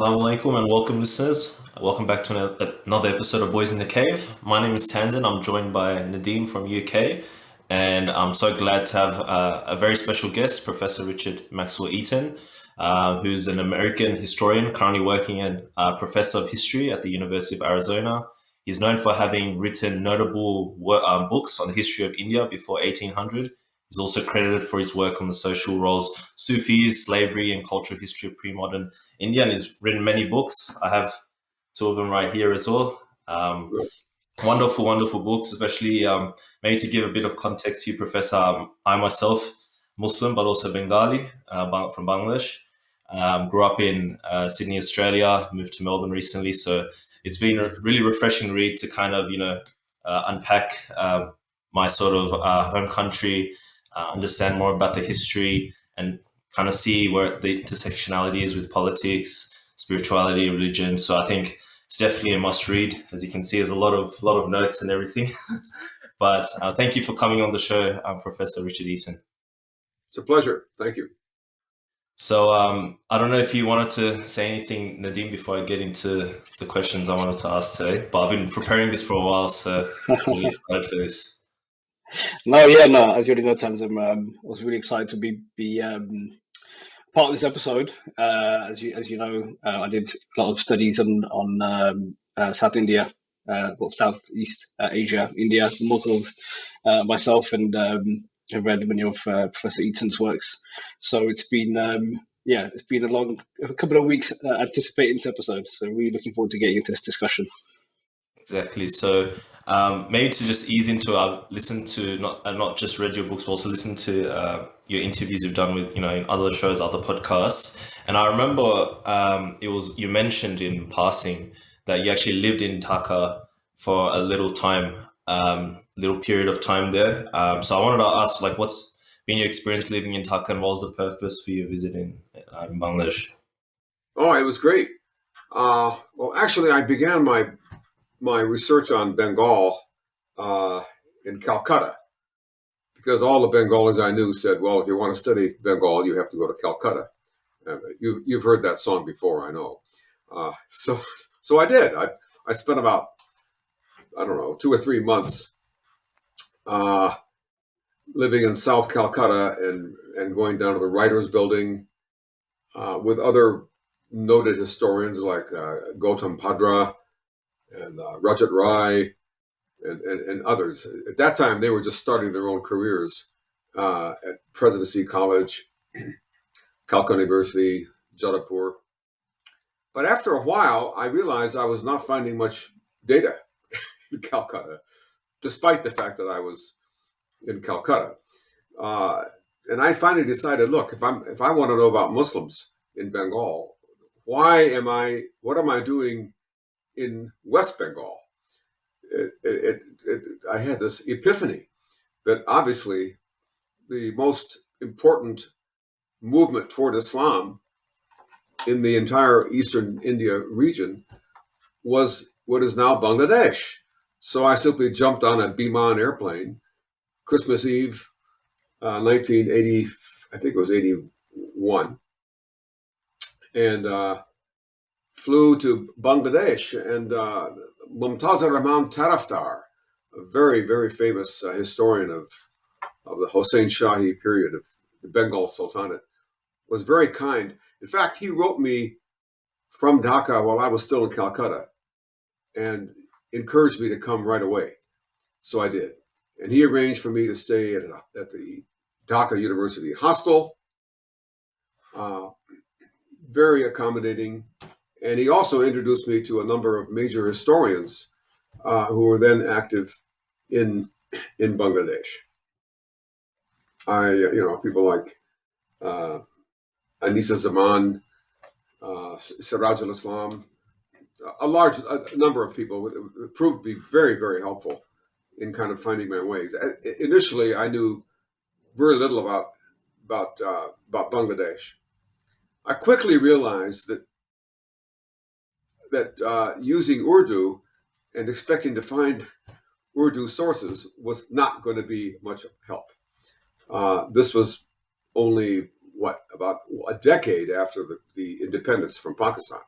Assalamu alaikum and welcome, listeners. Welcome back to another episode of Boys in the Cave. My name is Tanzim. I'm joined by Nadeem from UK, and I'm so glad to have a very special guest, Professor Richard Maxwell Eaton, who's an American historian currently working as Professor of History at the University of Arizona. He's known for having written notable books on the history of India before 1800. He's also credited for his work on the social roles, Sufis, slavery, and cultural history of pre-modern India, and he's written many books. I have two of them right here as well. Wonderful, wonderful books, especially maybe to give a bit of context to you, Professor. I myself, Muslim, but also Bengali, from Bangladesh. Grew up in Sydney, Australia, moved to Melbourne recently. So it's been a really refreshing read to kind of, unpack my sort of home country, understand more about the history, and kind of see where the intersectionality is with politics, spirituality, religion. So I think it's definitely a must read. As you can see, there's a lot of notes and everything. But thank you for coming on the show, Professor Richard Eaton. It's a pleasure. Thank you. So I don't know if you wanted to say anything, Nadeem, before I get into the questions I wanted to ask today. But I've been preparing this for a while, so I'm really excited for this. No. As you already know, Tanzim, I was really excited to be part of this episode. As you know, I did a lot of studies on South India, Southeast Asia, India, Mughals, myself, and have read many of Professor Eaton's works. So it's been a couple of weeks anticipating this episode. So really looking forward to getting into this discussion. Exactly. So maybe to just ease into, I've listened to not just read your books, but also listened to your interviews you've done with in other shows, other podcasts. And I remember you mentioned in passing that you actually lived in Dhaka for a little period of time there. So I wanted to ask, like, what's been your experience living in Dhaka, and what was the purpose for your visit in Bangladesh? Oh, it was great. Well, actually, I began my research on Bengal in Calcutta, because all the Bengalis I knew said, well, if you want to study Bengal, you have to go to Calcutta. You've heard that song before, I know. So I did. I spent about, 2 or 3 months living in South Calcutta and going down to the Writers' Building with other noted historians like Gautam Padra and Rajat Rai and others. At that time, they were just starting their own careers at Presidency College, Calcutta University, Jodhpur. But after a while, I realized I was not finding much data in Calcutta, despite the fact that I was in Calcutta. And I finally decided, look, if I want to know about Muslims in Bengal, what am I doing in West Bengal? I had this epiphany that obviously the most important movement toward Islam in the entire Eastern India region was what is now Bangladesh. So I simply jumped on a Biman airplane, Christmas Eve, 1980, I think it was 81, and flew to Bangladesh. And Mumtazur Rahman Taraftar, a very, very famous historian of the Hossein Shahi period of the Bengal Sultanate, was very kind. In fact, he wrote me from Dhaka while I was still in Calcutta and encouraged me to come right away. So I did. And he arranged for me to stay at the Dhaka University hostel, very accommodating. And he also introduced me to a number of major historians who were then active in Bangladesh. People like Anisa Zaman, Siraj al-Islam, a number of people who proved to be very, very helpful in kind of finding my ways. Initially, I knew very little about Bangladesh. I quickly realized that using Urdu and expecting to find Urdu sources was not going to be much help. This was only about a decade after the independence from Pakistan.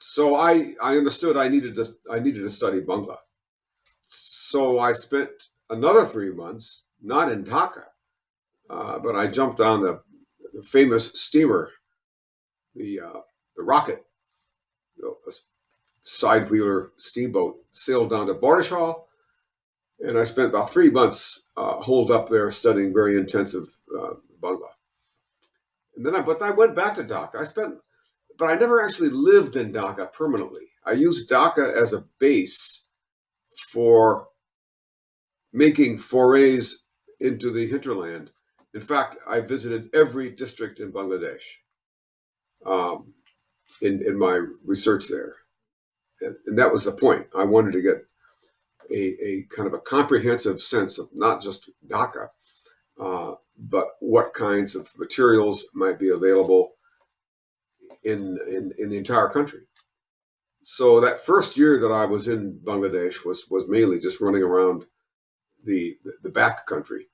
So I understood I needed to study Bangla. So I spent another 3 months, not in Dhaka, but I jumped on the famous steamer, the Rocket, a side wheeler steamboat, sailed down to Bordeshal, and I spent about 3 months holed up there studying very intensive Bangla. And then but I went back to Dhaka. But I never actually lived in Dhaka permanently. I used Dhaka as a base for making forays into the hinterland. In fact, I visited every district in Bangladesh um, in my research there. And that was the point. I wanted to get a kind of a comprehensive sense of not just Dhaka, but what kinds of materials might be available in the entire country. So that first year that I was in Bangladesh was mainly just running around the back country.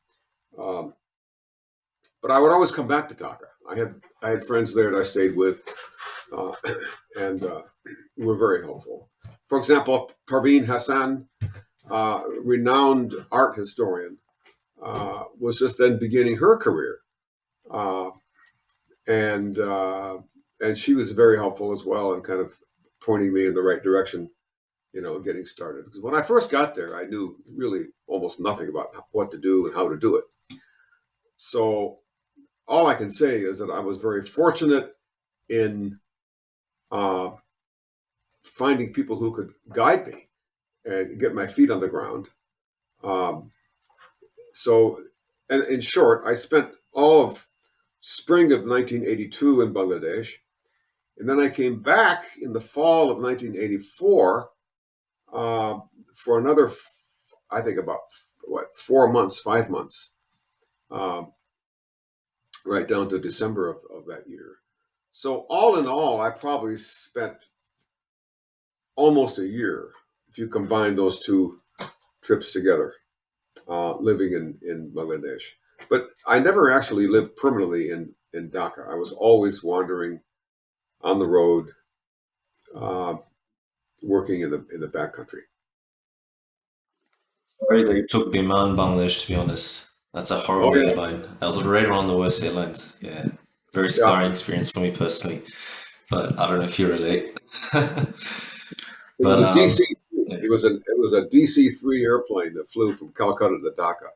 But I would always come back to Dhaka. I had friends there that I stayed with, and were very helpful. For example, Parveen Hassan, renowned art historian, was just then beginning her career, and she was very helpful as well, and kind of pointing me in the right direction, getting started. Because when I first got there, I knew really almost nothing about what to do and how to do it. So all I can say is that I was very fortunate in finding people who could guide me and get my feet on the ground. And in short, I spent all of spring of 1982 in Bangladesh. And then I came back in the fall of 1984 for another, I think about 5 months, right down to December of that year. So all in all, I probably spent almost a year, if you combine those two trips together, living in Bangladesh. But I never actually lived permanently in Dhaka. I was always wandering on the road, working in the backcountry. Sorry that you took Biman, Bangladesh, to be honest. That's a Oh horrible yeah, airline. That was right around the worst airlines. Yeah. Very yeah. scarring experience for me personally. But I don't know if you relate. It But was a DC. yeah. It was a DC-3 airplane that flew from Calcutta to Dhaka,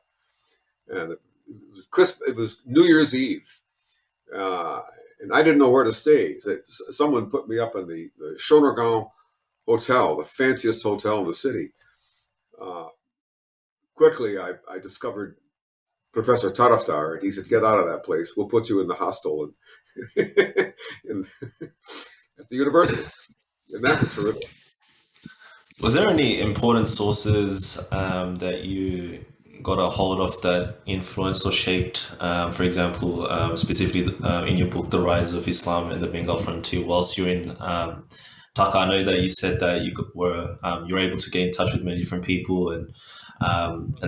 and it was crisp. It was New Year's Eve, and I didn't know where to stay. So someone put me up in the Shonergaon Hotel, the fanciest hotel in the city. Uh, Quickly, I discovered Professor Taraftar, and he said, "Get out of that place. We'll put you in the hostel in, at the university." And that was terrific. Was there any important sources that you got a hold of that influenced or shaped, for example, specifically in your book, The Rise of Islam and the Bengal Frontier, whilst you're in Dhaka? I know that you said that you were able to get in touch with many different people and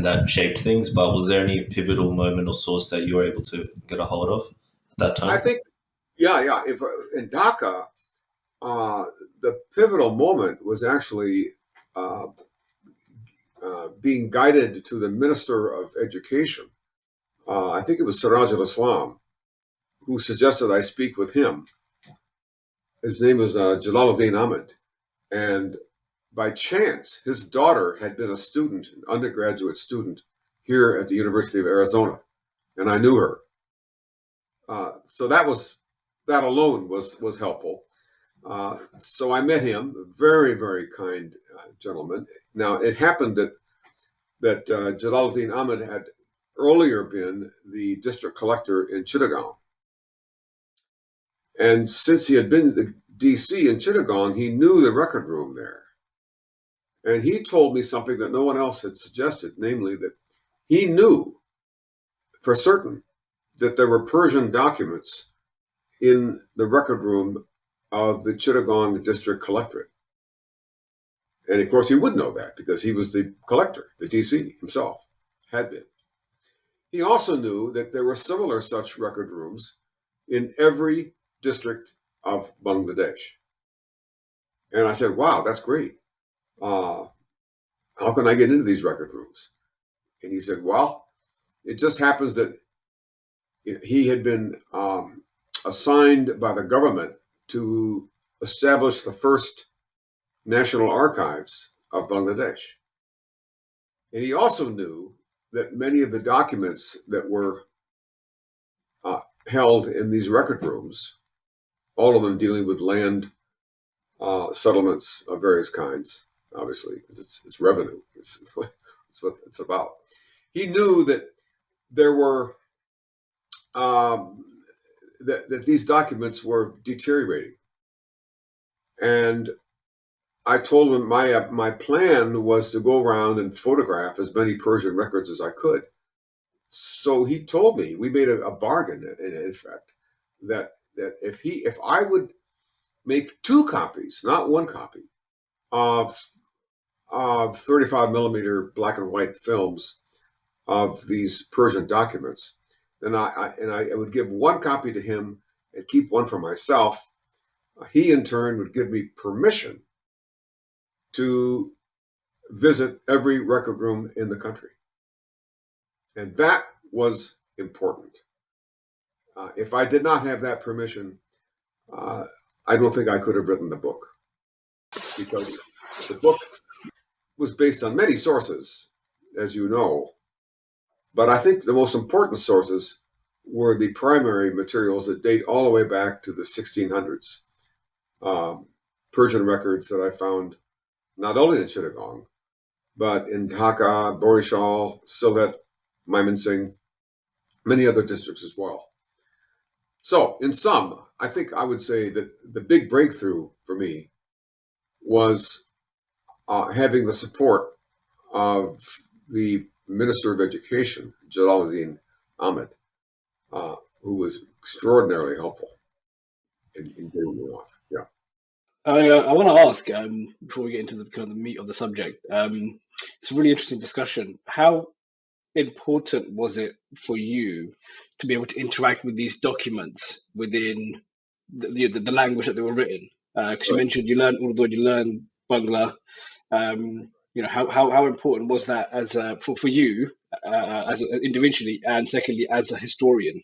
that shaped things. But was there any pivotal moment or source that you were able to get a hold of at that I time? think, yeah. If in Dhaka, uh, the pivotal moment was actually uh, being guided to the Minister of Education. I think it was Siraj al-Islam who suggested I speak with him. His name was Jalaluddin Ahmed. And by chance, his daughter had been a student, an undergraduate student, here at the University of Arizona. And I knew her. So that alone was helpful. So I met him, a very, very kind gentleman. Now, it happened that Jalaluddin Ahmed had earlier been the district collector in Chittagong. And since he had been the DC in Chittagong, he knew the record room there. And he told me something that no one else had suggested, namely that he knew for certain that there were Persian documents in the record room of the Chittagong district collectorate. And of course, he would know that because he was the collector, the DC himself had been. He also knew that there were similar such record rooms in every district of Bangladesh. And I said, wow, that's great. Uh, how can I get into these record rooms? And he said, well, it just happens that he had been assigned by the government to establish the first national archives of Bangladesh. And he also knew that many of the documents that were held in these record rooms, all of them dealing with land settlements of various kinds, obviously, because it's revenue. It's what it's about. He knew that there were that these documents were deteriorating, and I told him my plan was to go around and photograph as many Persian records as I could. So he told me, we made a bargain, in fact, that if I would make two copies, not one copy, of 35 millimeter black and white films of these Persian documents, then I would give one copy to him and keep one for myself. He in turn would give me permission to visit every record room in the country. And that was important. If I did not have that permission, I don't think I could have written the book, because the book was based on many sources, as you know. But I think the most important sources were the primary materials that date all the way back to the 1600s. Persian records that I found not only in Chittagong, but in Dhaka, Borishal, Sylhet, Mymensingh, many other districts as well. So, in sum, I think I would say that the big breakthrough for me was having the support of the Minister of Education, Jalal Ahmed, who was extraordinarily helpful in getting me off. Yeah. I want to ask, before we get into the kind of the meat of the subject, it's a really interesting discussion. How important was it for you to be able to interact with these documents within the language that they were written? Because you mentioned you learned Urdu, you learned Bangla. How important was that as for you as individually, and secondly as a historian?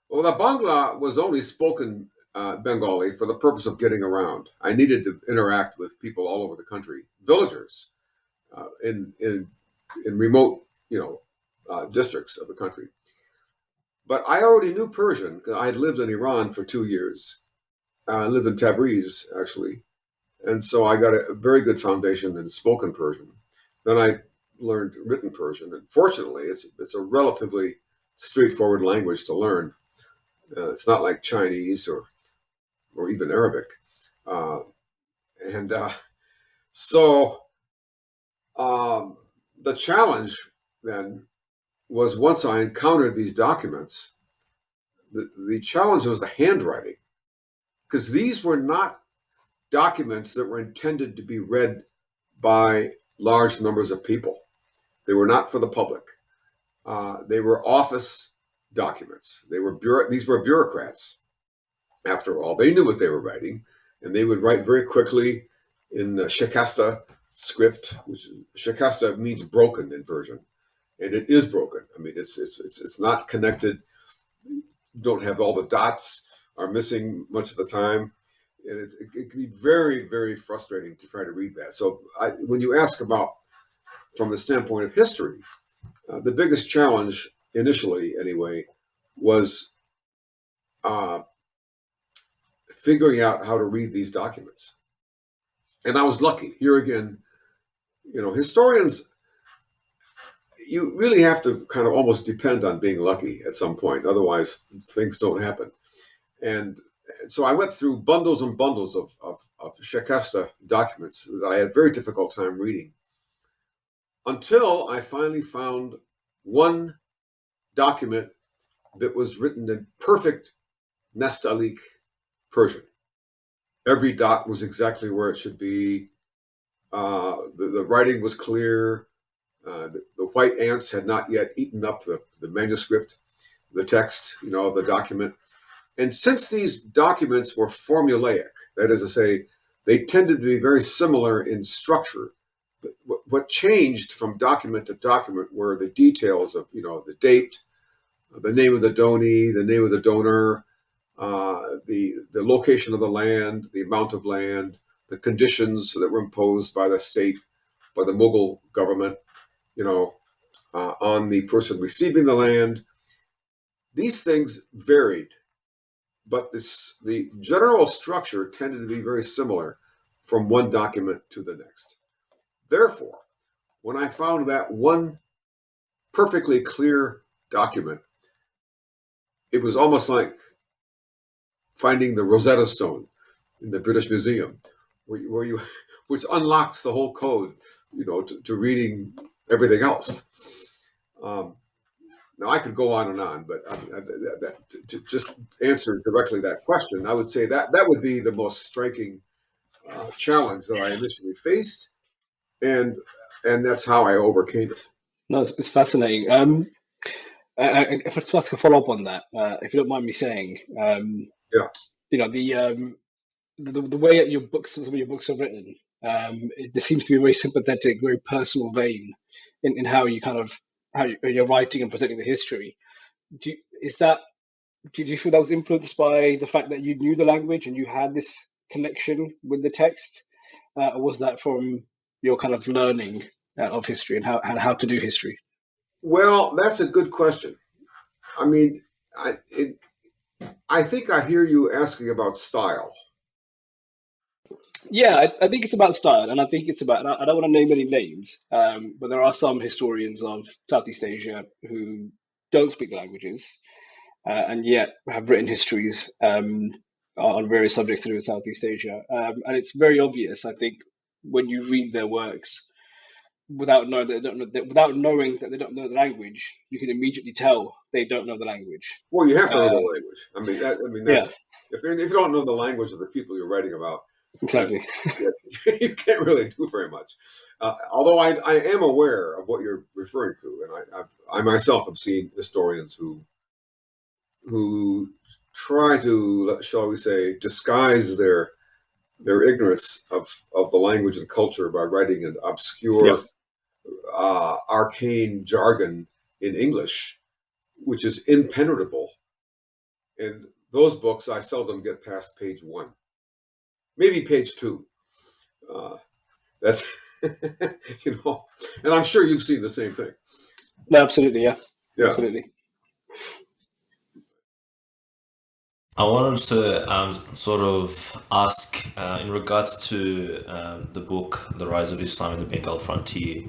Well, the Bangla was only spoken Bengali for the purpose of getting around. I needed to interact with people all over the country, villagers in remote, districts of the country. But I already knew Persian because I had lived in Iran for 2 years. I lived in Tabriz, actually. And so I got a very good foundation in spoken Persian. Then I learned written Persian. And fortunately, it's a relatively straightforward language to learn. It's not like Chinese or even Arabic. So the challenge then was, once I encountered these documents, the challenge was the handwriting, because these were not documents that were intended to be read by large numbers of people. They were not for the public. They were office documents. These were bureaucrats. After all, they knew what they were writing, and they would write very quickly in Shikasta script, which Shikasta means broken in Persian, and it is broken. I mean, it's not connected. Don't have all the dots, are missing much of the time, and it can be very, very frustrating to try to read that. So when you ask about from the standpoint of history, the biggest challenge initially, anyway, was figuring out how to read these documents. And I was lucky. Here again, historians, you really have to kind of almost depend on being lucky at some point. Otherwise, things don't happen. And so I went through bundles and bundles of Shikasta documents that I had a very difficult time reading, until I finally found one document that was written in perfect Nastaliq Persian. Every dot was exactly where it should be. The writing was clear. The white ants had not yet eaten up the manuscript, the text, of the document. And since these documents were formulaic, that is to say, they tended to be very similar in structure. What changed from document to document were the details of, the date, the name of the donee, the name of the donor, the location of the land, the amount of land, the conditions that were imposed by the state, by the Mughal government, on the person receiving the land. These things varied, but the general structure tended to be very similar from one document to the next. Therefore, when I found that one perfectly clear document, it was almost like finding the Rosetta Stone in the British Museum, which unlocks the whole code, to reading everything else. Now I could go on and on, but to just answer directly that question, I would say that would be the most striking challenge that I initially faced, and that's how I overcame it. No, it's fascinating. If I just like to follow up on that, if you don't mind me saying, Yeah. The way that some of your books are written, there seems to be a very sympathetic, very personal vein in how you how you're writing and presenting the history. Do you feel that was influenced by the fact that you knew the language and you had this connection with the text, or was that from your kind of learning of history and how to do history? Well, that's a good question. I mean, I think I hear you asking about style. Yeah, I think it's about style, and I think it's about. I don't want to name any names, but there are some historians of Southeast Asia who don't speak the languages, and yet have written histories on various subjects to do with Southeast Asia. And it's very obvious, I think, when you read their works without knowing that they don't know the language, you can immediately tell they don't know the language. Well, you have to know the language. That's Yeah, if you don't know the language of the people you're writing about, exactly. you can't really do very much. Although I am aware of what you're referring to, and I myself have seen historians who try to, shall we say, disguise their ignorance of the language and culture by writing an Yeah. obscure, arcane jargon in English, which is impenetrable. And those books, I seldom get past page 1, maybe page 2. That's and I'm sure you've seen the same thing. No, absolutely. Yeah, Yeah. absolutely. I wanted to sort of ask in regards to the book, The Rise of Islam in the Bengal Frontier.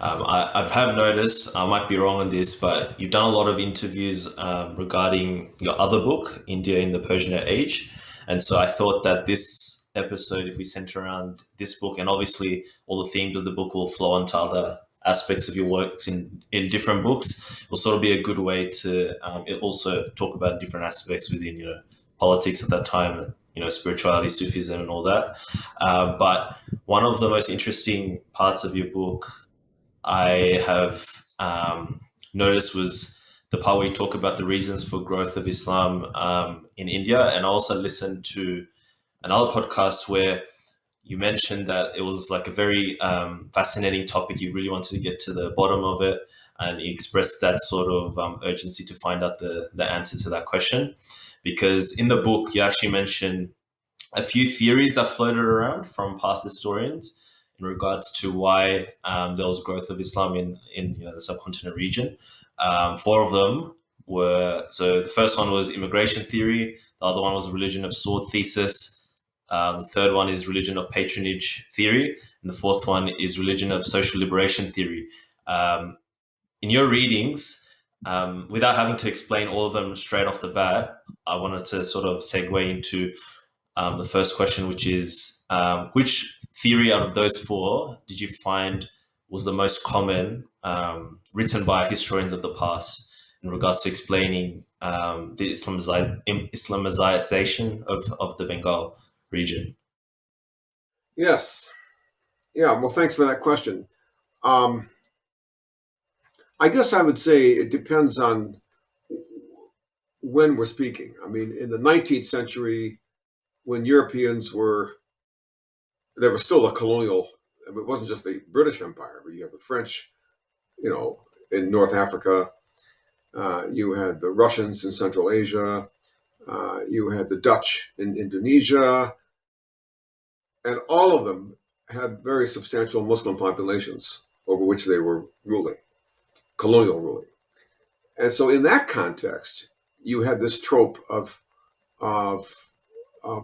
I have noticed, I might be wrong on this, but you've done a lot of interviews regarding your other book, India in the Persian Age. And so I thought that this episode, if we center around this book, and obviously all the themes of the book will flow onto other aspects of your works in different books, will sort of be a good way to also talk about different aspects within, politics at that time, and, spirituality, Sufism, and all that. But one of the most interesting parts of your book I have noticed was the part where you talk about the reasons for growth of Islam in India. And I also listened to another podcast where you mentioned that it was like a very fascinating topic. You really wanted to get to the bottom of it, and you expressed that sort of urgency to find out the answer to that question. Because in the book, you actually mentioned a few theories that floated around from past historians in regards to why there was growth of Islam in the subcontinent region. Four of them were, so the first one was immigration theory, the other one was religion of sword thesis, the third one is religion of patronage theory, and the fourth one is religion of social liberation theory. In your readings, without having to explain all of them straight off the bat, I wanted to sort of segue into the first question, which is which theory out of those four did you find was the most common written by historians of the past in regards to explaining the Islamization of the Bengal region? Yes. Yeah. Well, thanks for that question. Um, I guess I would say it depends on when we're speaking. I mean, in the 19th century, when Europeans were there was still a colonial. It wasn't just the British Empire, but you have the French, in North Africa. You had the Russians in Central Asia. You had the Dutch in Indonesia, and all of them had very substantial Muslim populations over which they were ruling, colonial ruling. And so, in that context, you had this trope of, of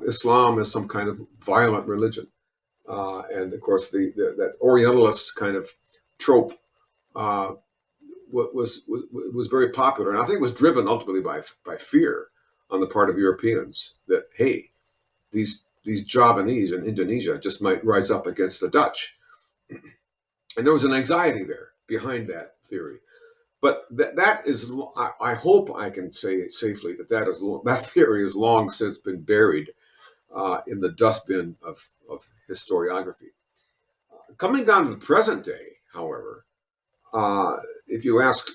Islam as some kind of violent religion, and of course, that Orientalist kind of trope was very popular, and I think it was driven ultimately by fear on the part of Europeans that, hey, these Javanese in Indonesia just might rise up against the Dutch, and there was an anxiety there behind that theory. But that is, I hope I can say it safely that theory has long since been buried in the dustbin of historiography. Coming down to the present day, however, if you ask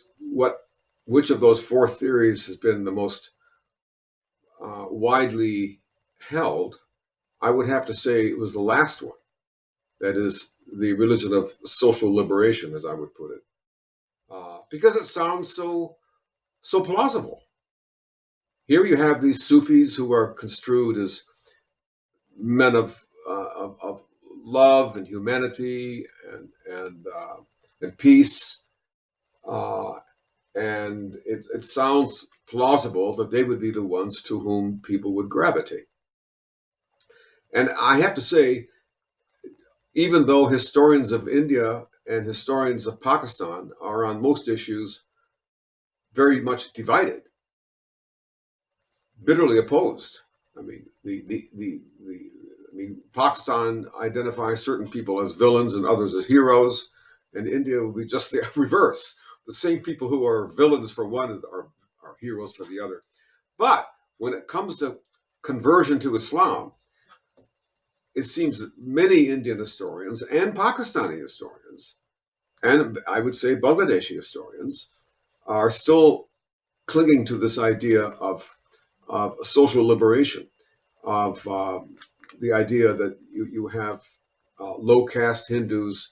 which of those four theories has been the most widely held, I would have to say it was the last one. That is the religion of social liberation, as I would put it, because it sounds so plausible. Here you have these Sufis who are construed as men of love and humanity and peace, and it sounds plausible that they would be the ones to whom people would gravitate. And I have to say, even though historians of India and historians of Pakistan are on most issues very much divided, bitterly opposed. I mean, Pakistan identifies certain people as villains and others as heroes, and India will be just the reverse. The same people who are villains for one are heroes for the other. But when it comes to conversion to Islam, it seems that many Indian historians and Pakistani historians, and I would say Bangladeshi historians, are still clinging to this idea of social liberation, of the idea that you have low caste Hindus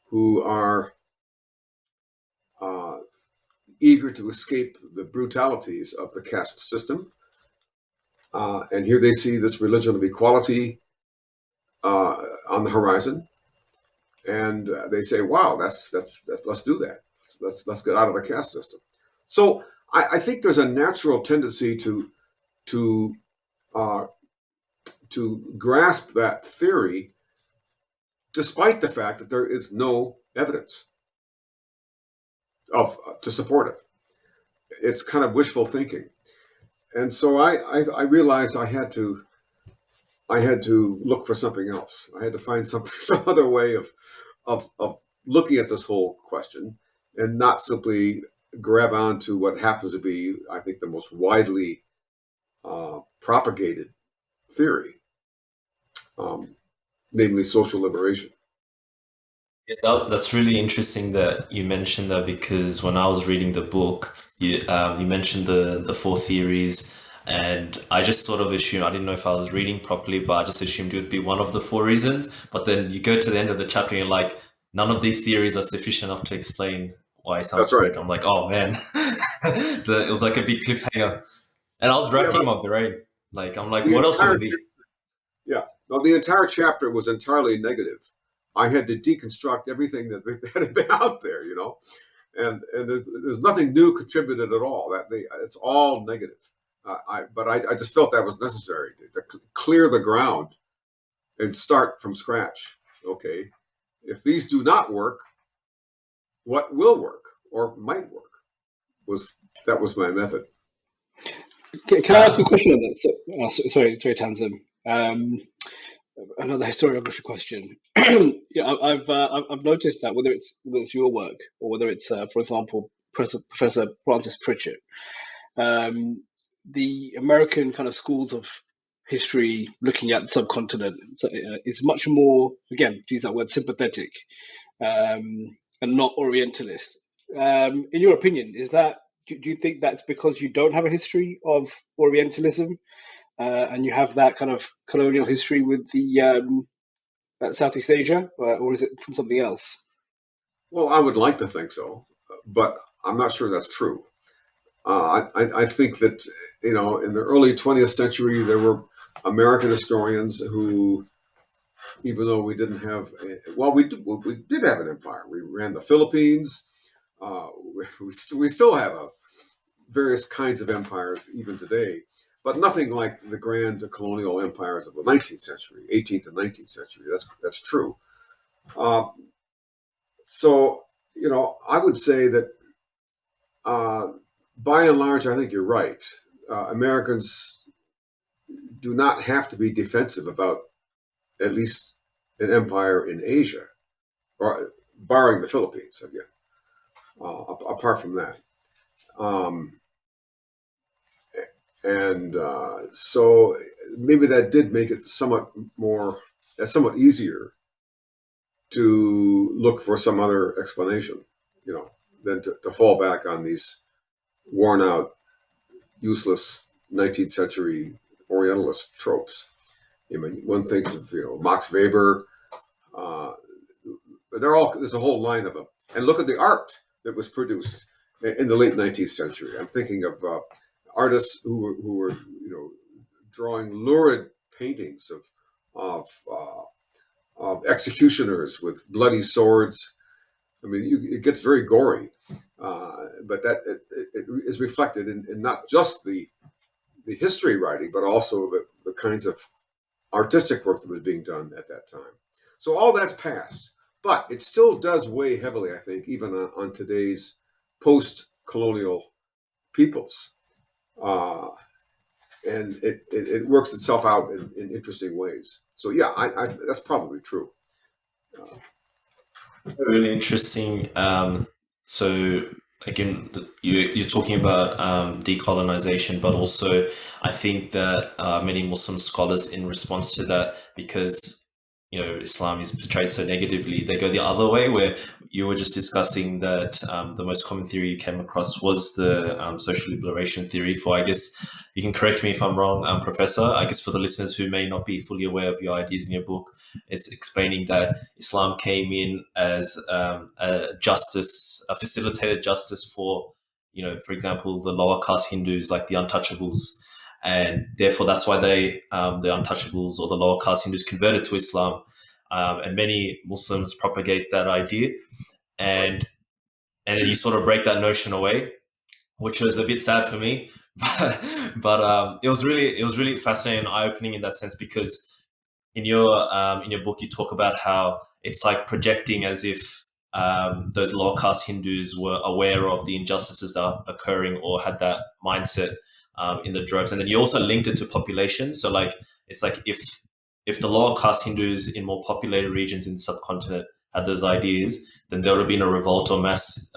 who are eager to escape the brutalities of the caste system. And here they see this religion of equality on the horizon. And they say, wow, let's do that. Let's get out of the caste system. So I think there's a natural tendency to grasp that theory, despite the fact that there is no evidence to support it. It's kind of wishful thinking, and so I realized I had to look for something else. I had to find some other way of looking at this whole question, and not simply grab onto what happens to be, I think, the most widely propagated theory, namely social liberation. Yeah, that's really interesting that you mentioned that, because when I was reading the book, you mentioned the four theories, and I just sort of assumed, I didn't know if I was reading properly, but I just assumed it would be one of the four reasons. But then you go to the end of the chapter and you're like, none of these theories are sufficient enough to explain why some That's right. spread. I'm like, oh man, it was like a big cliffhanger, and I was Yeah, racking my brain. Like, I'm like, the what else would entire it be? Yeah. No, the entire chapter was entirely negative. I had to deconstruct everything that had been out there, and there's nothing new contributed at all. It's all negative. But I just felt that was necessary to clear the ground and start from scratch. Okay, if these do not work, what will work or might work? That was my method. Can I ask a question on that? Sorry, Tanzim. Another historiography question. Yeah, I've noticed that whether it's your work or whether it's, for example, Professor Francis Pritchett, the American kind of schools of history looking at the subcontinent is much more, again, to use that word, sympathetic, and not Orientalist. In your opinion, do you think that's because you don't have a history of Orientalism, and you have that kind of colonial history with the Southeast Asia, or is it from something else? Well, I would like to think so, but I'm not sure that's true. I think that, in the early 20th century, there were American historians who, even though we didn't have, we did have an empire. We ran the Philippines. We still have various kinds of empires even today, but nothing like the grand colonial empires of the 19th century, 18th and 19th century. That's true. Uh, so, I would say that by and large, I think you're right. Americans do not have to be defensive about at least an empire in Asia, or barring the Philippines again. Apart from that, um, and so maybe that did make it somewhat easier to look for some other explanation, than to fall back on these worn out, useless 19th century Orientalist tropes. One thinks of Max Weber. Uh, there's a whole line of them, and look at the art that was produced in the late 19th century. I'm thinking of artists who were drawing lurid paintings of executioners with bloody swords. It gets very gory, but that it is reflected in not just the history writing, but also the kinds of artistic work that was being done at that time. So all that's passed, but it still does weigh heavily, I think, even on today's post-colonial peoples. And it works itself out in interesting ways. So yeah, I that's probably true. Really interesting. So again, you're talking about decolonization, but also I think that many Muslim scholars, in response to that, because Islam is portrayed so negatively, they go the other way, where you were just discussing that the most common theory you came across was the social liberation theory. For, I guess, you can correct me if I'm wrong, Professor. I guess for the listeners who may not be fully aware of your ideas in your book, it's explaining that Islam came in as a facilitated justice for, for example, the lower caste Hindus, like the untouchables, and therefore that's why the untouchables or the lower caste Hindus converted to Islam, and many Muslims propagate that idea, Right. and then you sort of break that notion away, which was a bit sad for me, but it was really fascinating and eye opening in that sense, because in your book you talk about how it's like projecting as if those lower caste Hindus were aware of the injustices that are occurring or had that mindset in the droves, and then you also linked it to population. So like it's like if the lower caste Hindus in more populated regions in the subcontinent had those ideas, then there would have been a revolt or mass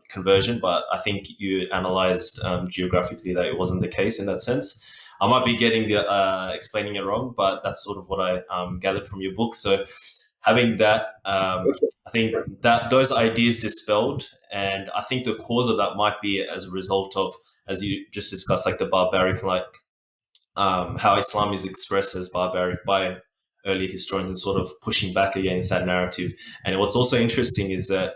conversion. But I think you analyzed geographically that it wasn't the case in that sense. I might be getting the explaining it wrong, but that's sort of what I gathered from your book. So having that, That's I think right. that those ideas dispelled, and I think the cause of that might be as a result of, as you just discussed, like the barbaric, like how Islam is expressed as barbaric by early historians and sort of pushing back against that narrative. And what's also interesting is that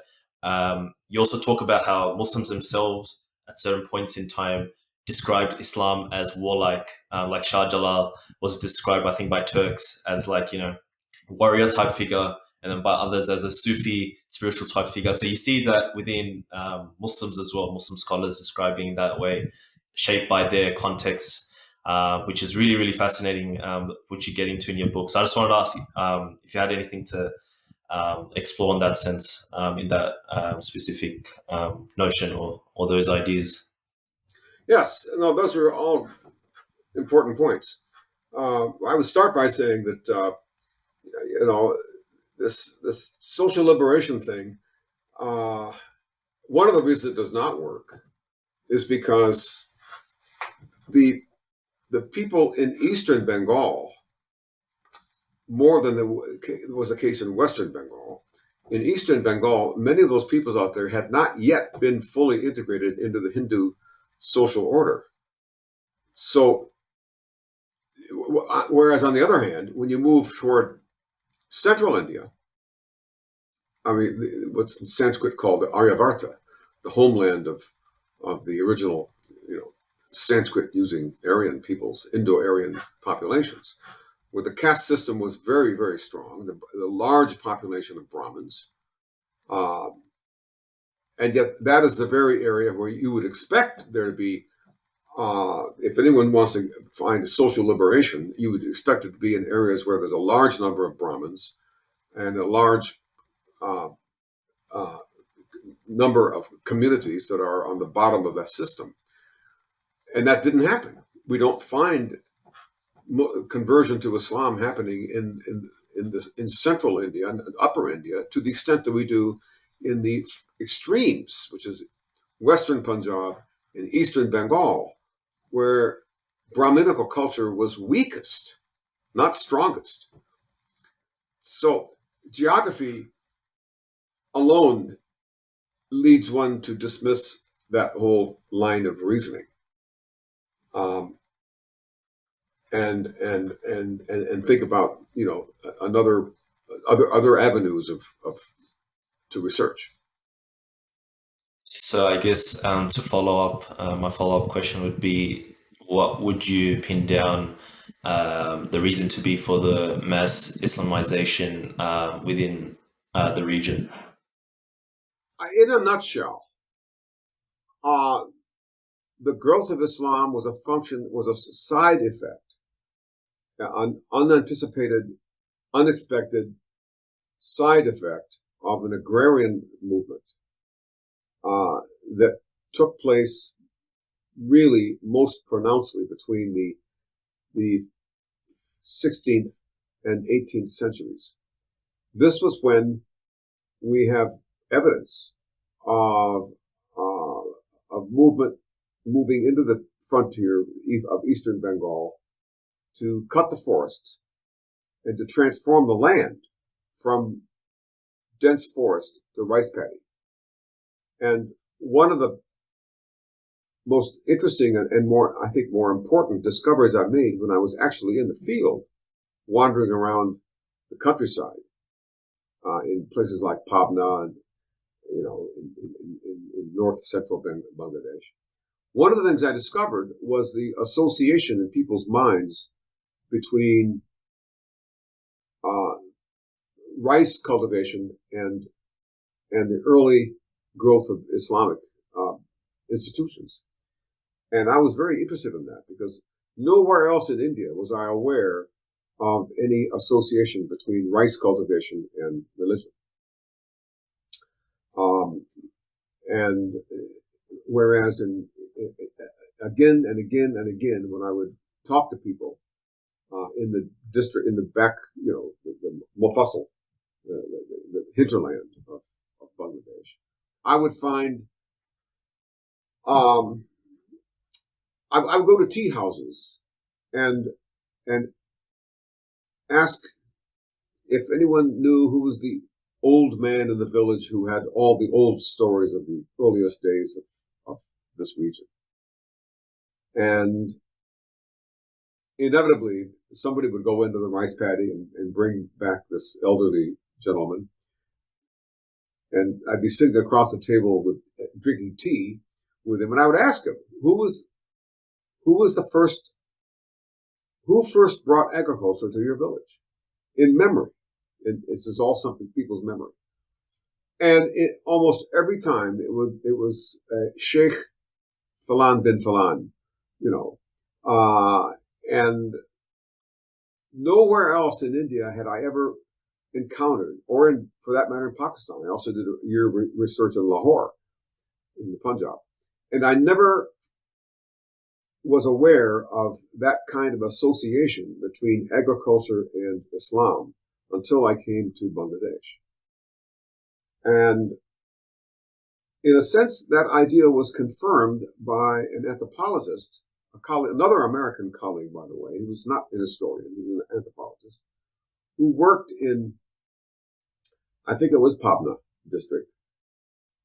you also talk about how Muslims themselves, at certain points in time, described Islam as warlike. Like Shah Jalal was described, I think, by Turks as like warrior type figure, and then by others as a Sufi spiritual type figure. So you see that within Muslims as well, Muslim scholars describing that way, shaped by their context, which is really, really fascinating, which you get into in your book. So I just wanted to ask if you had anything to explore in that sense, in that specific notion or those ideas. Yes. No, those are all important points. I would start by saying that you know this social liberation thing. Uh, One of the reasons it does not work is because the the people in eastern Bengal, more than there was the case in western Bengal, in eastern Bengal, many of those peoples out there had not yet been fully integrated into the Hindu social order. So, whereas on the other hand, when you move toward Central India, I mean, what's in Sanskrit called the Aryavarta, the homeland of the original, Sanskrit-using Aryan peoples, Indo-Aryan populations, where the caste system was very, very strong, the large population of Brahmins, uh, and yet that is the very area where you would expect there to be, if anyone wants to find social liberation, you would expect it to be in areas where there's a large number of Brahmins and a large uh, uh, number of communities that are on the bottom of that system. And that didn't happen. We don't find conversion to Islam happening in central India and upper India to the extent that we do in the extremes, which is western Punjab and eastern Bengal, where Brahminical culture was weakest, not strongest. So geography alone leads one to dismiss that whole line of reasoning, and think about other avenues of to research. So I guess to follow up, my follow up question would be, what would you pin down the reason to be for the mass Islamization within the region? In a nutshell, uh, the growth of Islam was a side effect, an unanticipated, unexpected side effect of an agrarian movement that took place really most pronouncedly between the 16th and 18th centuries. This was when we have evidence of movement moving into the frontier of eastern Bengal to cut the forests and to transform the land from dense forest to rice paddy. And one of the most interesting and more, I think, more important discoveries I made when I was actually in the field, wandering around the countryside in places like Pabna and in north central Bangladesh. One of the things I discovered was the association in people's minds between rice cultivation and the early growth of Islamic institutions. And I was very interested in that because nowhere else in India was I aware of any association between rice cultivation and religion. And whereas again and again and again, when I would talk to people in the district, in the back, the Mofassal, the hinterland of Bangladesh, I would find I would go to tea houses and ask if anyone knew who was the old man in the village who had all the old stories of the earliest days of this region. And inevitably, somebody would go into the rice paddy and bring back this elderly gentleman. And I'd be sitting across the table drinking tea with him, and I would ask him, who first brought agriculture to your village? In memory. This is all something people's memory. And almost every time it was Sheikh Falan bin Falan, and nowhere else in India had I ever encountered, or for that matter in Pakistan. I also did a year of research in Lahore, in the Punjab, and I never was aware of that kind of association between agriculture and Islam until I came to Bangladesh. And in a sense, that idea was confirmed by an anthropologist, another American colleague, by the way, who was not an historian, he was an anthropologist, who worked in, I think it was Pabna district,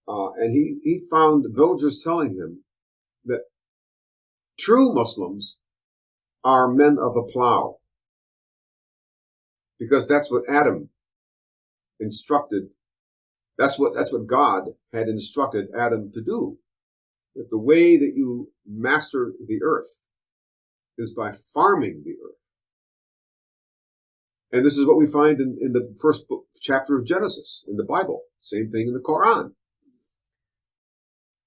and he found villagers telling him that true Muslims are men of a plow, because that's what Adam instructed. That's what God had instructed Adam to do. That the way that you master the earth is by farming the earth. And this is what we find in the first chapter of Genesis in the Bible. Same thing in the Quran.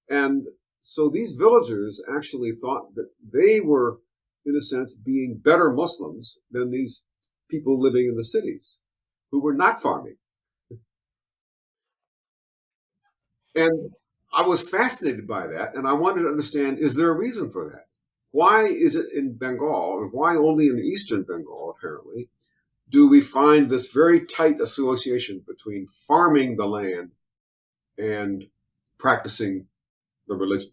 And so these villagers actually thought that they were, in a sense, being better Muslims than these people living in the cities who were not farming. And I was fascinated by that, and I wanted to understand, is there a reason for that? Why is it in Bengal, and why only in eastern Bengal, apparently, do we find this very tight association between farming the land and practicing the religion?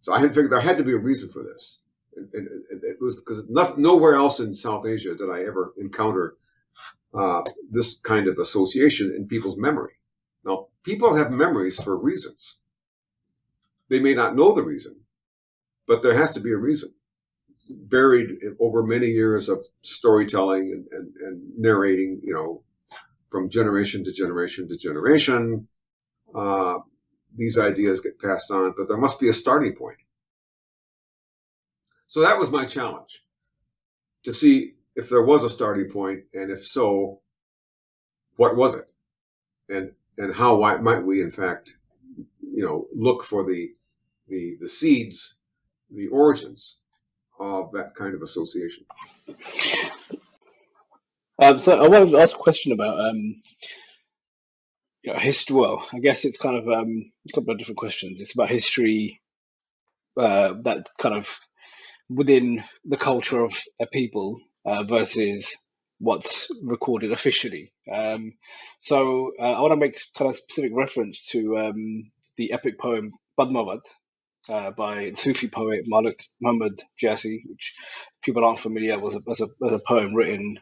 So I had figured there had to be a reason for this. And it was because nowhere else in South Asia did I ever encounter this kind of association in people's memory. Now, people have memories for reasons. They may not know the reason, but there has to be a reason. Buried over many years of storytelling and narrating, from generation to generation to generation, these ideas get passed on, but there must be a starting point. So that was my challenge, to see if there was a starting point, and if so, what was it? And how might we, in fact, look for the seeds, the origins of that kind of association. So I wanted to ask a question about history. Well, I guess it's kind of a couple of different questions. It's about history that kind of within the culture of a people versus what's recorded officially. So I want to make kind of specific reference to the epic poem Padmavat by the Sufi poet Malik Muhammad Jassi, which people aren't familiar was a poem written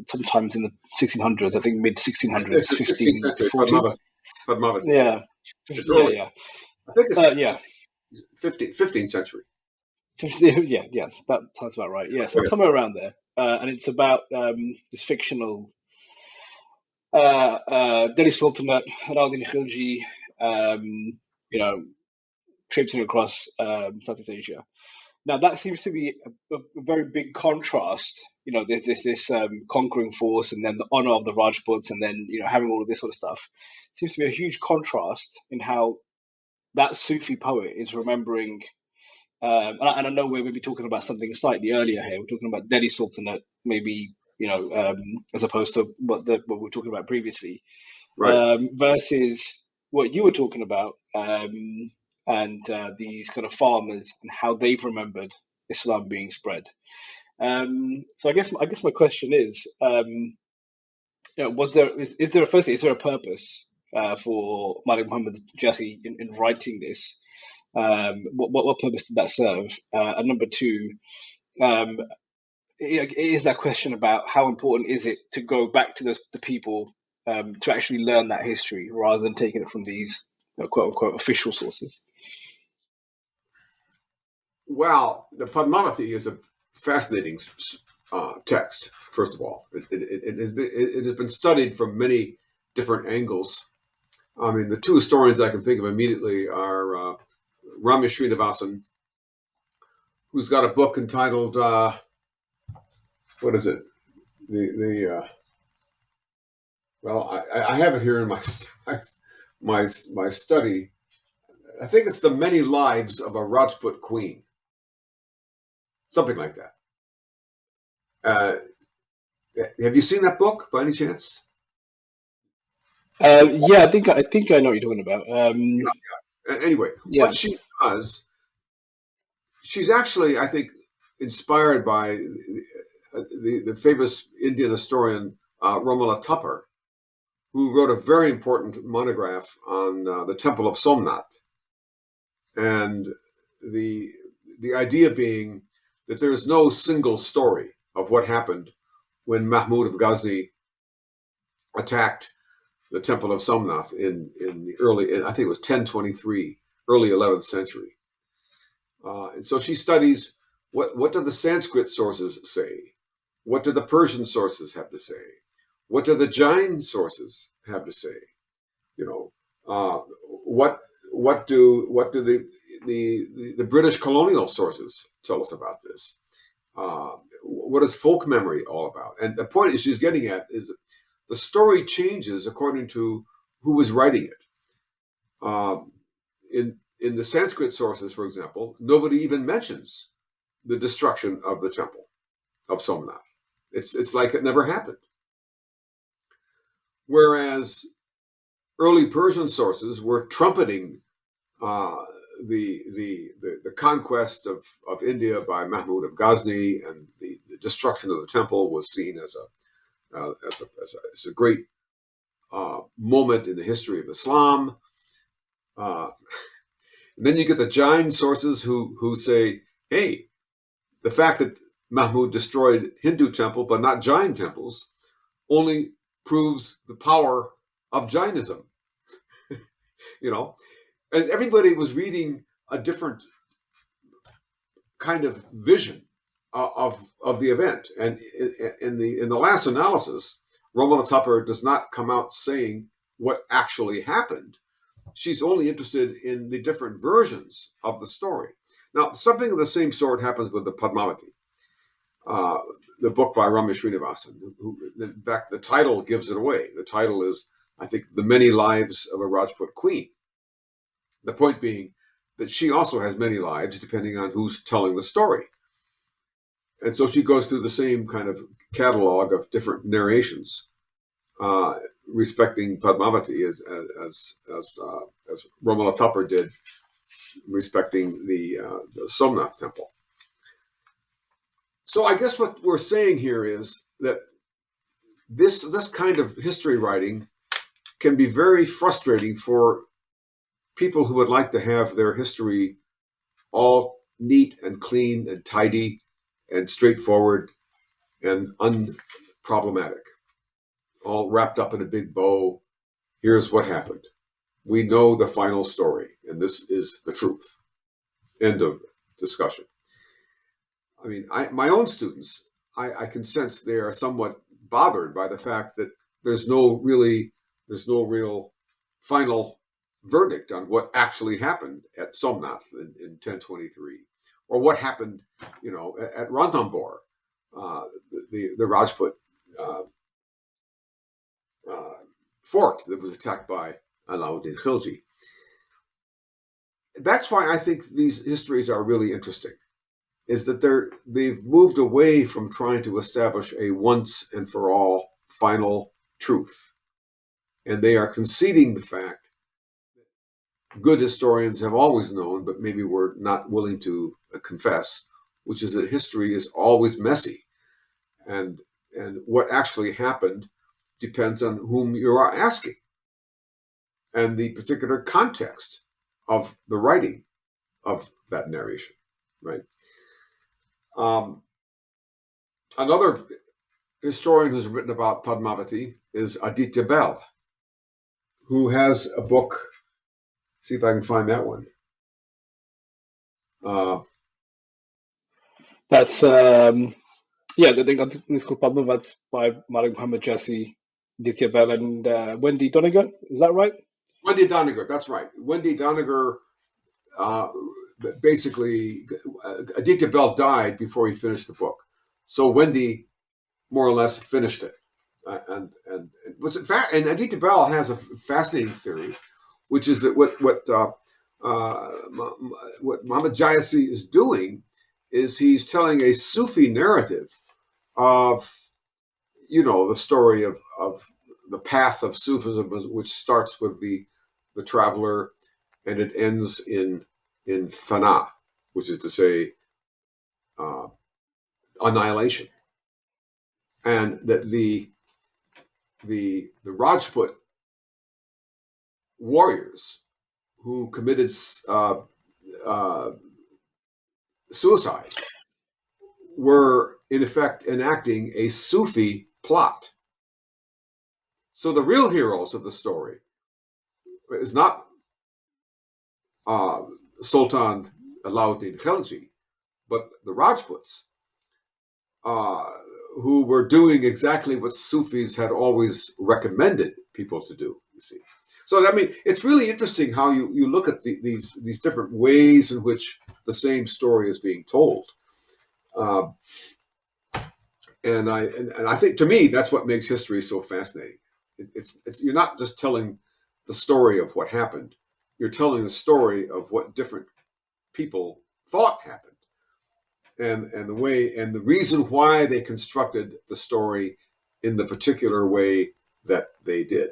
sometimes in the 1600s, I think mid 1600s, 1540. Padmavat. Yeah, yeah. I think it's yeah. 15th century. Yeah, that sounds about right. Yeah, so somewhere around there. And it's about this fictional Delhi Sultanate, Alauddin Khilji, traipsing across Southeast Asia. Now that seems to be a very big contrast. There's this conquering force, and then the honor of the Rajputs, and then having all of this sort of stuff. Seems to be a huge contrast in how that Sufi poet is remembering. And I know we're maybe talking about something slightly earlier here. We're talking about Delhi Sultanate, maybe as opposed to what we were talking about previously, right? Versus what you were talking about, and these kind of farmers and how they've remembered Islam being spread. So I guess my question is, is there a purpose for Malik Muhammad Jassi in writing this? What purpose did that serve? And number two, is that question about how important is it to go back to the people to actually learn that history rather than taking it from these quote unquote official sources? Well, the Padmavati is a fascinating text. First of all, it has been studied from many different angles. I mean, the two historians I can think of immediately are Ramya Srinivasan, who's got a book entitled what is it? Well, I have it here in my study. I think it's The Many Lives of a Rajput Queen, something like that. Have you seen that book by any chance? Yeah, I think I know what you're talking about. Anyway, what she does, she's actually, I think, inspired by the famous Indian historian Romila Thapar, who wrote a very important monograph on the Temple of Somnath, and the idea being that there is no single story of what happened when Mahmud of Ghazni attacked the Temple of Somnath in the early, I think it was 1023, early 11th century. And so she studies what do the Sanskrit sources say? What do the Persian sources have to say? What do the Jain sources have to say? You know, what do the British colonial sources tell us about this? What is folk memory all about? And the point she's getting at is that the story changes according to who was writing it. In the Sanskrit sources, for example, nobody even mentions the destruction of the temple of Somnath. It's like it never happened. Whereas early Persian sources were trumpeting the conquest of India by Mahmud of Ghazni, and the destruction of the temple was seen as a great moment in the history of Islam. And then you get the Jain sources who say, hey, the fact that Mahmud destroyed Hindu temple but not Jain temples only proves the power of Jainism. And everybody was reading a different kind of vision of the event. And in the last analysis, Romana Tupper does not come out saying what actually happened. She's only interested in the different versions of the story. Now, something of the same sort happens with the Padmavati, the book by Ramesh Srinivasan, who, in fact, the title gives it away. The title is, I think, The Many Lives of a Rajput Queen. The point being that she also has many lives, depending on who's telling the story. And so she goes through the same kind of catalog of different narrations, respecting Padmavati as Romana Tupper did, respecting the Somnath temple. So I guess what we're saying here is that this kind of history writing can be very frustrating for people who would like to have their history all neat and clean and tidy and straightforward and unproblematic, all wrapped up in a big bow. Here's what happened. We know the final story, and this is the truth. End of discussion. I mean, my own students, I can sense they are somewhat bothered by the fact that there's no real final verdict on what actually happened at Somnath in 1023, or what happened, at Ranthambore, the Rajput fort that was attacked by Alauddin Khilji. That's why I think these histories are really interesting, is that they've moved away from trying to establish a once and for all final truth. And they are conceding the fact that good historians have always known, but maybe were not willing to confess, which is that history is always messy. And what actually happened depends on whom you are asking and the particular context of the writing of that narration, right? Another historian who's written about Padmavati is Aditya Bell, who has a book. See if I can find that one. That's I think it's called Padmavat by Malik Muhammad Jesse, Ditya Bell, and Wendy Doniger. Is that right? Wendy Doniger, that's right. Wendy Doniger, basically, Aditya Bell died before he finished the book. So Wendy more or less finished it. And Aditya Bell has a fascinating theory, which is that what Muhammad Jayasi is doing is he's telling a Sufi narrative of, the story of the path of Sufism, which starts with the traveler and it ends in fana, which is to say annihilation. And that the Rajput warriors who committed suicide were in effect enacting a Sufi plot. So the real heroes of the story is not Sultan Alauddin Khilji, but the Rajputs, who were doing exactly what Sufis had always recommended people to do, you see. So, I mean, it's really interesting how you look at these different ways in which the same story is being told. Uh, and I think, to me, that's what makes history so fascinating. It's you're not just telling the story of what happened. You're telling the story of what different people thought happened, and the reason why they constructed the story in the particular way that they did.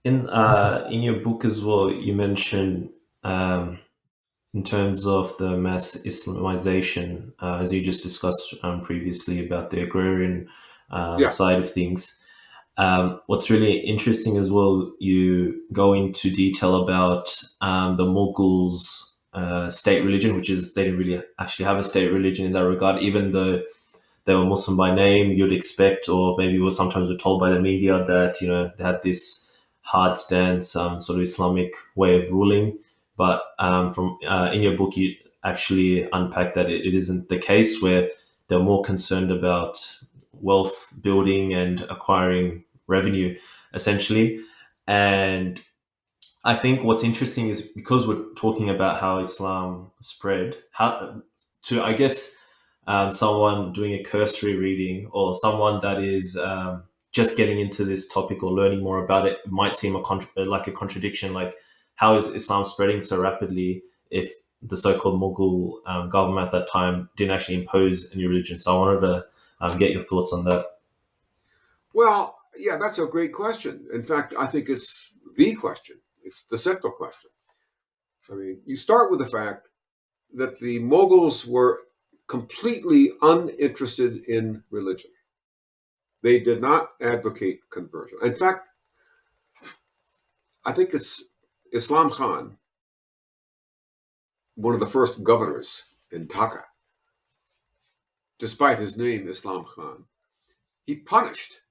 In your book as well, you mentioned in terms of the mass Islamization, as you just discussed previously about the agrarian Yeah, side of things. What's really interesting as well, you go into detail about the Mughals' state religion, which is they didn't really actually have a state religion in that regard, even though they were Muslim by name. You'd expect, or maybe we were sometimes we're told by the media that they had this hard stance, sort of Islamic way of ruling. But from in your book, you actually unpack that it isn't the case, where they're more concerned about wealth building and acquiring revenue, essentially. And I think what's interesting is because we're talking about how Islam spread, how to, I guess, someone doing a cursory reading or someone that is just getting into this topic or learning more about it, it might seem like a contradiction. Like, how is Islam spreading so rapidly if the so-called Mughal government at that time didn't actually impose a new religion? So I wanted to get your thoughts on that. well, yeah, that's a great question. In fact, I think it's the question. It's the central question. I mean, you start with the fact that the Mughals were completely uninterested in religion. They did not advocate conversion. In fact, I think it's Islam Khan, one of the first governors in Dhaka, despite his name, Islam Khan, he punished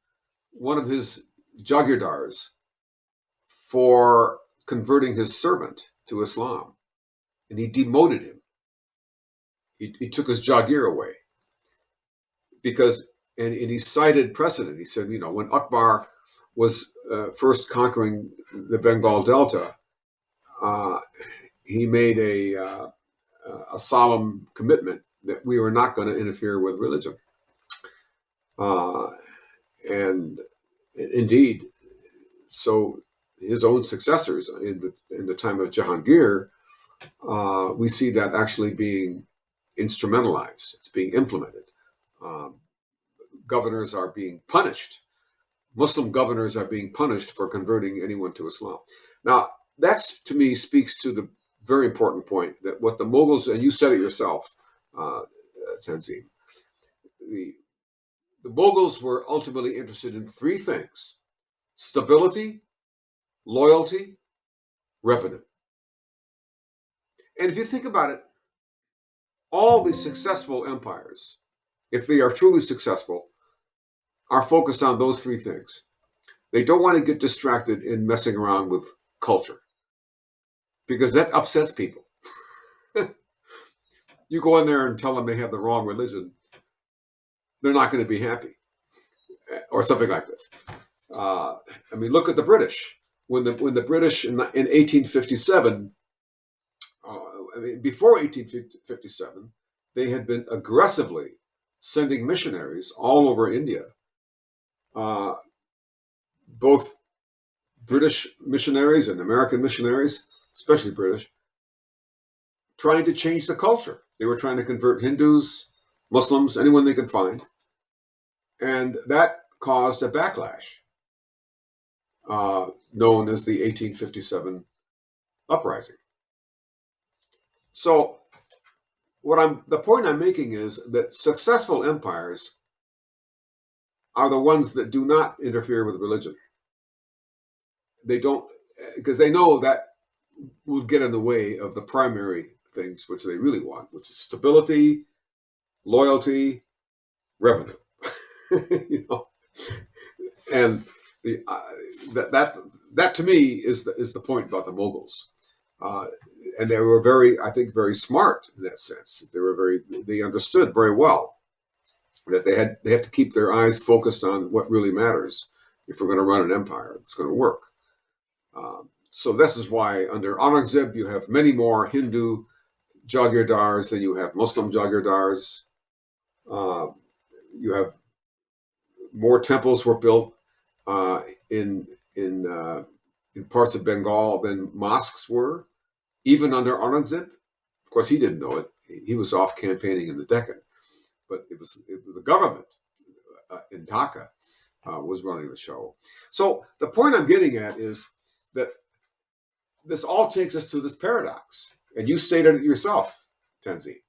one of his jagirdars for converting his servant to Islam, and he demoted him. He took his jagir away because, and he cited precedent. He said, when Akbar was first conquering the Bengal Delta, uh, he made a solemn commitment that we were not going to interfere with religion. And indeed, so his own successors in the time of Jahangir, we see that actually being instrumentalized. It's being implemented. Um, Governors are being punished. Muslim governors are being punished for converting anyone to Islam. Now, that's, to me, speaks to the very important point that what the Mughals, and you said it yourself, Tanzim, the Mughals were ultimately interested in three things: stability, loyalty, revenue. And if you think about it, all the successful empires, if they are truly successful, are focused on those three things. They don't want to get distracted in messing around with culture because that upsets people. You go in there and tell them they have the wrong religion, they're not going to be happy, or something like this. I mean, look at the British. When the British in 1857, before 1857, they had been aggressively sending missionaries all over India. Both British missionaries and American missionaries, especially British, trying to change the culture. They were trying to convert Hindus, Muslims, anyone they could find. And that caused a backlash, known as the 1857 uprising. So the point I'm making is that successful empires are the ones that do not interfere with religion. They don't, because they know that will get in the way of the primary things which they really want, which is stability, loyalty, revenue. And that to me is the point about the Mughals. And they were very smart in that sense. They understood very well that they have to keep their eyes focused on what really matters if we're going to run an empire that's going to work. So this is why under Aurangzeb you have many more Hindu jagirdars than you have Muslim jagirdars. You have more temples were built in parts of Bengal than mosques were, even under Aurangzeb. Of course, he didn't know it. He was off campaigning in the Deccan, but it was the government in Dhaka was running the show. So the point I'm getting at is that this all takes us to this paradox, and you stated it yourself, Tanzim.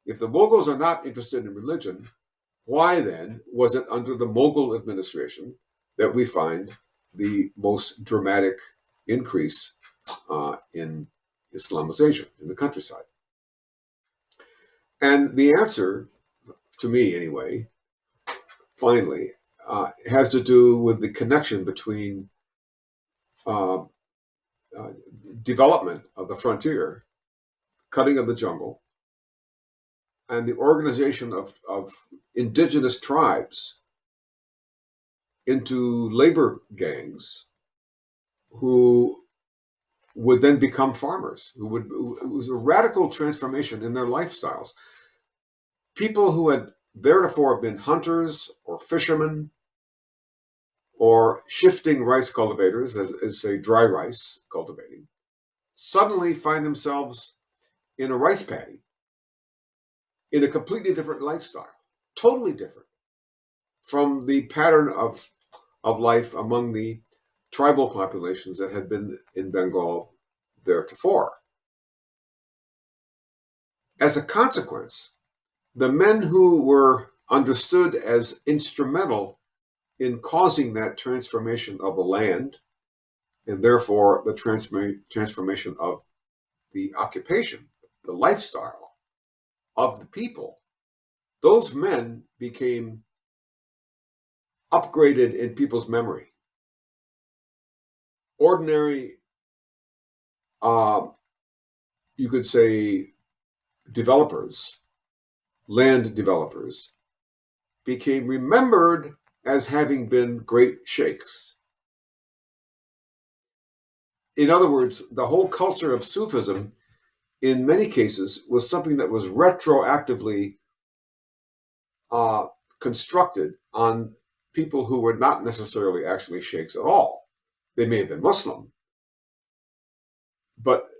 If the Mughals are not interested in religion, why then was it under the Mughal administration that we find the most dramatic increase in Islamization in the countryside? And the answer, to me anyway, finally, has to do with the connection between development of the frontier, cutting of the jungle, and the organization of indigenous tribes into labor gangs who would then become farmers, it was a radical transformation in their lifestyles. People who had theretofore been hunters or fishermen or shifting rice cultivators, as say dry rice cultivating, suddenly find themselves in a rice paddy in a completely different lifestyle, totally different from the pattern of life among the tribal populations that had been in Bengal theretofore. As a consequence, the men who were understood as instrumental in causing that transformation of the land, and therefore the transformation of the occupation, the lifestyle of the people, those men became upgraded in people's memory. Ordinary, you could say, developers, land developers, became remembered as having been great sheikhs. In other words, the whole culture of Sufism, in many cases, was something that was retroactively constructed on people who were not necessarily actually sheikhs at all. They may have been Muslim, but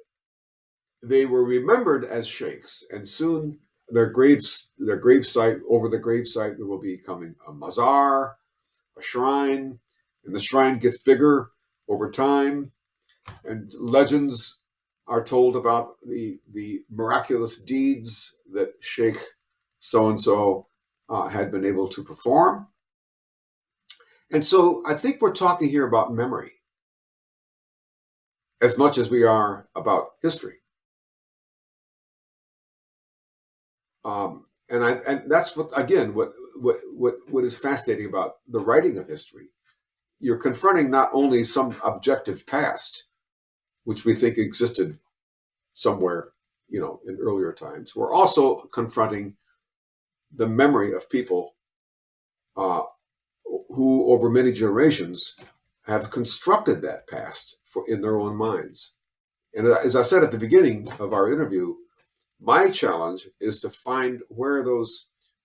they were remembered as sheikhs, and soon their gravesite, over the gravesite, there will be coming a mazar, a shrine, and the shrine gets bigger over time, and legends are told about the miraculous deeds that Sheikh so-and-so had been able to perform. And so I think we're talking here about memory as much as we are about history. And that's what is fascinating about the writing of history. You're confronting not only some objective past, which we think existed somewhere, in earlier times. We're also confronting the memory of people who, over many generations, have constructed that past in their own minds. And as I said at the beginning of our interview, my challenge is to find where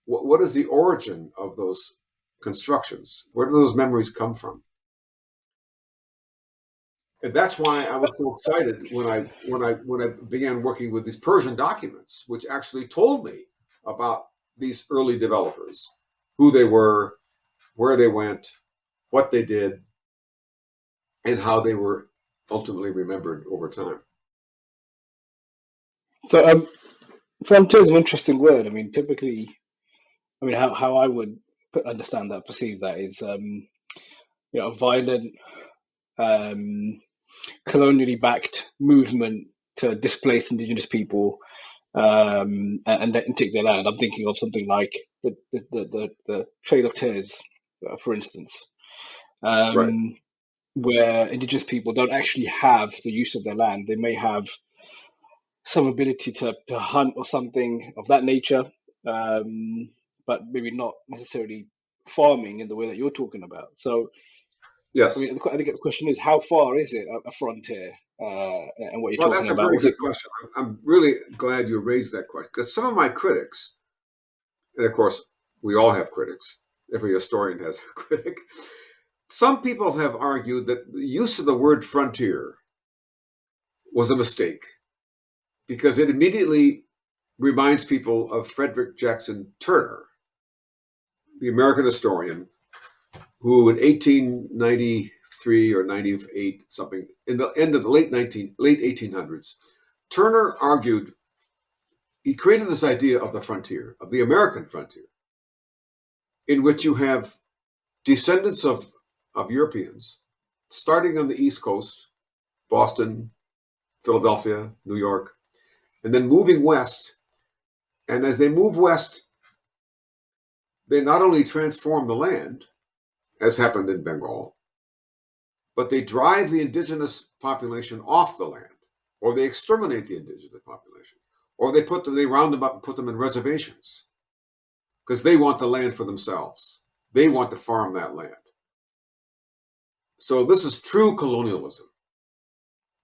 what is the origin of those constructions? Where do those memories come from? And that's why I was so excited when I began working with these Persian documents, which actually told me about these early developers, who they were, where they went, what they did, and how they were ultimately remembered over time. So, frontier is an interesting word. I mean, typically, how I would understand that, perceive that is, a violent, colonially backed movement to displace indigenous people and take their land. I'm thinking of something like the Trail of Tears, for instance, Right. where indigenous people don't actually have the use of their land. They may have some ability to hunt or something of that nature, but maybe not necessarily farming in the way that you're talking about. So, I Yes. mean, I think the question is, how far is it a frontier? And what you're Well, talking that's a about, very was it? good question. I'm really glad you raised that question, because some of my critics, and of course, we all have critics. Every historian has a critic. Some people have argued that the use of the word frontier was a mistake because it immediately reminds people of Frederick Jackson Turner, the American historian, who in 1893 or 98 something, in the end of the late 1800s, Turner argued, he created this idea of the frontier, of the American frontier, in which you have descendants of Europeans starting on the East Coast, Boston, Philadelphia, New York, and then moving west. And as they move west, they not only transform the land, as happened in Bengal, but they drive the indigenous population off the land, or they exterminate the indigenous population, or they round them up and put them in reservations because they want the land for themselves. They want to farm that land. So this is true colonialism.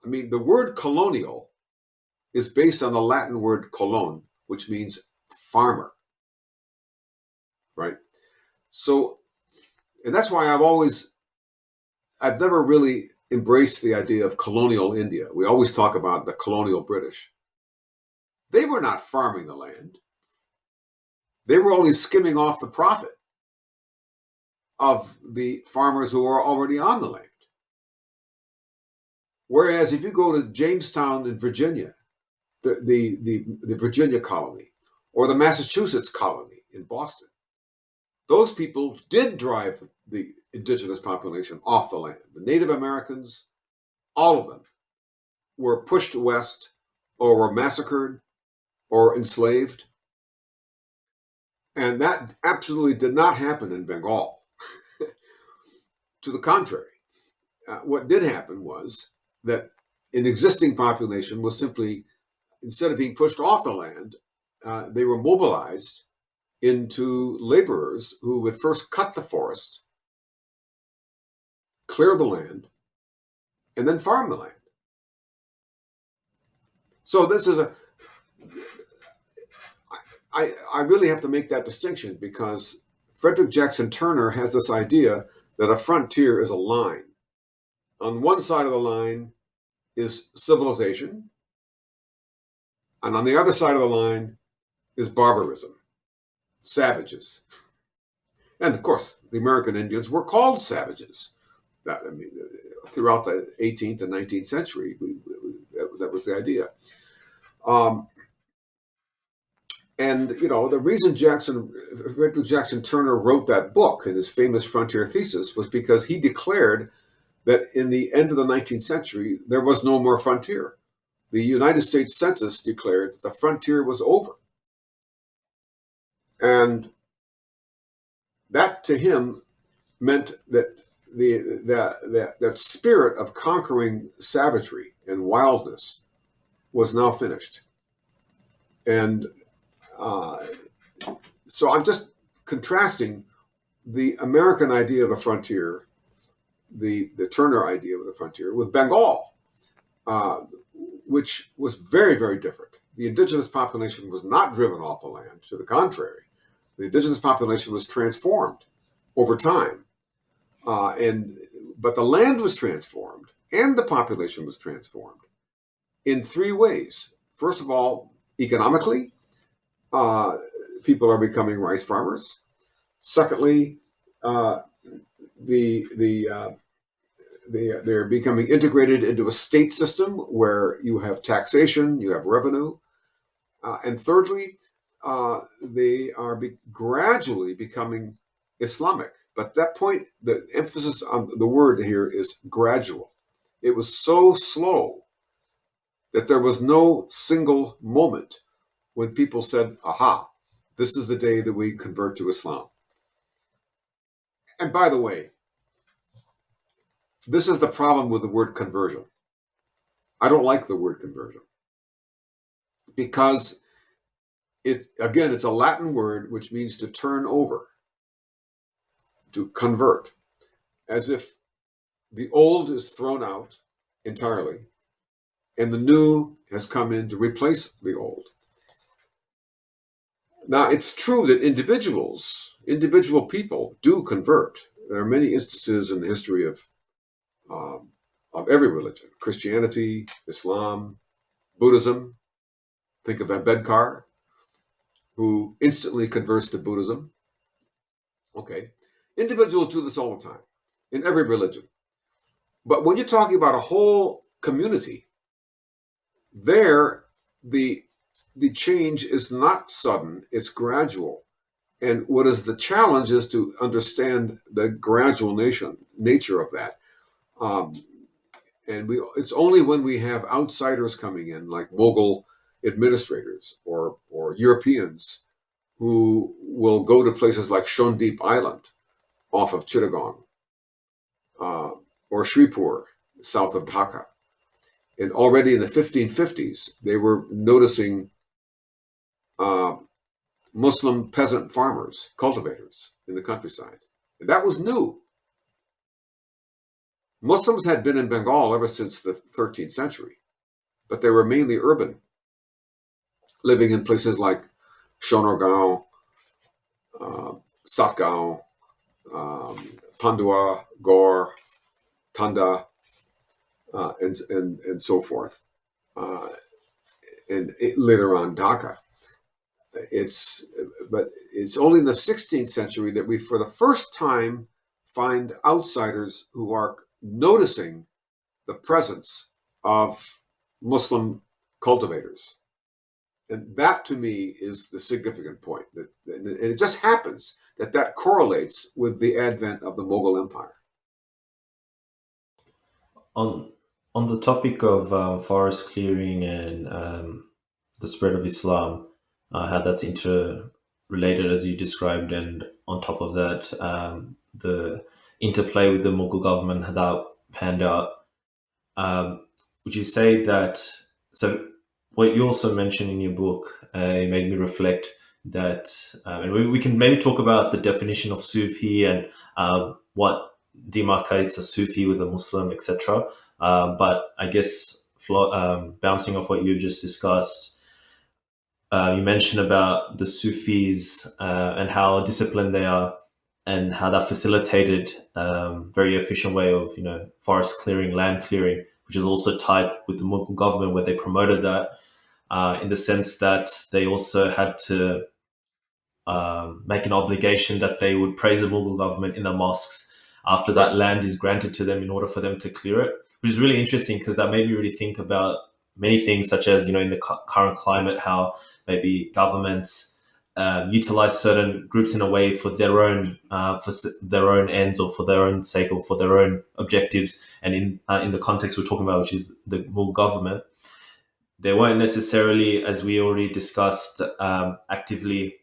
I mean, the word colonial is based on the Latin word colon, which means farmer, right? So, and that's why I've never really embraced the idea of colonial India. We always talk about the colonial British. They were not farming the land. They were only skimming off the profit of the farmers who are already on the land. Whereas if you go to Jamestown in Virginia, the Virginia colony, or the Massachusetts colony in Boston, those people did drive the indigenous population off the land. The Native Americans, all of them, were pushed west or were massacred or enslaved. And that absolutely did not happen in Bengal. To the contrary, what did happen was that an existing population was simply, instead of being pushed off the land, they were mobilized into laborers who would first cut the forest, clear the land, and then farm the land. So this is I really have to make that distinction because Frederick Jackson Turner has this idea that a frontier is a line. On one side of the line is civilization, and on the other side of the line is barbarism, savages. And of course, the American Indians were called savages. Throughout the 18th and 19th century, that was the idea. And the reason Frederick Jackson Turner wrote that book in his famous frontier thesis was because he declared that in the end of the 19th century, there was no more frontier. The United States Census declared that the frontier was over. And that to him meant that that spirit of conquering savagery and wildness was now finished. And so I'm just contrasting the American idea of a frontier, the Turner idea of the frontier, with Bengal, which was very, very different. The indigenous population was not driven off the land. To the contrary, the indigenous population was transformed over time. But the land was transformed and the population was transformed in three ways. First of all, economically, people are becoming rice farmers. Secondly, they're becoming integrated into a state system where you have taxation, you have revenue. And thirdly, they are gradually becoming Islamic. But at that point, the emphasis on the word here is gradual. It was so slow that there was no single moment when people said, aha, this is the day that we convert to Islam. And by the way, this is the problem with the word conversion. I don't like the word conversion because It's a Latin word which means to turn over, to convert, as if the old is thrown out entirely and the new has come in to replace the old. Now, it's true that individual people do convert. There are many instances in the history of every religion: Christianity, Islam, Buddhism. Think of Ambedkar, who instantly converts to Buddhism. Okay. Individuals do this all the time in every religion. But when you're talking about a whole community, there the change is not sudden, it's gradual. And what is the challenge is to understand the gradual nature of that. And it's only when we have outsiders coming in, like Mughal administrators or Europeans, who will go to places like Shondip Island off of Chittagong, or Shripur, south of Dhaka. And already in the 1550s, they were noticing Muslim peasant farmers, cultivators in the countryside. And that was new. Muslims had been in Bengal ever since the 13th century, but they were mainly urban, living in places like Shonorgaon, Satgaon, Pandua, Gaur, Tanda, and so forth, and later on Dhaka. But it's only in the 16th century that we, for the first time, find outsiders who are noticing the presence of Muslim cultivators. And that, to me, is the significant point. And it just happens that correlates with the advent of the Mughal Empire. On the topic of forest clearing and the spread of Islam, how that's interrelated as you described, and on top of that, the interplay with the Mughal government, how that panned out. Would you say that? So, what you also mentioned in your book, it made me reflect that, and we can maybe talk about the definition of Sufi and what demarcates a Sufi with a Muslim, etc. But I guess bouncing off what you've just discussed, you mentioned about the Sufis and how disciplined they are, and how that facilitated very efficient way of forest clearing, land clearing, which is also tied with the Mughal government, where they promoted that in the sense that they also had to make an obligation that they would praise the Mughal government in the mosques after that land is granted to them in order for them to clear it, which is really interesting because that made me really think about many things, such as, in the current climate, how maybe governments utilize certain groups in a way for their own ends, or for their own sake, or for their own objectives. And in the context we're talking about, which is the Mughal government, they weren't necessarily, as we already discussed, actively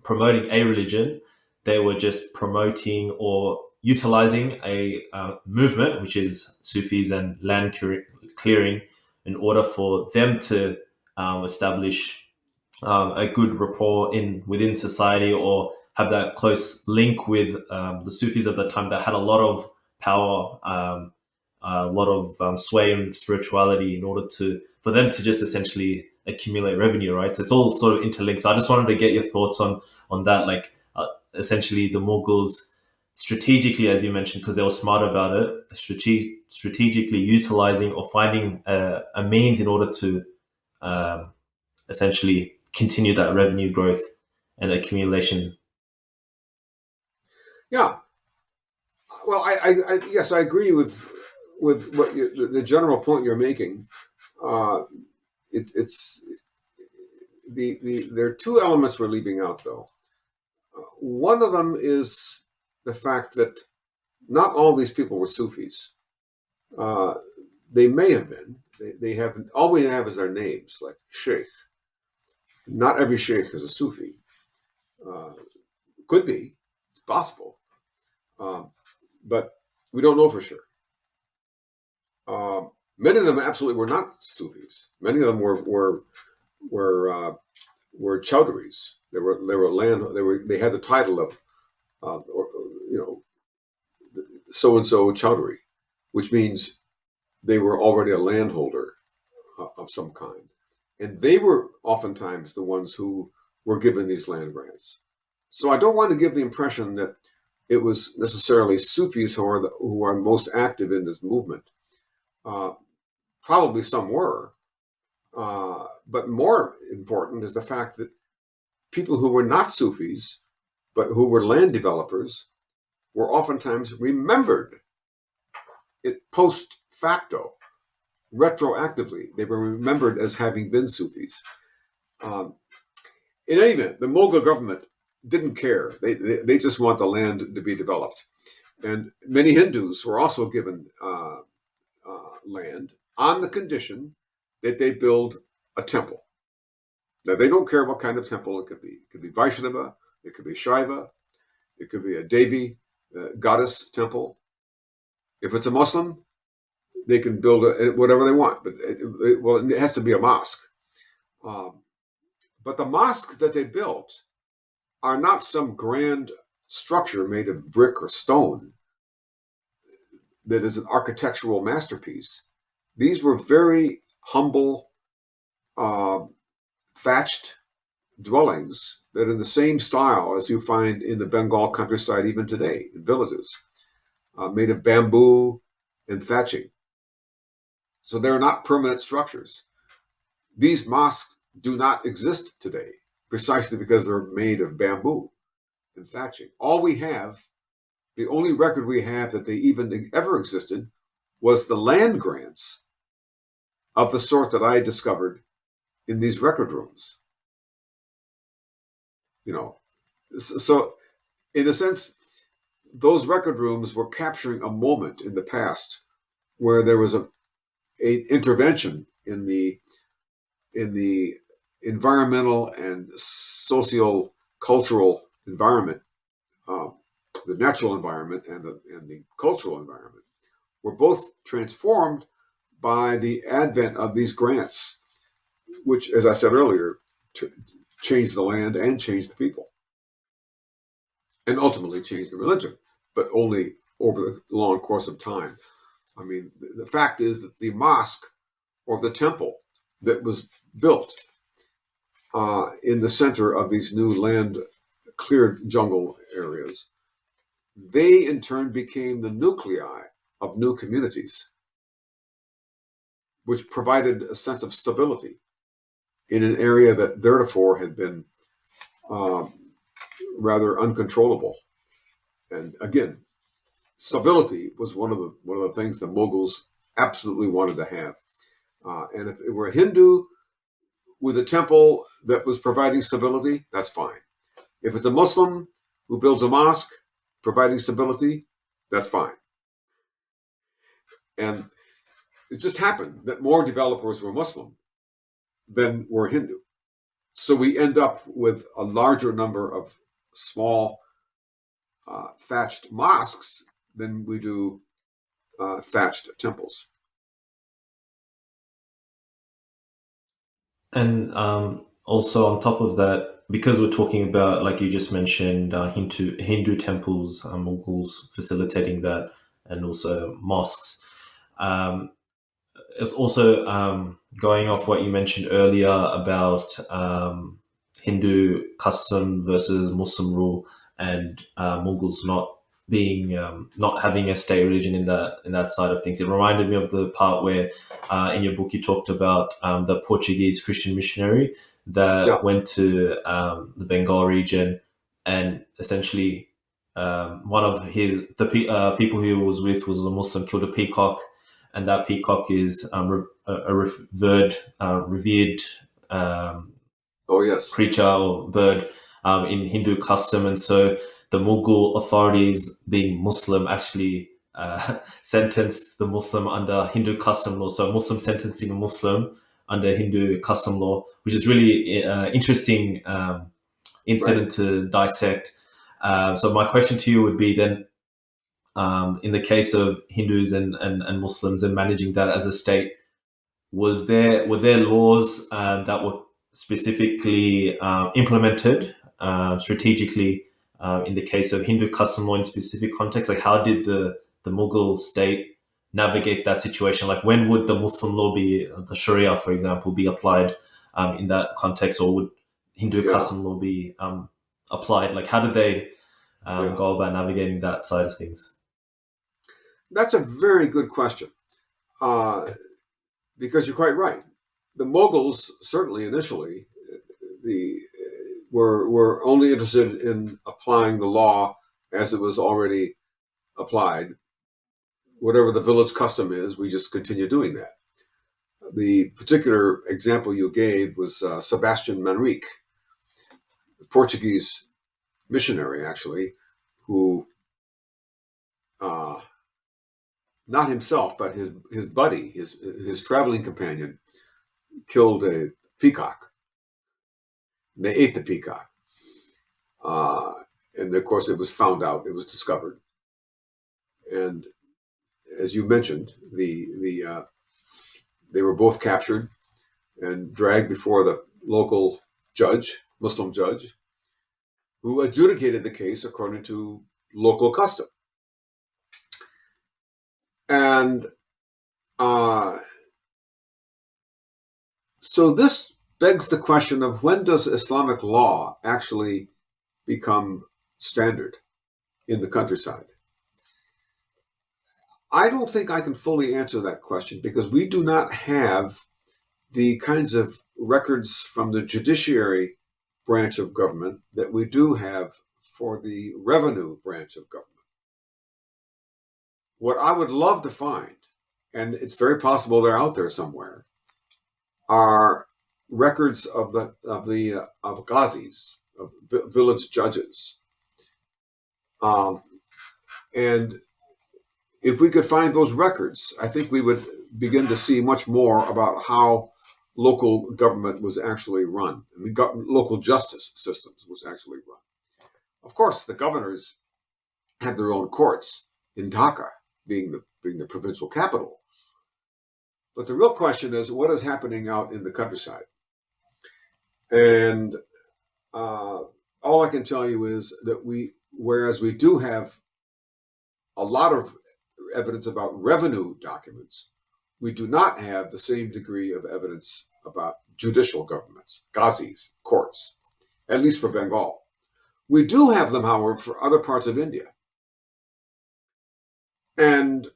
promoting a religion. They were just promoting or utilizing a movement, which is Sufis and land clearing, in order for them to establish a good rapport within society, or have that close link with the Sufis of that time that had a lot of power, a lot of sway and spirituality, in order for them to just essentially accumulate revenue, right? So it's all sort of interlinked. So I just wanted to get your thoughts on that, like essentially the Mughals strategically, as you mentioned, because they were smart about it, strategically utilizing or finding a means in order to essentially continue that revenue growth and accumulation. Yeah. Well, yes, I agree with what the general point you're making. It's there are two elements we're leaving out, though. One of them is the fact that not all these people were Sufis. They may have been. They have. All we have is their names, like Sheikh. Not every Sheikh is a Sufi. Could be. It's possible. But we don't know for sure. Many of them absolutely were not Sufis. Many of them were were chowdhuries. They had the title of so and so chowdhury, which means they were already a landholder of some kind, and they were oftentimes the ones who were given these land grants. So I don't want to give the impression that it was necessarily Sufis who are most active in this movement. Probably some were, but more important is the fact that people who were not Sufis, but who were land developers, were oftentimes remembered post facto, retroactively. They were remembered as having been Sufis. In any event, the Mughal government didn't care. They just want the land to be developed. And many Hindus were also given land on the condition that they build a temple. Now, they don't care what kind of temple it could be. It could be Vaishnava, it could be Shaiva, it could be a Devi, goddess temple. If it's a Muslim, they can build whatever they want, but it has to be a mosque. But the mosques that they built are not some grand structure made of brick or stone that is an architectural masterpiece. These were very humble, thatched dwellings that are the same style as you find in the Bengal countryside even today, in villages, made of bamboo and thatching. So they're not permanent structures. These mosques do not exist today, precisely because they're made of bamboo and thatching. The only record we have that they even ever existed was the land grants of the sort that I discovered in these record rooms. So in a sense, those record rooms were capturing a moment in the past where there was an intervention in the environmental and socio-cultural environment, the natural environment and the cultural environment, were both transformed by the advent of these grants, which, as I said earlier, changed the land and changed the people, and ultimately changed the religion, but only over the long course of time. I mean, the fact is that the mosque or the temple that was built in the center of these new land cleared jungle areas, they in turn became the nuclei of new communities, which provided a sense of stability in an area that theretofore had been rather uncontrollable. And again, stability was one of the things the Mughals absolutely wanted to have. And if it were a Hindu with a temple that was providing stability, that's fine. If it's a Muslim who builds a mosque providing stability, that's fine. And it just happened that more developers were Muslim than were Hindu. So we end up with a larger number of small thatched mosques than we do thatched temples. And also on top of that, because we're talking about, like you just mentioned, Hindu temples, Mughals facilitating that, and also mosques. It's also going off what you mentioned earlier about Hindu custom versus Muslim rule, and Mughals not having a state religion in that side of things. It reminded me of the part where in your book you talked about the Portuguese Christian missionary that went to the Bengal region, and essentially one of the people he was with was a Muslim, killed a peacock, and that peacock is a revered creature or bird in Hindu custom, and so the Mughal authorities, being Muslim, actually sentenced the Muslim under Hindu custom law. So a Muslim sentencing a Muslim under Hindu custom law, which is really interesting incident to dissect. So my question to you would be then, in the case of Hindus and Muslims and managing that as a state, were there laws that were specifically implemented strategically in the case of Hindu custom law in specific context? Like, how did the Mughal state navigate that situation? Like, when would the Muslim law be, the Sharia, for example, be applied in that context, or would Hindu Yeah, custom law be applied? Like, how did they yeah. go about navigating that side of things? That's a very good question, because you're quite right. The Mughals, certainly initially, the were only interested in applying the law as it was already applied. Whatever the village custom is, we just continue doing that. The particular example you gave was Sebastian Manrique, the Portuguese missionary, actually, who, uh, not himself, but his buddy, his traveling companion, killed a peacock. They ate the peacock. And of course, it was found out, it was discovered. And as you mentioned, they were both captured and dragged before the local judge, Muslim judge, who adjudicated the case according to local custom. And so this begs the question of, when does Islamic law actually become standard in the countryside? I don't think I can fully answer that question, because we do not have the kinds of records from the judiciary branch of government that we do have for the revenue branch of government. What I would love to find, and it's very possible they're out there somewhere, are records of ghazis, of village judges, and if we could find those records, I think we would begin to see much more about how local government was actually run. I mean, local justice systems was actually run. Of course, the governors had their own courts in Dhaka, being the provincial capital. But the real question is, what is happening out in the countryside? And all I can tell you is that whereas we do have a lot of evidence about revenue documents, we do not have the same degree of evidence about judicial governments, ghazis, courts, at least for Bengal. We do have them, however, for other parts of India. And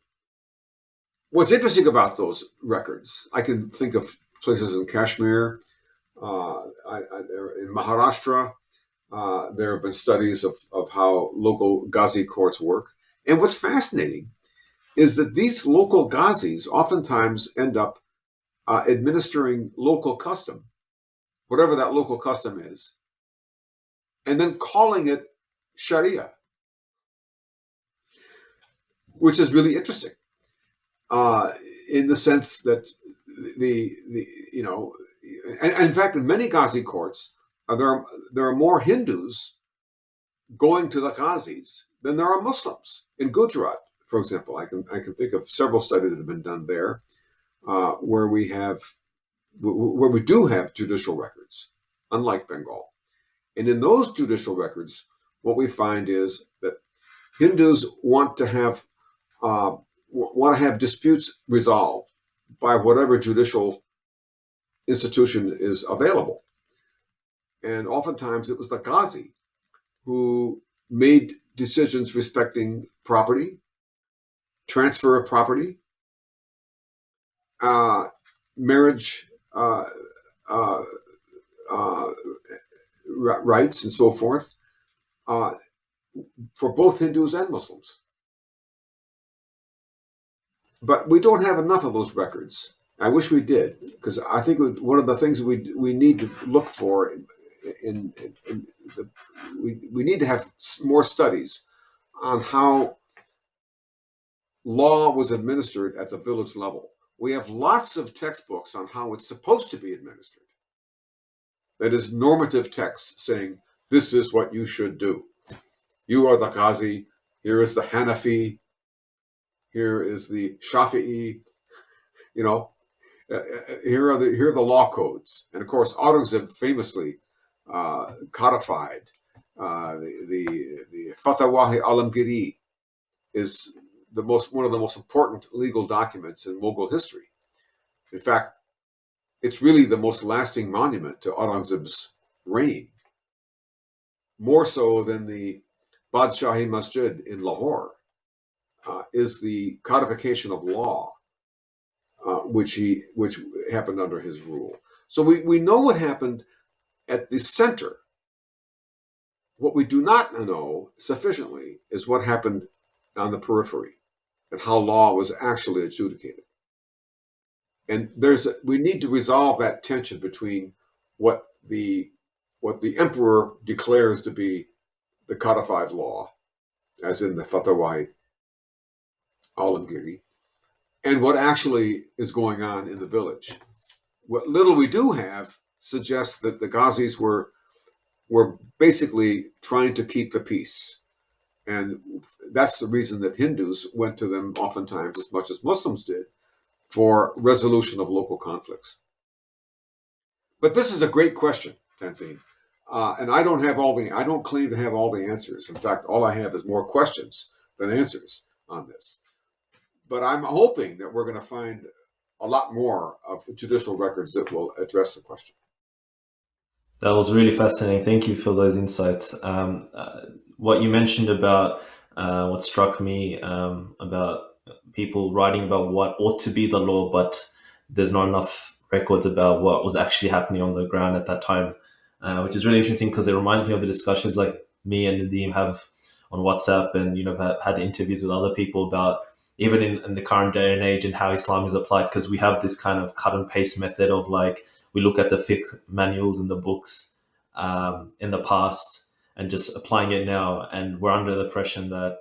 what's interesting about those records, I can think of places in Kashmir, in Maharashtra. There have been studies of how local Ghazi courts work. And what's fascinating is that these local ghazis oftentimes end up administering local custom, whatever that local custom is, and then calling it Sharia, which is really interesting, in the sense that and in fact, in many Ghazi courts, there are more Hindus going to the Ghazis than there are Muslims. In Gujarat, for example, I can think of several studies that have been done there, where we do have judicial records, unlike Bengal. And in those judicial records, what we find is that Hindus want to have disputes resolved by whatever judicial institution is available. And oftentimes it was the Ghazi who made decisions respecting property, transfer of property, marriage rights, and so forth, for both Hindus and Muslims. But we don't have enough of those records. I wish we did, because I think one of the things we need to look for we need to have more studies on how law was administered at the village level. We have lots of textbooks on how it's supposed to be administered. That is, normative texts saying, this is what you should do. You are the Ghazi, here is the Hanafi, here is the Shafi'i, here are the law codes, and of course, Aurangzeb famously codified the Fatwa-i-Alamgiri is one of the most important legal documents in Mughal history. In fact, it's really the most lasting monument to Aurangzeb's reign, more so than the Badshahi Masjid in Lahore, is the codification of law, which happened under his rule. So we know what happened at the center. What we do not know sufficiently is what happened on the periphery and how law was actually adjudicated. And we need to resolve that tension between what the emperor declares to be the codified law, as in the Fatwa Alamgiri, and what actually is going on in the village. What little we do have suggests that the Ghazis were basically trying to keep the peace. And that's the reason that Hindus went to them oftentimes as much as Muslims did for resolution of local conflicts. But this is a great question, Tanzim. And I don't claim to have all the answers. In fact, all I have is more questions than answers on this. But I'm hoping that we're going to find a lot more of judicial records that will address the question. That was really fascinating. Thank you for those insights. What you mentioned about what struck me about people writing about what ought to be the law, but there's not enough records about what was actually happening on the ground at that time, which is really interesting because it reminds me of the discussions like me and Nadeem have on WhatsApp, and have had interviews with other people about even in the current day and age and how Islam is applied, because we have this kind of cut and paste method of like, we look at the fiqh manuals and the books in the past and just applying it now, and we're under the impression that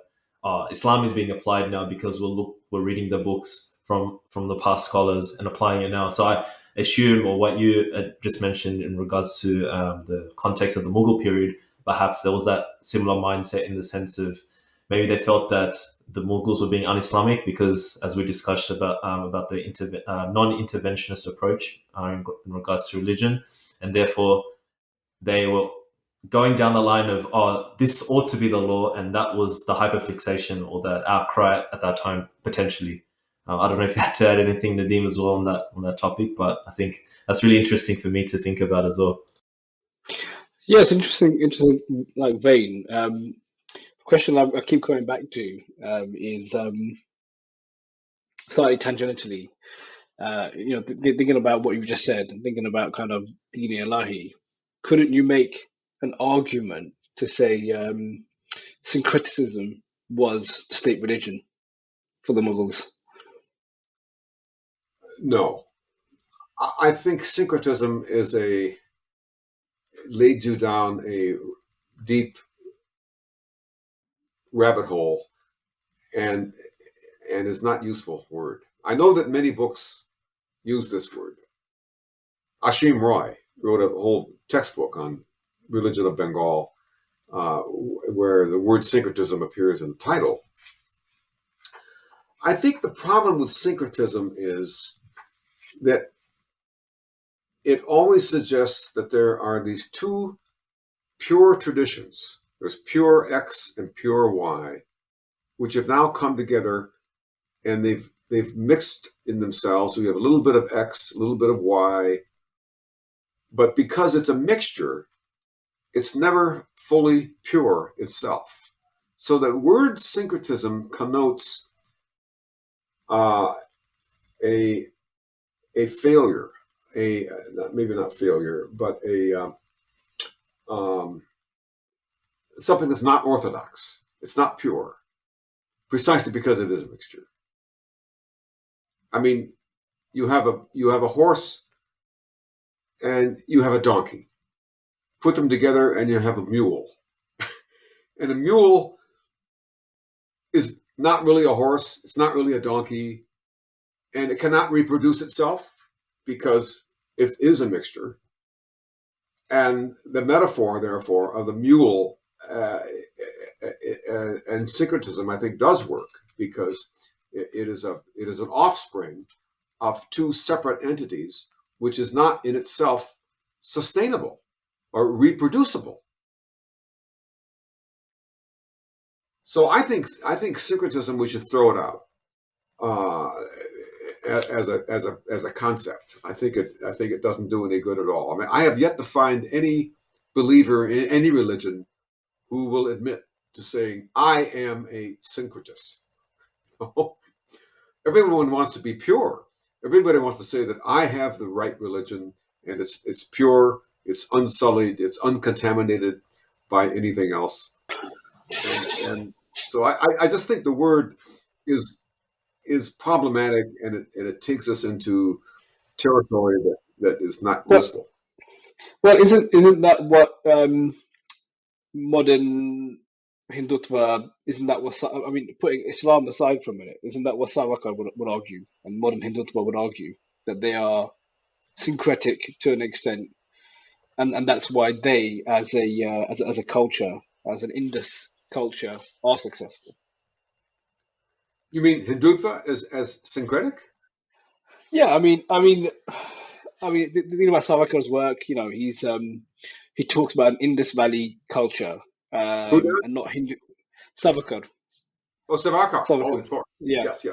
Islam is being applied now because we're reading the books from the past scholars and applying it now. So I assume, or what you just mentioned in regards to the context of the Mughal period, perhaps there was that similar mindset in the sense of maybe they felt that the Mughals were being un-Islamic because, as we discussed about the non-interventionist approach in regards to religion, and therefore they were going down the line of, this ought to be the law, and that was the hyperfixation or that outcry at that time, potentially. I don't know if you had to add anything, Nadeem, as well on that topic, but I think that's really interesting for me to think about as well. Yeah, it's interesting like vein. Question I keep coming back to is slightly tangentially. Thinking about what you just said, and thinking about kind of Dini Ilahi, couldn't you make an argument to say Syncretism was the state religion for the Mughals? No. I think syncretism leads you down a deep rabbit hole and is not useful word. I know that many books use this word. Ashim Roy wrote a whole textbook on religion of Bengal, where the word syncretism appears in the title. I think the problem with syncretism is that it always suggests that there are these two pure traditions. There's pure X and pure Y, which have now come together, and they've mixed in themselves. So you have a little bit of X, a little bit of Y, but because it's a mixture, it's never fully pure itself. So the word syncretism connotes a failure, maybe not failure, but something that's not orthodox. It's not pure, precisely because it is a mixture. I mean, you have a horse and you have a donkey. Put them together and you have a mule. And a mule is not really a horse. It's not really a donkey. And it cannot reproduce itself because it is a mixture. And the metaphor, therefore, of the mule and syncretism, I think, does work because it is an offspring of two separate entities, which is not in itself sustainable or reproducible. So I think syncretism, we should throw it out as a concept. I think it doesn't do any good at all. I mean, I have yet to find any believer in any religion who will admit to saying, I am a syncretist. Everyone wants to be pure. Everybody wants to say that I have the right religion, and it's pure, it's unsullied, it's uncontaminated by anything else. And so I just think the word is problematic, and it takes us into territory that is not useful. Well, isn't that what modern Hindutva, isn't that what, I mean, putting Islam aside for a minute, isn't that what Savarkar would argue, and modern Hindutva would argue, that they are syncretic to an extent, and that's why they, as a culture, as an Indus culture, are successful. You mean Hindutva as syncretic? Yeah, I mean, the thing about Savarkar's work, he talks about an Indus Valley culture, and not Hindu. Savarkar. Oh, Savarkar. Oh, Savarkar. Yeah. Yes.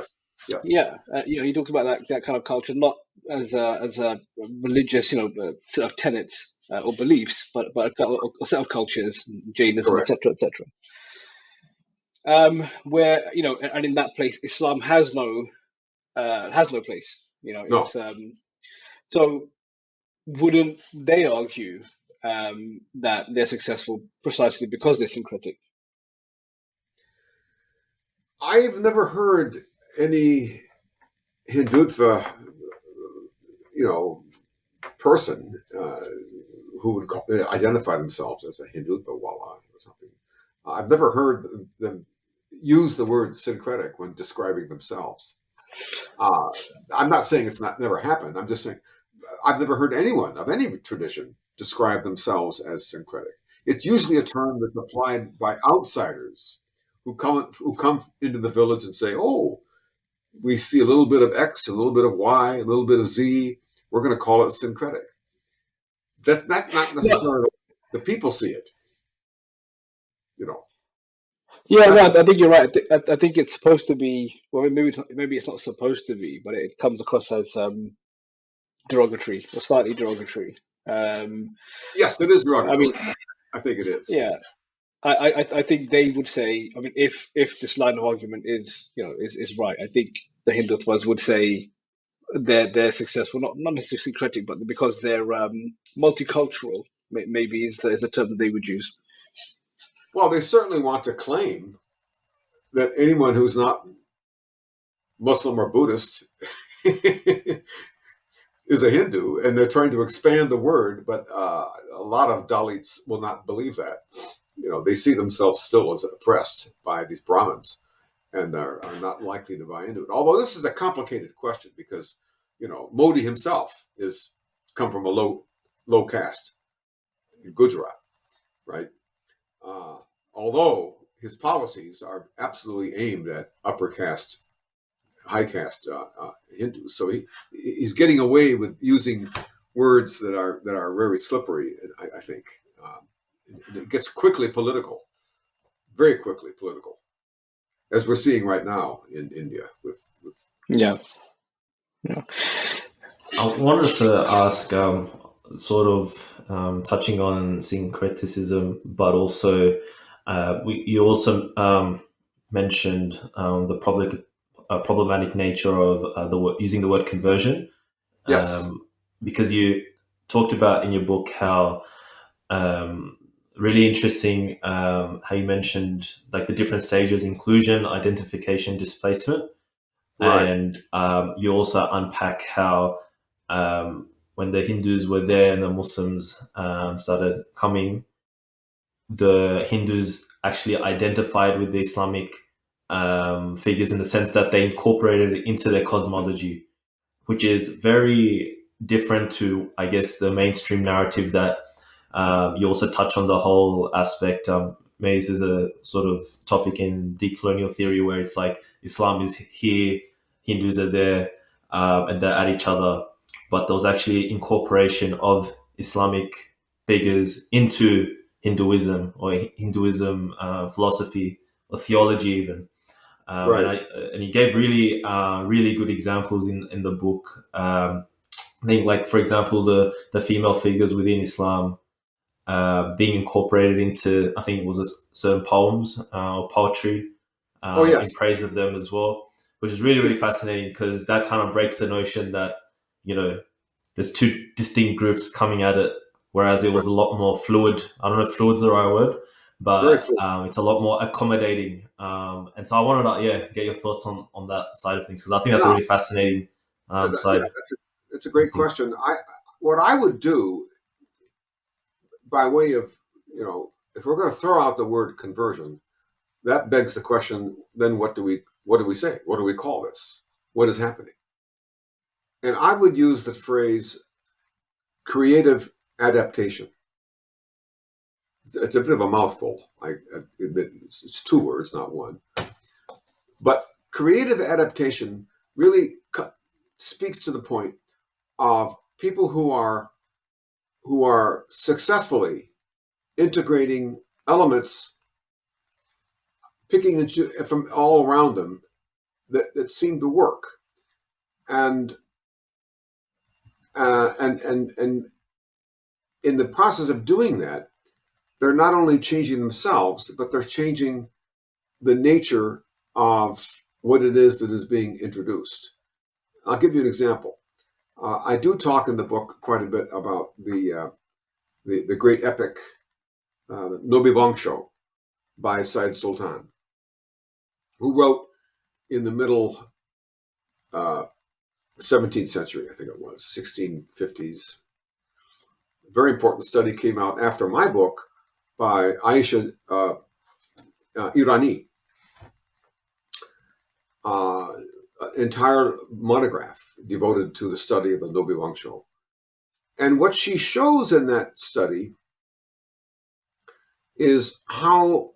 Yeah, he talks about that kind of culture, not as a religious, set of tenets or beliefs, but a set of cultures, Jainism, etc., etc. Where and in that place, Islam has no place. No. It's so wouldn't they argue that they're successful precisely because they're syncretic? I've never heard any Hindutva, person who would identify themselves as a Hindutva wala or something. I've never heard them use the word syncretic when describing themselves. I'm not saying it's never happened. I'm just saying I've never heard anyone of any tradition describe themselves as syncretic. It's usually a term that's applied by outsiders who come into the village and say, "Oh, we see a little bit of X, a little bit of Y, a little bit of Z. We're going to call it syncretic." That's not necessarily the people see it. Yeah, no, I think you're right. I think it's supposed to be. Well, maybe it's not supposed to be, but it comes across as derogatory or slightly derogatory. Yes, it is derogatory. I mean, I think it is. Yeah, I think they would say. I mean, if this line of argument is right, I think the Hindutvas would say they're successful, not necessarily syncretic, but because they're multicultural. Maybe is a term that they would use. Well, they certainly want to claim that anyone who's not Muslim or Buddhist is a Hindu, and they're trying to expand the word, but a lot of Dalits will not believe that. They see themselves still as oppressed by these Brahmins and are not likely to buy into it. Although this is a complicated question because, Modi himself is come from a low caste in Gujarat, right? Although his policies are absolutely aimed at upper caste, high caste Hindus, so he's getting away with using words that are very slippery. I think it gets quickly political, very quickly political, as we're seeing right now in India with. Yeah. I wanted to ask, sort of touching on syncretism, but also you also mentioned the problematic nature of using the word conversion. Yes. Because you talked about in your book how really interesting how you mentioned like the different stages: inclusion, identification, displacement. Right. And you also unpack how when the Hindus were there and the Muslims started coming, the Hindus actually identified with the Islamic figures in the sense that they incorporated it into their cosmology, which is very different to, I guess, the mainstream narrative that you also touch on the whole aspect. Maybe this is a sort of topic in decolonial theory where it's like Islam is here, Hindus are there, and they're at each other. But there was actually incorporation of Islamic figures into Hinduism or Hinduism philosophy or theology even. Right. And he gave really good examples in the book. I think, like for example, the female figures within Islam being incorporated into, I think it was certain poems or poetry Oh, in yes. praise of them as well, which is really fascinating because that kind of breaks the notion that, you know, there's two distinct groups coming at it, whereas it was Right. a lot more fluid. I don't know if fluid's the right word, Very but true. it's a lot more accommodating. And so I wanted to, get your thoughts on that side of things because I think that's a Yeah. really fascinating Yeah, side that's a of great things. question. What I would do by way of, if we're going to throw out the word conversion, that begs the question, then what do we say? What do we call this? What is happening? And I would use the phrase creative adaptation. It's a bit of a mouthful. I admit it's two words, not one. But creative adaptation really speaks to the point of people who are successfully integrating elements, picking from all around them that seem to work, and and in the process of doing that, they're not only changing themselves, but they're changing the nature of what it is that is being introduced. I'll give you an example. I do talk in the book quite a bit about the great epic Nobi Bangsho by Syed Sultan, who wrote in the middle 17th century, I think it was 1650s. A very important study came out after my book by Aisha Irani, entire monograph devoted to the study of the Nobi Bangsho. And what she shows in that study is how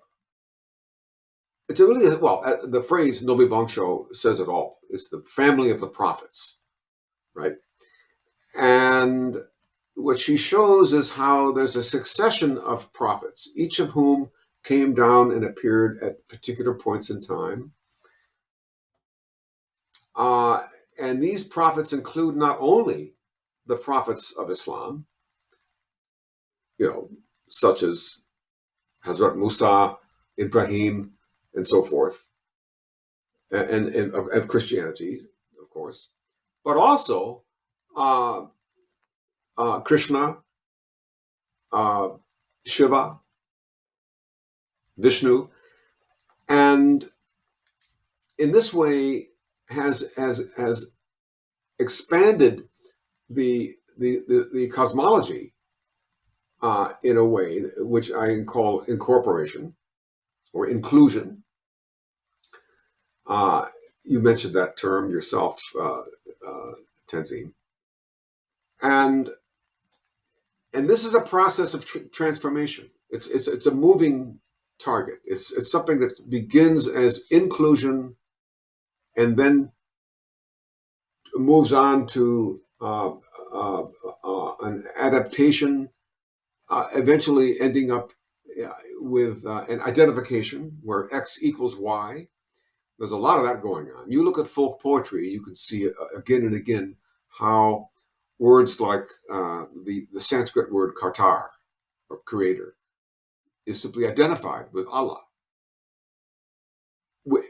it's a really, the phrase Nobi Bangsho says it all. It's the family of the prophets, right? And what she shows is how there's a succession of prophets, each of whom came down and appeared at particular points in time. And these prophets include not only the prophets of Islam, such as Hazrat Musa, Ibrahim, and so forth, and of Christianity, of course, but also Krishna, Shiva, Vishnu, and in this way has expanded the cosmology in a way which I call incorporation or inclusion. You mentioned that term yourself, Tanzim, and this is a process of transformation. It's a moving target. It's something that begins as inclusion and then moves on to an adaptation, eventually ending up with an identification where X equals Y. There's a lot of that going on. You look at folk poetry, you can see again and again how words like the Sanskrit word kartar, or creator, is simply identified with Allah.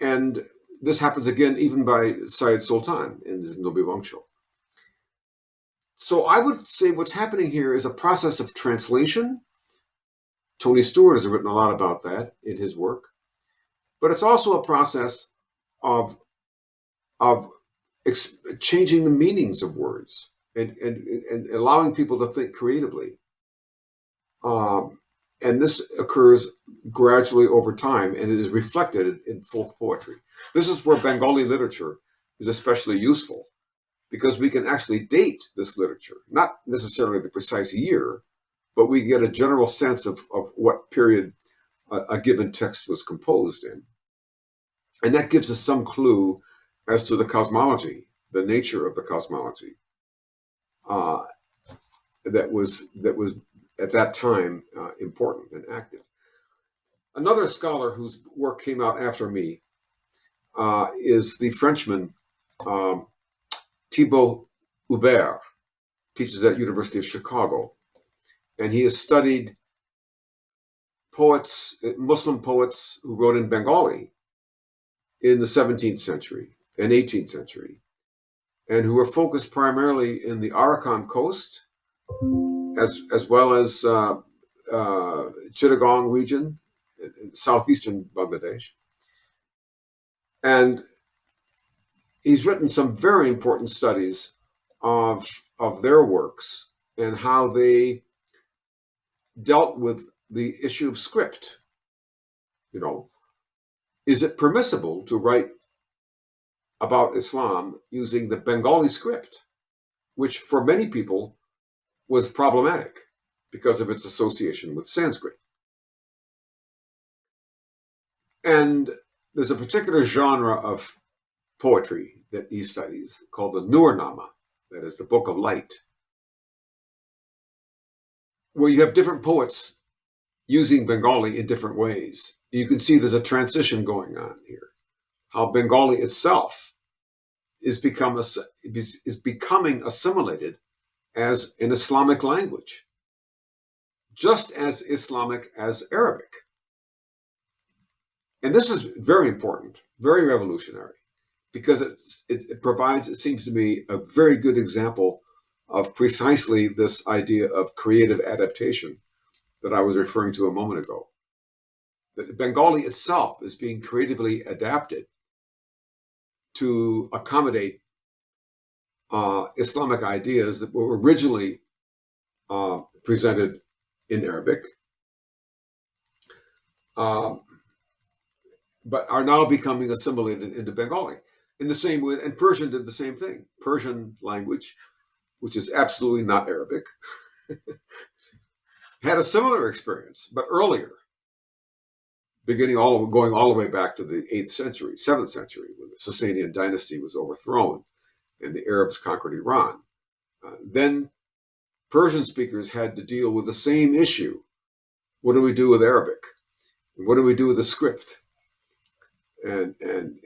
And this happens again even by Syed Sultan in his Nobi Bangsho. So I would say what's happening here is a process of translation. Tony Stewart has written a lot about that in his work. But it's also a process of changing the meanings of words and allowing people to think creatively. And this occurs gradually over time, and it is reflected in folk poetry. This is where Bengali literature is especially useful, because we can actually date this literature, not necessarily the precise year, but we get a general sense of what period a given text was composed in. And that gives us some clue as to the cosmology the nature of the cosmology that was at that time important and active. Another scholar whose work came out after me is the Frenchman Thibaut Hubert, teaches at University of Chicago, and he has studied poets, Muslim poets who wrote in Bengali in the 17th century and 18th century, and who were focused primarily in the Arakan coast, as well as Chittagong region, in southeastern Bangladesh. And he's written some very important studies of their works and how they dealt with the issue of script. You know, is it permissible to write about Islam using the Bengali script, which for many people was problematic because of its association with Sanskrit? And there's a particular genre of poetry that he studies called the Nurnama, that is the Book of Light, where you have different poets using Bengali in different ways. You can see there's a transition going on here, how Bengali itself is becoming assimilated as an Islamic language, just as Islamic as Arabic. And this is very important, very revolutionary, because it provides, it seems to me, a very good example of precisely this idea of creative adaptation that I was referring to a moment ago. That Bengali itself is being creatively adapted to accommodate Islamic ideas that were originally presented in Arabic, but are now becoming assimilated into Bengali. In the same way, and Persian did the same thing. Persian language, which is absolutely not Arabic, had a similar experience, but earlier, going all the way back to the 8th century, 7th century, when the Sasanian dynasty was overthrown and the Arabs conquered Iran. Then Persian speakers had to deal with the same issue. What do we do with Arabic? What do we do with the script? And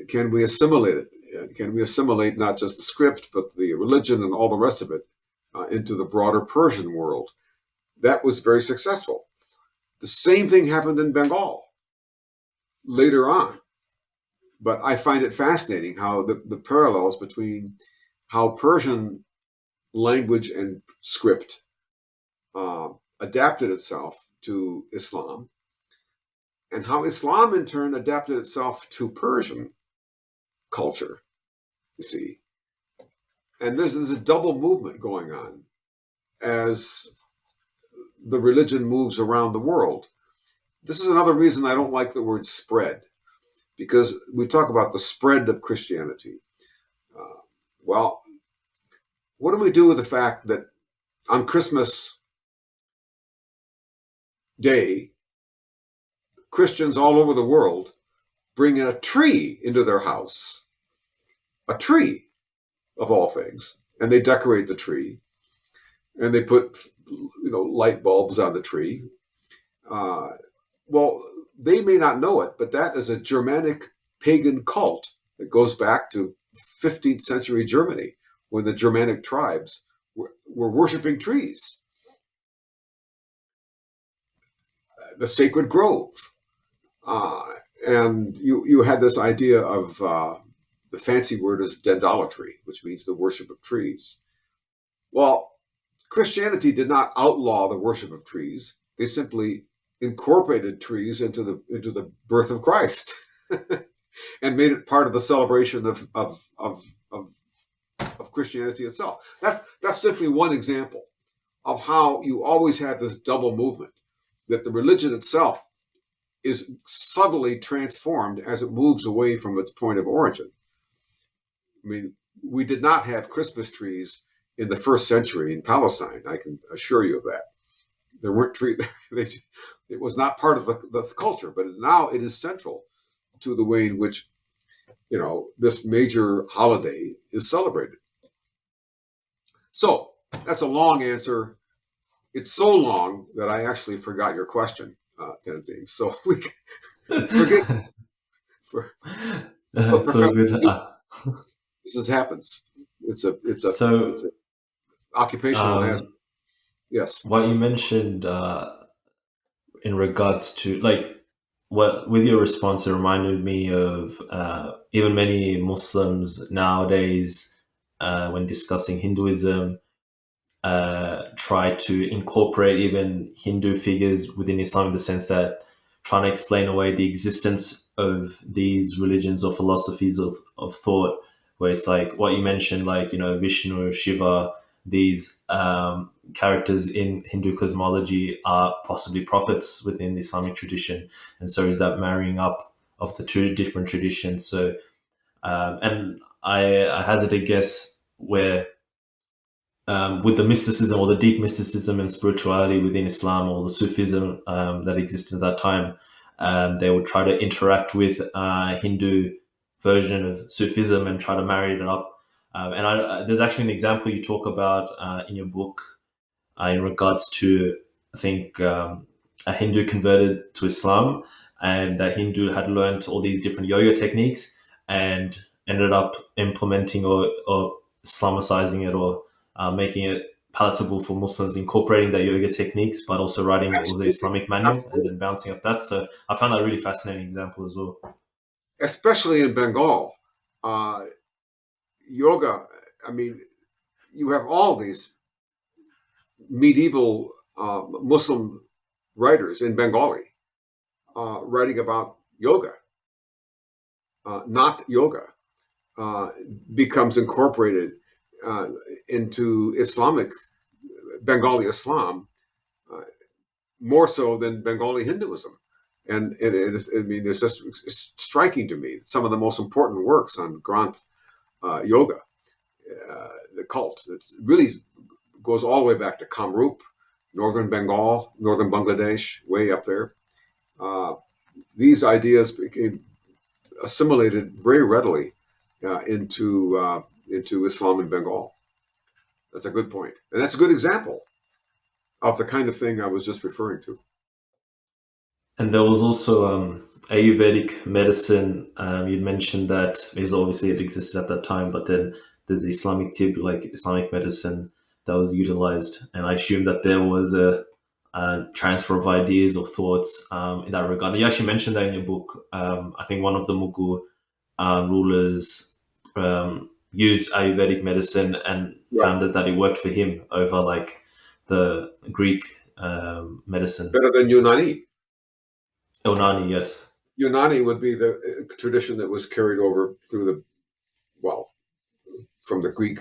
can we assimilate it? Can we assimilate not just the script, but the religion and all the rest of it into the broader Persian world? That was very successful. The same thing happened in Bengal later on. But I find it fascinating how the parallels between how Persian language and script adapted itself to Islam, and how Islam in turn adapted itself to Persian culture, you see. And there's a double movement going on as the religion moves around the world. This is another reason I don't like the word spread, because we talk about the spread of Christianity. Well, what do we do with the fact that on Christmas Day, Christians all over the world bring a tree into their house, a tree of all things, and they decorate the tree, and they put light bulbs on the tree. Well, they may not know it, but that is a Germanic pagan cult that goes back to 15th century Germany, when the Germanic tribes were worshiping trees. The sacred grove. And you had this idea of the fancy word is dendolatry, which means the worship of trees. Well, Christianity did not outlaw the worship of trees. They simply incorporated trees into the birth of Christ and made it part of the celebration of Christianity itself. That's simply one example of how you always have this double movement, that the religion itself is subtly transformed as it moves away from its point of origin. I mean, we did not have Christmas trees in the first century in Palestine. I can assure you of that. There weren't trees. It was not part of the culture, but now it is central to the way in which this major holiday is celebrated. So that's a long answer. It's so long that I actually forgot your question, Tanzim. So we forget. But It's so Professor, good. this happens. It's a So, occupational hazard. um, Yes. what you mentioned in regards to like what with your response, it reminded me of even many Muslims nowadays when discussing Hinduism try to incorporate even Hindu figures within Islam in the sense that trying to explain away the existence of these religions or philosophies of thought, where it's like what you mentioned, like, Vishnu, Shiva, these characters in Hindu cosmology are possibly prophets within the Islamic tradition. And so is that marrying up of the two different traditions. So, and I hazard a guess where with the mysticism or the deep mysticism and spirituality within Islam or the Sufism that existed at that time, they would try to interact with Hindu version of Sufism and try to marry it up. There's actually an example you talk about in your book in regards to, I think, a Hindu converted to Islam, and that Hindu had learned all these different yoga techniques and ended up implementing or Islamicizing it, or making it palatable for Muslims, incorporating their yoga techniques, but also writing it was the Absolutely. Islamic manual and then bouncing off that. So I found that a really fascinating example as well. Especially in Bengal, uh, yoga. I mean, you have all these medieval Muslim writers in Bengali writing about yoga, not yoga, uh, becomes incorporated uh, into Islamic Bengali Islam more so than Bengali Hinduism. And it's just it's striking to me that some of the most important works on Granth yoga, the cult, it really goes all the way back to Kamrup, northern Bengal, northern Bangladesh, way up there. Uh, these ideas became assimilated very readily into Islam in Bengal. That's a good point, and that's a good example of the kind of thing I was just referring to. And there was also Ayurvedic medicine. You mentioned that because obviously it existed at that time, but then there's the Islamic tip, like Islamic medicine, that was utilized. And I assume that there was a transfer of ideas or thoughts in that regard. And you actually mentioned that in your book. I think one of the Mughal rulers used Ayurvedic medicine and Right, found that it worked for him over like the Greek medicine. better than Unani. Onani, yes. Unani would be the tradition that was carried over through well, from the Greek.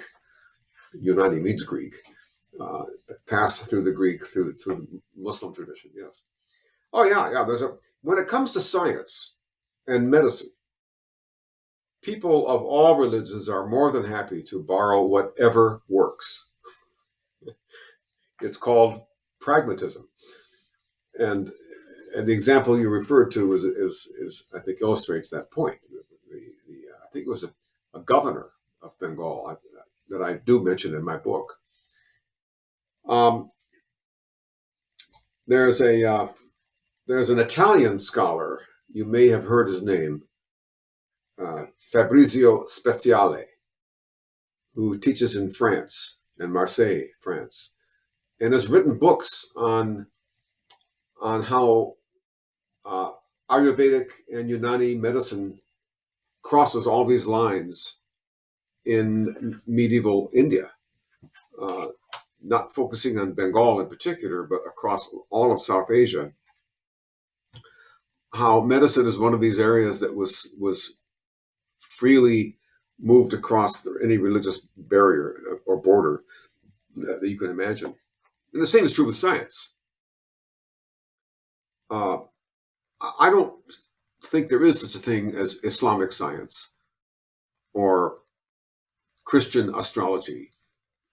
Unani means Greek. Uh, Passed through the Greek through the Muslim tradition. Yes. Oh yeah. When it comes to science and medicine, people of all religions are more than happy to borrow whatever works. It's called pragmatism, and the example you referred to is I think illustrates that point. I think it was a governor of Bengal that I do mention in my book. Um, there's an Italian scholar, you may have heard his name, Fabrizio Speziale, who teaches in France, in Marseille, France, and has written books on how Ayurvedic and Unani medicine crosses all these lines in medieval India, uh, not focusing on Bengal in particular, but across all of South Asia. How medicine is one of these areas that was freely moved across any religious barrier or border that you can imagine. And the same is true with science. Uh, I don't think there is such a thing as Islamic science or Christian astrology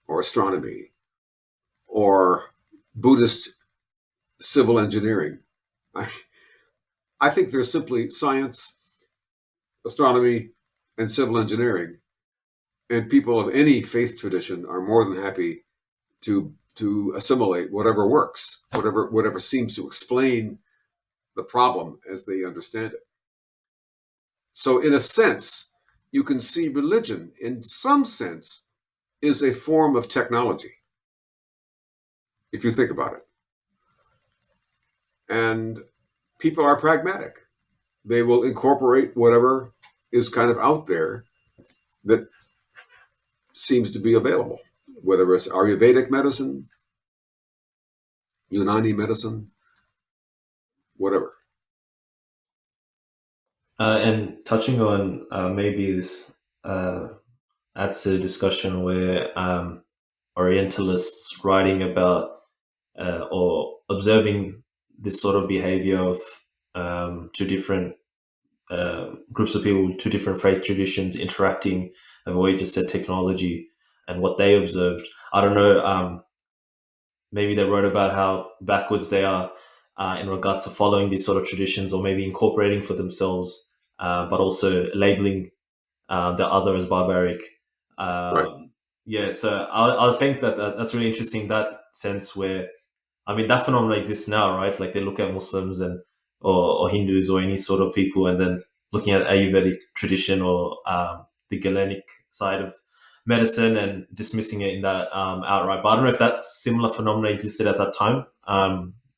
or astronomy or Buddhist civil engineering. I think there's simply science, astronomy, and civil engineering, and people of any faith tradition are more than happy to assimilate whatever works, whatever seems to explain the problem as they understand it. So in a sense, you can see religion, in some sense, is a form of technology, if you think about it. And people are pragmatic. They will incorporate whatever is kind of out there that seems to be available, whether it's Ayurvedic medicine, Unani medicine, whatever. And touching on maybe this adds to the discussion where Orientalists writing about or observing this sort of behavior of two different groups of people, two different faith traditions interacting, and what you just said, technology, and what they observed. I don't know, maybe they wrote about how backwards they are in regards to following these sort of traditions or maybe incorporating for themselves, but also labeling the other as barbaric. Right. Yeah, so I think that's really interesting, that sense where, I mean, that phenomenon exists now, right? Like they look at Muslims and or Hindus or any sort of people, and then looking at Ayurvedic tradition or the Galenic side of medicine and dismissing it in that outright. But I don't know if that similar phenomena existed at that time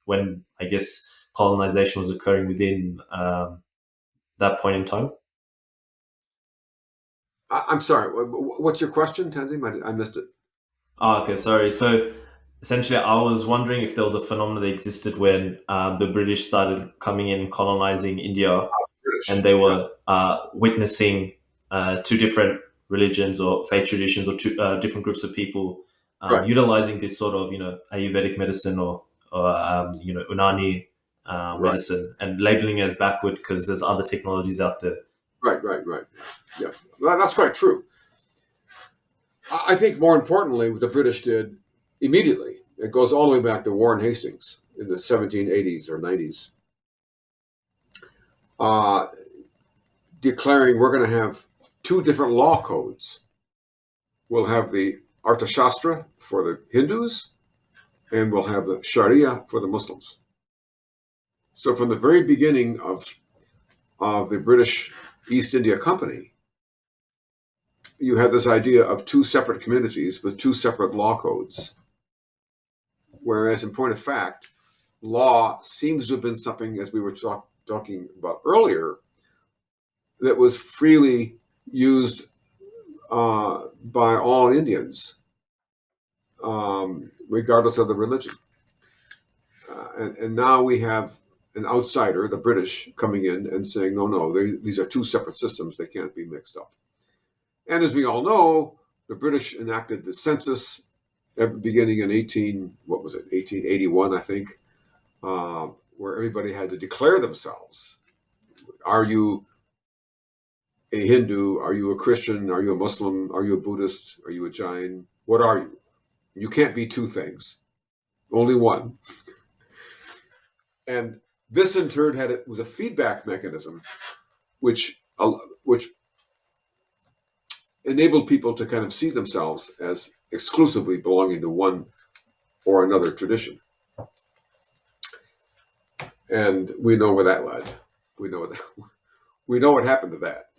when I guess colonization was occurring within that point in time. I'm sorry. What's your question, Tanzim? I missed it. Oh, okay, sorry. So essentially, I was wondering if there was a phenomenon that existed when the British started coming in, colonizing India, and British. they Yeah. were witnessing two different religions or faith traditions or two different groups of people Right. utilizing this sort of, Ayurvedic medicine or Unani Right. medicine and labeling it as backward because there's other technologies out there. Right. Yeah. Well, that's quite true. I think more importantly, what the British did immediately, it goes all the way back to Warren Hastings in the 1780s or 90s, declaring we're going to have two different law codes. We'll have the Arthashastra for the Hindus, and we'll have the Sharia for the Muslims. So from the very beginning of the British East India Company, you had this idea of two separate communities with two separate law codes. Whereas in point of fact, law seems to have been something, as we were talking about earlier, that was freely used by all Indians, regardless of the religion. And now we have an outsider, the British, coming in and saying, no, these are two separate systems. They can't be mixed up. And as we all know, the British enacted the census beginning in 1881, I think, where everybody had to declare themselves. Are you a Hindu? Are you a Christian? Are you a Muslim? Are you a Buddhist? Are you a Jain? What are you? You can't be two things, only one. And this in turn was a feedback mechanism, which enabled people to kind of see themselves as exclusively belonging to one or another tradition. And we know where that led. We know what happened to that,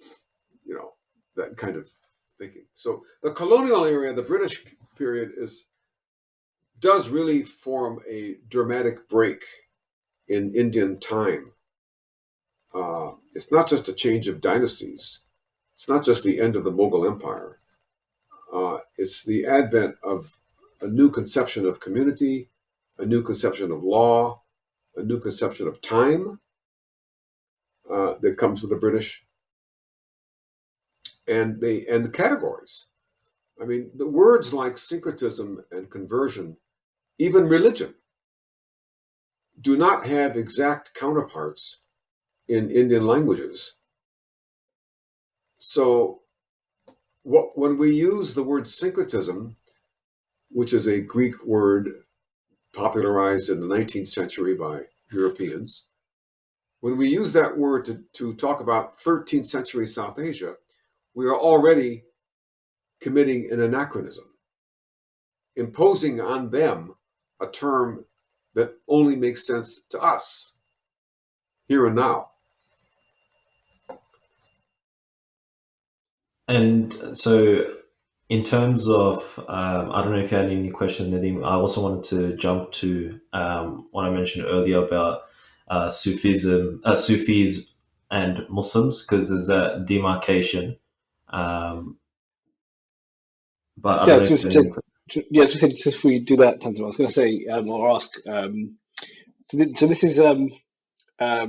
that kind of thinking. So the colonial era, the British period, does really form a dramatic break in Indian time. It's not just a change of dynasties. It's not just the end of the Mughal Empire. It's the advent of a new conception of community, a new conception of law, a new conception of time that comes with the British, and the categories. I mean, the words like syncretism and conversion, even religion, do not have exact counterparts in Indian languages. So when we use the word syncretism, which is a Greek word popularized in the 19th century by Europeans, when we use that word to talk about 13th century South Asia, we are already committing an anachronism, imposing on them a term that only makes sense to us here and now. And so, in terms of, I don't know if you had any questions, Nadeem. I also wanted to jump to what I mentioned earlier about Sufis and Muslims, because there's that demarcation. Um, but I don't Yeah, know if you had any questions. yes, we said just before you do that, Tanzim, I was going to say or ask. So this is um, a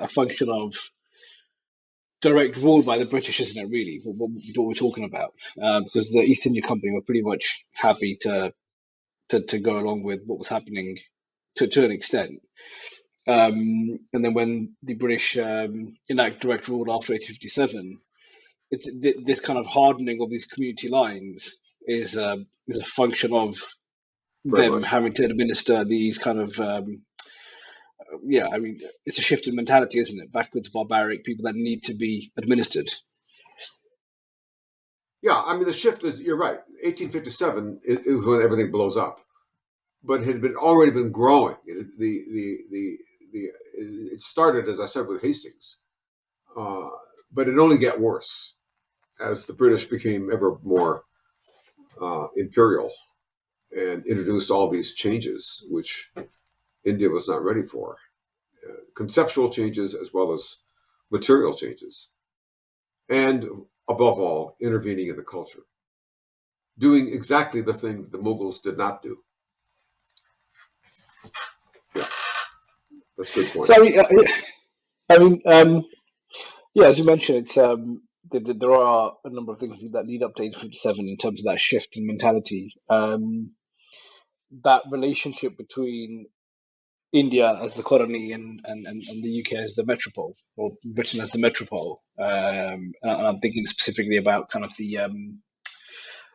function of direct rule by the British, isn't it? Really, what we're talking about, because the East India Company were pretty much happy to go along with what was happening to an extent. And then when the British enact direct rule after 1857, this kind of hardening of these community lines is a function of Very them much. having to administer these kind of I mean, it's a shift in mentality, isn't it? Backwards, barbaric people that need to be administered. Yeah, I mean, the shift is, you're right. 1857 is when everything blows up, but it had already been growing. It started, as I said, with Hastings, but it only got worse as the British became ever more imperial and introduced all these changes, which India was not ready for. Conceptual changes as well as material changes. And above all, intervening in the culture. Doing exactly the thing that the Mughals did not do. Yeah, that's a good point. So I mean, yeah, as you mentioned, it's there are a number of things that lead up to 1857 in terms of that shift in mentality. That relationship between India as the colony and the UK as the metropole, or Britain as the metropole. And I'm thinking specifically about kind of the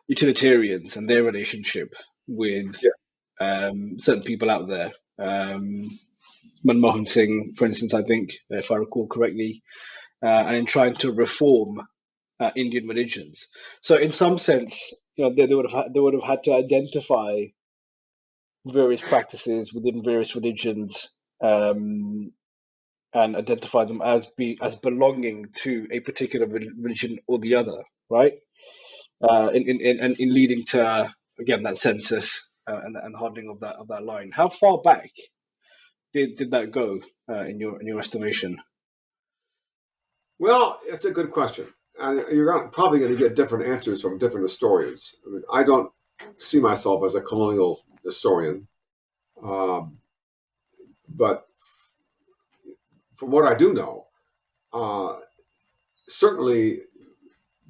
utilitarians and their relationship with Yeah. certain people out there. Manmohan Singh, for instance, I think, if I recall correctly, and in trying to reform Indian religions. So, in some sense, they would have had to identify various practices within various religions, and identify them as belonging to a particular religion or the other, right? In leading to again that census and hardening of that line. How far back did that go in your estimation? Well, it's a good question. And you're probably going to get different answers from different historians. I mean, I don't see myself as a colonial historian, but from what I do know, uh, certainly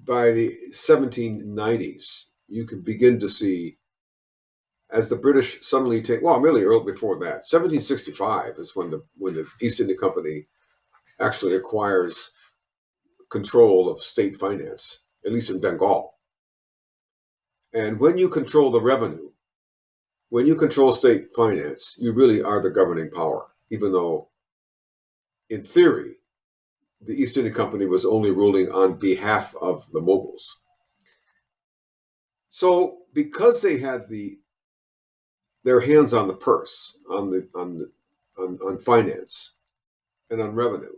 by the 1790s, you can begin to see as the British suddenly take, well, really early before that, 1765 is when the East India Company actually acquires control of state finance, at least in Bengal. And when you control the revenue, when you control state finance, you really are the governing power, even though, in theory, the East India Company was only ruling on behalf of the Mughals. So, because they had their hands on the purse, on finance, and on revenue,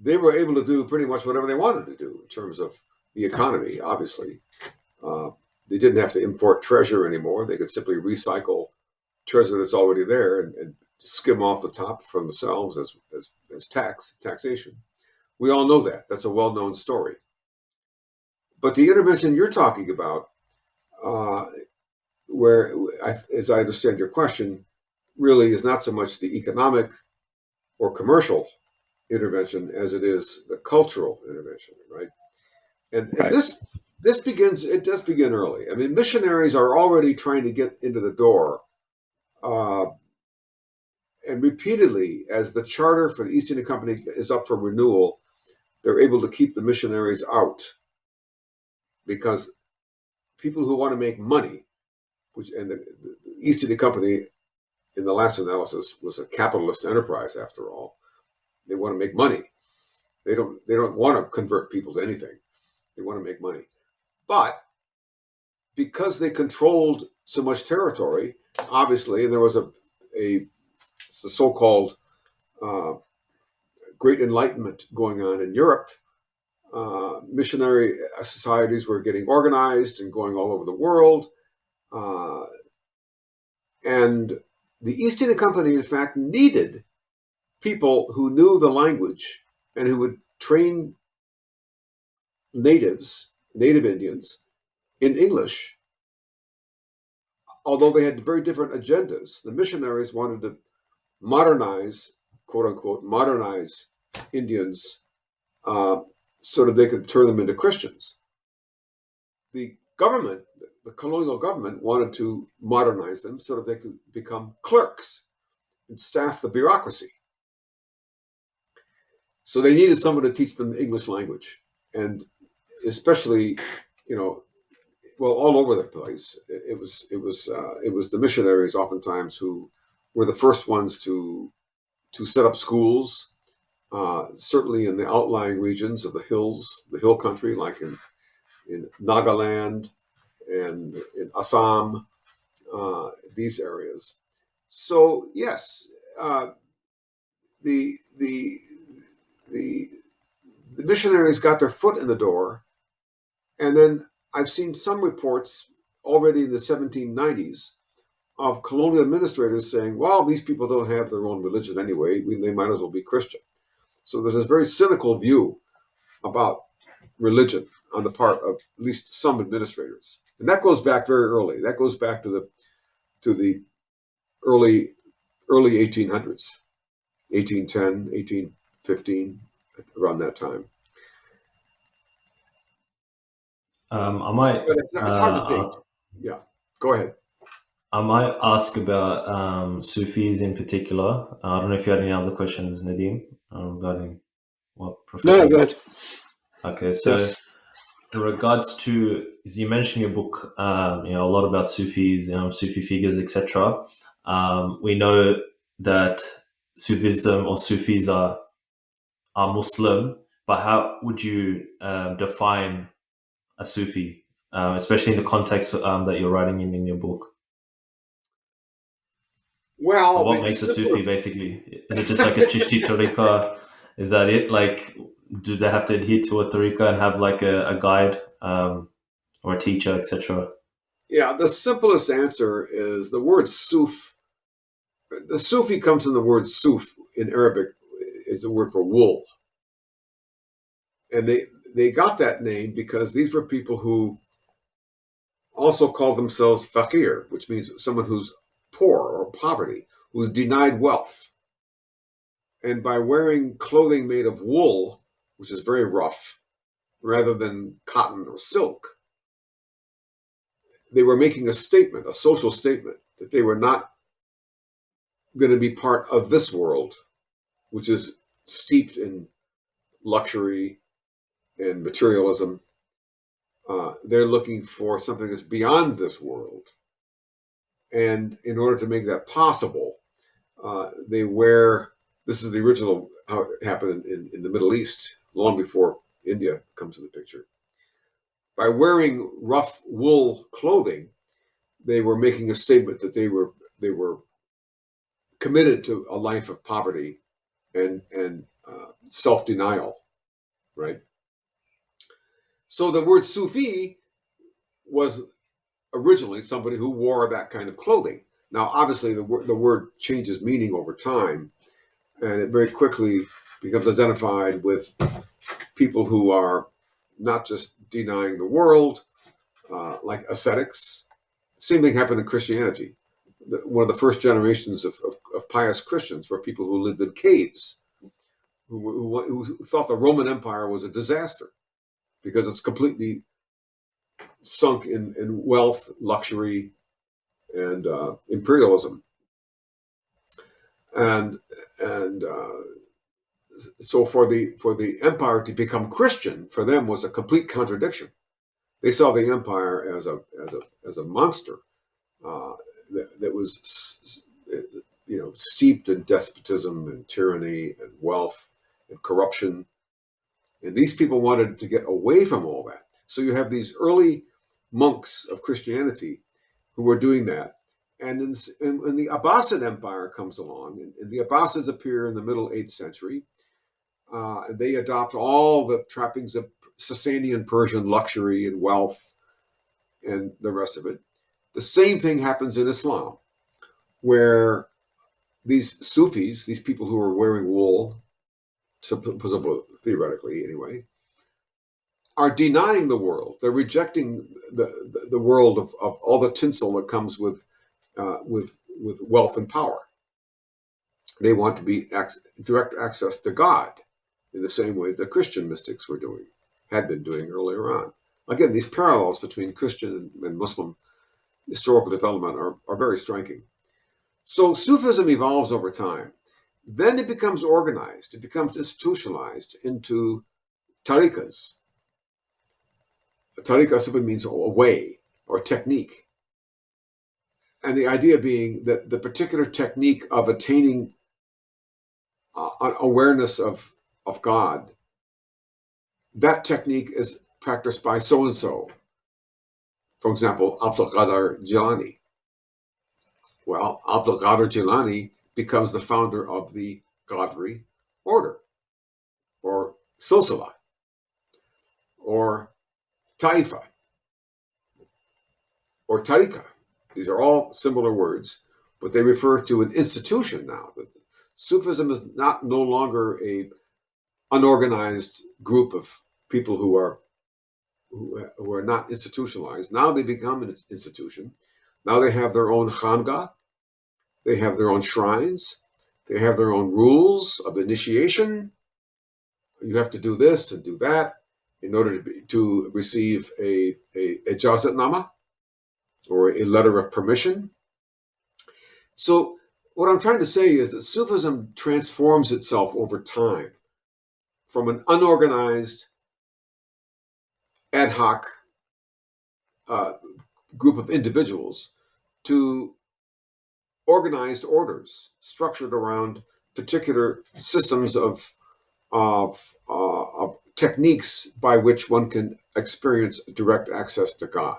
they were able to do pretty much whatever they wanted to do in terms of the economy. Obviously, they didn't have to import treasure anymore. They could simply recycle treasure that's already there and skim off the top from themselves as taxation. We all know that. That's a well-known story. But the intervention you're talking about, where, as I understand your question, really is not so much the economic or commercial intervention as it is the cultural intervention, right? And Right. this it does begin early. I mean, missionaries are already trying to get into the door, and repeatedly, as the charter for the East India Company is up for renewal, they're able to keep the missionaries out because people who want to make money, the East India Company, in the last analysis, was a capitalist enterprise after all. They want to make money. They don't want to convert people to anything. They want to make money. But because they controlled so much territory, obviously there was the so-called Great Enlightenment going on in Europe. Missionary societies were getting organized and going all over the world. And the East India Company, in fact, needed people who knew the language and who would train native Indians in English, although they had very different agendas. The missionaries wanted to modernize, quote unquote, modernize Indians so that they could turn them into Christians. The government, the colonial government, wanted to modernize them so that they could become clerks and staff the bureaucracy. So they needed someone to teach them the English language, and especially, all over the place. It was the missionaries oftentimes who were the first ones to set up schools, certainly in the outlying regions of the hills, the hill country, like in Nagaland and in Assam, these areas. So yes, the missionaries got their foot in the door, and then I've seen some reports already in the 1790s of colonial administrators saying, well, these people don't have their own religion anyway, they might as well be Christian. So there's this very cynical view about religion on the part of at least some administrators. And that goes back very early. That goes back to the early 1800s, 1810, 1815, around that time. I might. But it's hard to date. Yeah, go ahead. I might ask about Sufis in particular. I don't know if you had any other questions, Nadeem, regarding what Professor. No, go ahead. Okay, so Yes. in regards to, as you mentioned in your book, a lot about Sufis, Sufi figures, etc. We know that Sufism or Sufis are Muslim, but how would you define a Sufi, especially in the context that you're writing in your book? Well, What makes a Sufi, basically? Is it just like a Chishti tariqa? Is that it? Like, do they have to adhere to a tariqa and have like a guide or a teacher, etc.? Yeah, the simplest answer is the word Suf. The Sufi comes from the word Suf in Arabic. It's a word for wool. And they got that name because these were people who also called themselves fakir, which means someone who's poor or poverty, who's denied wealth. And by wearing clothing made of wool, which is very rough, rather than cotton or silk, they were making a statement, a social statement, that they were not going to be part of this world, which is steeped in luxury and materialism. They're looking for something that's beyond this world. And in order to make that possible, they wear, this is the original, how it happened in the Middle East, long before India comes in the picture. By wearing rough wool clothing, they were making a statement that they were committed to a life of poverty and self-denial, right? So the word Sufi was originally somebody who wore that kind of clothing. Now, obviously, the word changes meaning over time, and it very quickly becomes identified with people who are not just denying the world, like ascetics. Same thing happened in Christianity. One of the first generations of pious Christians were people who lived in caves, who thought the Roman Empire was a disaster because it's completely sunk in wealth, luxury, and imperialism. And so for the empire to become Christian, for them was a complete contradiction. They saw the empire as a monster that was steeped in despotism and tyranny and wealth and corruption. And these people wanted to get away from all that. So you have these early monks of Christianity who were doing that. And when the Abbasid Empire comes along, and the Abbasids appear in the middle 8th century, they adopt all the trappings of Sasanian Persian luxury and wealth and the rest of it. The same thing happens in Islam, where these Sufis, these people who are wearing wool, theoretically anyway, are denying the world. They're rejecting the world of all the tinsel that comes with wealth and power. They want to be direct access to God in the same way the Christian mystics had been doing earlier on. Again, these parallels between Christian and Muslim historical development are very striking. So Sufism evolves over time. Then it becomes organized. It becomes institutionalized into tariqas. A tariqa simply means a way or technique. And the idea being that the particular technique of attaining awareness of God, that technique is practiced by so-and-so. For example, Abdul Qadir Jilani. Well, Abdul Qadir Jilani becomes the founder of the Qadri order, or Silsila, or Taifa, or Tariqa. These are all similar words, but they refer to an institution now. Sufism is no longer a unorganized group of people who are not institutionalized. Now they become an institution. Now they have their own khanga, they have their own shrines, they have their own rules of initiation. You have to do this and do that in order to receive a ijazatnama, or a letter of permission. So what I'm trying to say is that Sufism transforms itself over time from an unorganized, ad hoc group of individuals to organized orders structured around particular systems of techniques by which one can experience direct access to God.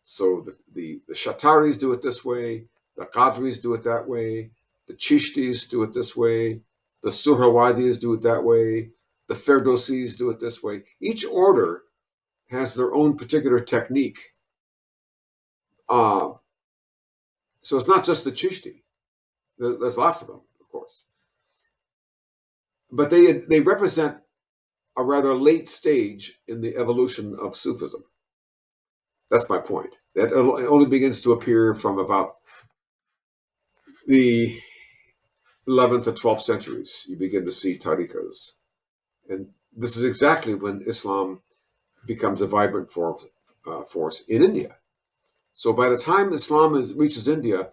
So the Shataris do it this way, the Qadris do it that way, the Chishtis do it this way, the Suhrawadis do it that way, the Ferdowsis do it this way. Each order has their own particular technique. So it's not just the Chishti. There's lots of them, of course. But they represent a rather late stage in the evolution of Sufism. That's my point. That only begins to appear from about the 11th or 12th centuries. You begin to see tariqas. And this is exactly when Islam becomes a vibrant force in India. So by the time Islam reaches India,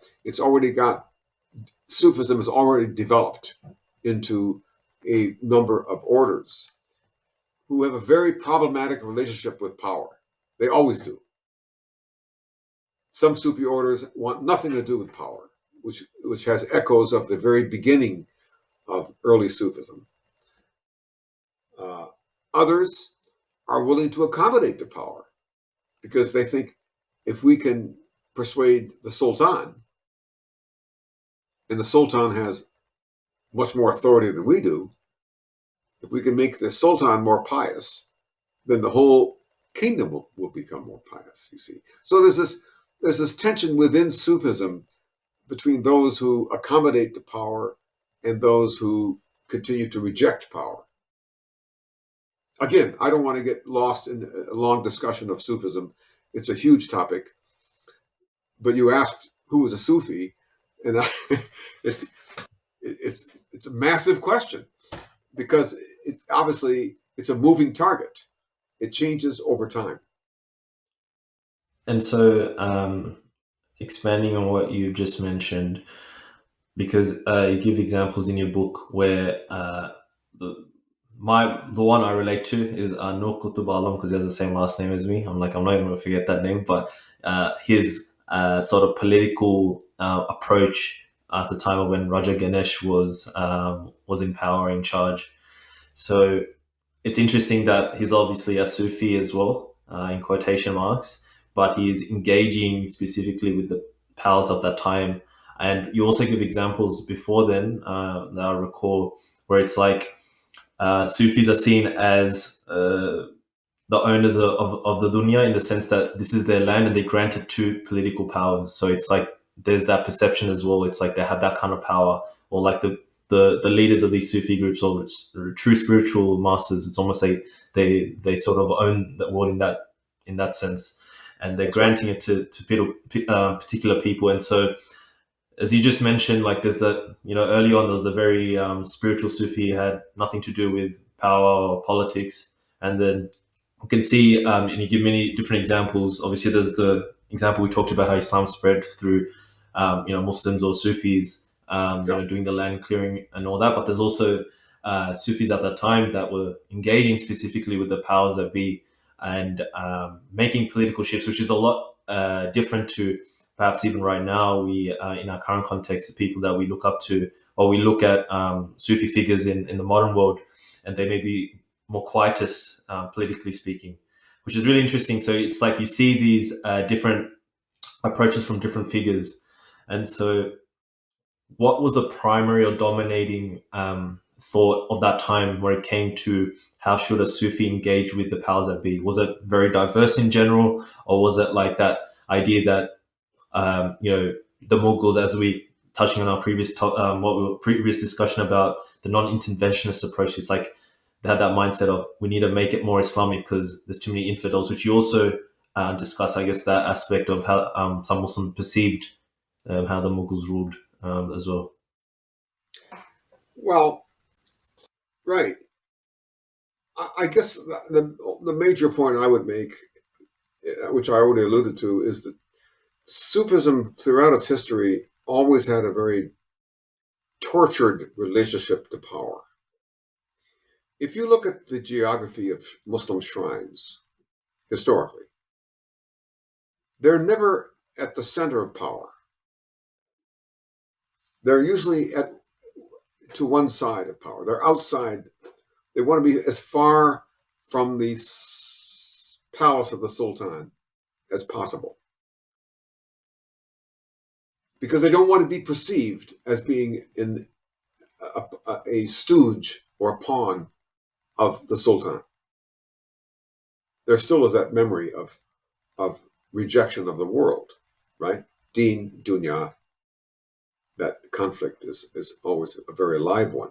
Sufism has already developed into a number of orders who have a very problematic relationship with power. They always do. Some Sufi orders want nothing to do with power, which has echoes of the very beginning of early Sufism. Others are willing to accommodate the power because they think if we can persuade the Sultan, and the Sultan has much more authority than we do, if we can make the Sultan more pious, then the whole kingdom will become more pious, you see. So there's this tension within Sufism between those who accommodate the power and those who continue to reject power. Again, I don't want to get lost in a long discussion of Sufism. It's a huge topic. But you asked who was a Sufi, and it's a massive question because it's a moving target. It changes over time. And so, expanding on what you just mentioned, because you give examples in your book where the one I relate to is No Qutb because he has the same last name as me. I'm not even going to forget that name, but his sort of political approach at the time of when Raja Ganesh was in power, in charge. So it's interesting that he's obviously a Sufi as well, in quotation marks, but he's engaging specifically with the powers of that time. And you also give examples before then that I recall, where it's like Sufis are seen as the owners of the dunya, in the sense that this is their land and they're granted to political powers. So it's like there's that perception as well. It's like they have that kind of power, or like the leaders of these Sufi groups, or true spiritual masters. It's almost like they sort of own the world in that sense, and they're That's right. granting it to particular people. And so, as you just mentioned, like there's that, early on there was the very spiritual Sufi, had nothing to do with power or politics, and then you can see, and you give many different examples. Obviously, there's the example we talked about how Islam spread through, Muslims or Sufis, Yeah. doing the land clearing and all that. But there's also Sufis at that time that were engaging specifically with the powers that be, and making political shifts, which is a lot different to perhaps even right now. We, in our current context, the people that we look up to, or we look at Sufi figures in the modern world, and they may be more quietist, politically speaking, which is really interesting. So it's like you see these different approaches from different figures. And so, what was the primary or dominating thought of that time where it came to how should a Sufi engage with the powers that be? Was it very diverse in general, or was it like that idea that the Mughals, as we touching on our previous discussion about the non-interventionist approach, it's like they had that mindset of we need to make it more Islamic because there's too many infidels, which you also discuss, I guess, that aspect of how some Muslims perceived how the Mughals ruled as well. Well, right. I guess the major point I would make, which I already alluded to, is that Sufism throughout its history always had a very tortured relationship to power. If you look at the geography of Muslim shrines historically, they're never at the center of power. They're usually to one side of power. They're outside. They want to be as far from the palace of the Sultan as possible, because they don't want to be perceived as being in a stooge or a pawn of the Sultan. There still is that memory of rejection of the world, right? Deen, dunya, that conflict is always a very live one.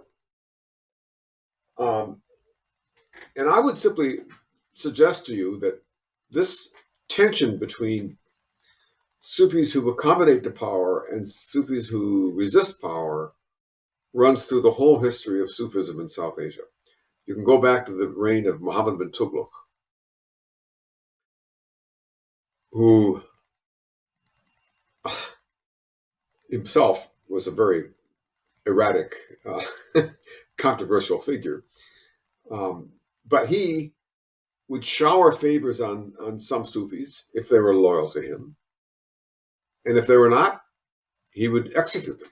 And I would simply suggest to you that this tension between Sufis who accommodate to power and Sufis who resist power runs through the whole history of Sufism in South Asia. You can go back to the reign of Muhammad bin Tughlaq, who himself was a very erratic, controversial figure. But he would shower favors on some Sufis if they were loyal to him. And if they were not, he would execute them.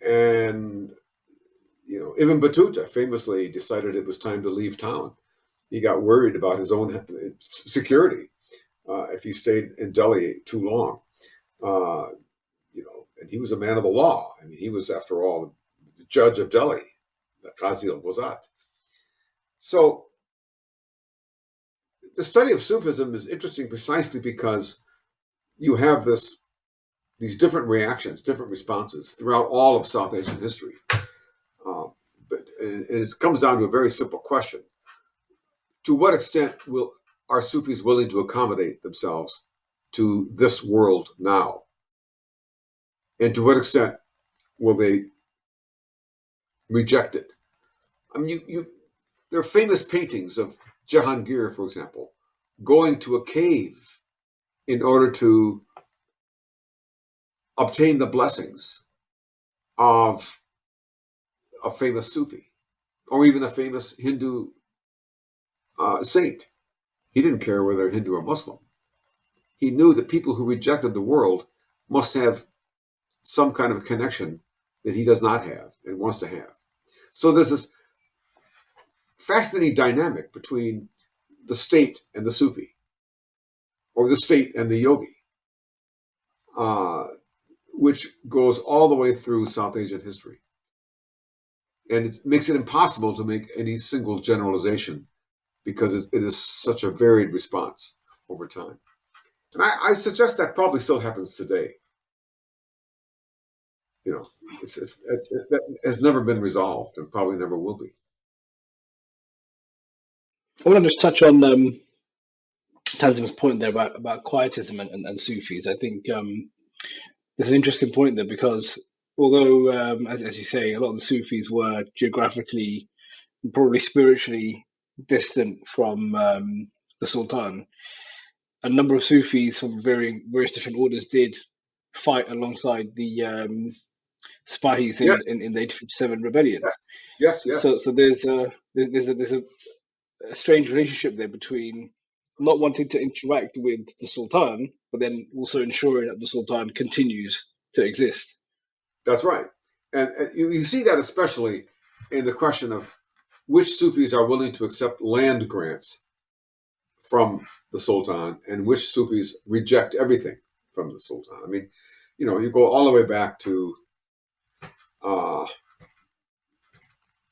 And Ibn Battuta famously decided it was time to leave town. He got worried about his own security if he stayed in Delhi too long. And he was a man of the law. I mean, he was, after all, the judge of Delhi, the Qazi al-Wazat. So the study of Sufism is interesting precisely because you have these different reactions, different responses throughout all of South Asian history. But it comes down to a very simple question. To what extent are Sufis willing to accommodate themselves to this world now? And to what extent will they reject it? I mean, there are famous paintings of Jahangir, for example, going to a cave in order to obtain the blessings of a famous Sufi, or even a famous Hindu saint. He didn't care whether Hindu or Muslim. He knew that people who rejected the world must have some kind of connection that he does not have and wants to have. So there's this fascinating dynamic between the state and the Sufi, or the state and the yogi, which goes all the way through South Asian history. And it makes it impossible to make any single generalization because it is such a varied response over time. And I suggest that probably still happens today. You know, that has never been resolved and probably never will be. I want to just touch on Tanzim's point there about quietism and Sufis. I think there's an interesting point there because although, as you say, a lot of the Sufis were geographically, probably spiritually distant from the Sultan, a number of Sufis from various different orders did fight alongside the Spahis Yes, in the 1857 rebellion. yes, yes, So yes. there's a strange relationship there between not wanting to interact with the Sultan, but then also ensuring that the Sultan continues to exist. That's right. And you see that especially in the question of which Sufis are willing to accept land grants from the Sultan and which Sufis reject everything from the Sultan. I mean, you go all the way back to,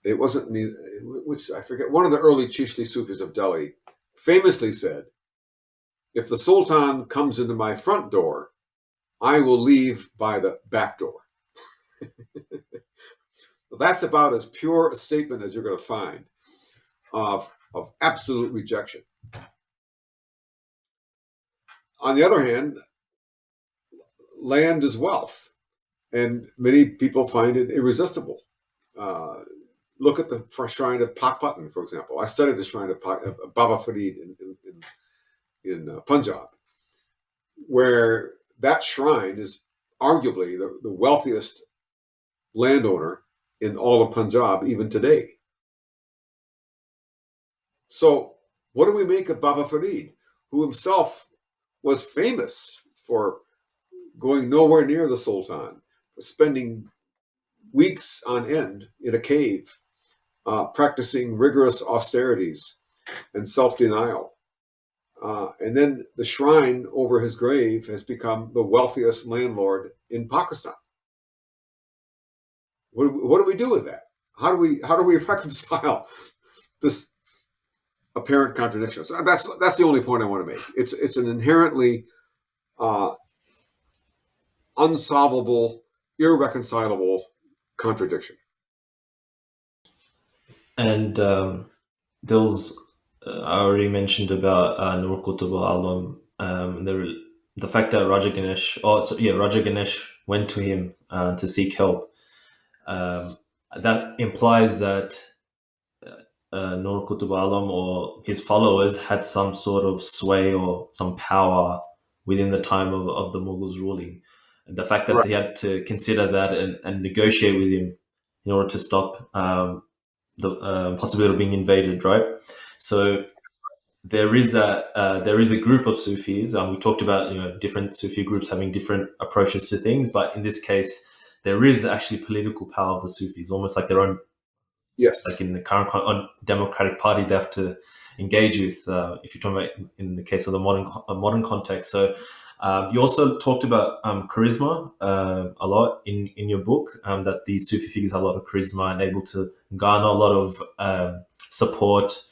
it wasn't me, which I forget, one of the early Chishti Sufis of Delhi famously said, if the Sultan comes into my front door, I will leave by the back door. That's about as pure a statement as you're going to find of absolute rejection. On the other hand, land is wealth, and many people find it irresistible. Look at the shrine of Pakpatan, for example. I studied the shrine of Baba Farid in Punjab, where that shrine is arguably the wealthiest landowner in all of Punjab, even today. So what do we make of Baba Farid, who himself was famous for going nowhere near the Sultan, spending weeks on end in a cave, practicing rigorous austerities and self-denial. And then the shrine over his grave has become the wealthiest landlord in Pakistan. What do we do with that? How do we reconcile this apparent contradiction? So that's the only point I want to make. It's an inherently unsolvable, irreconcilable contradiction. And there was, I already mentioned about Nur Qutb Alam, the fact that Raja Ganesh went to him to seek help. That implies that Nur Qutb Alam or his followers had some sort of sway or some power within the time of the Mughals ruling. And the fact that Right. he had to consider that and negotiate with him in order to stop the possibility of being invaded, right? So there is a group of Sufis. We talked about different Sufi groups having different approaches to things, but in this case, there is actually political power of the Sufis, almost like their own. Yes. Like in the current Democratic Party, they have to engage with. If you're talking about in the case of the modern context, so you also talked about charisma a lot in your book. That these Sufi figures have a lot of charisma and able to garner a lot of support,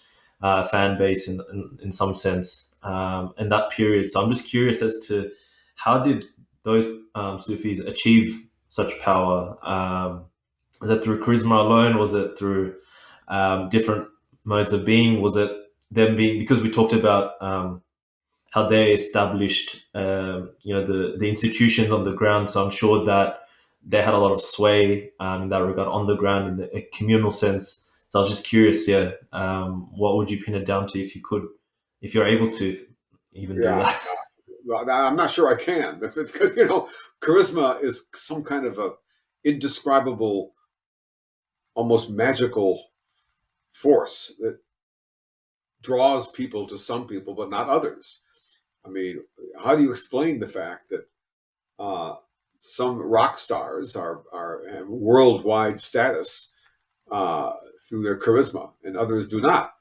fan base in some sense in that period. So I'm just curious as to how did those Sufis achieve such power? Was it through charisma alone? Was it through different modes of being? Was it them being, because we talked about how they established the institutions on the ground, so I'm sure that they had a lot of sway in that regard on the ground in a communal sense. So I was just curious, what would you pin it down to, if you're able to even do Yeah. that? Well, I'm not sure I can, because charisma is some kind of a indescribable, almost magical force that draws people to some people, but not others. I mean, how do you explain the fact that some rock stars have worldwide status through their charisma, and others do not.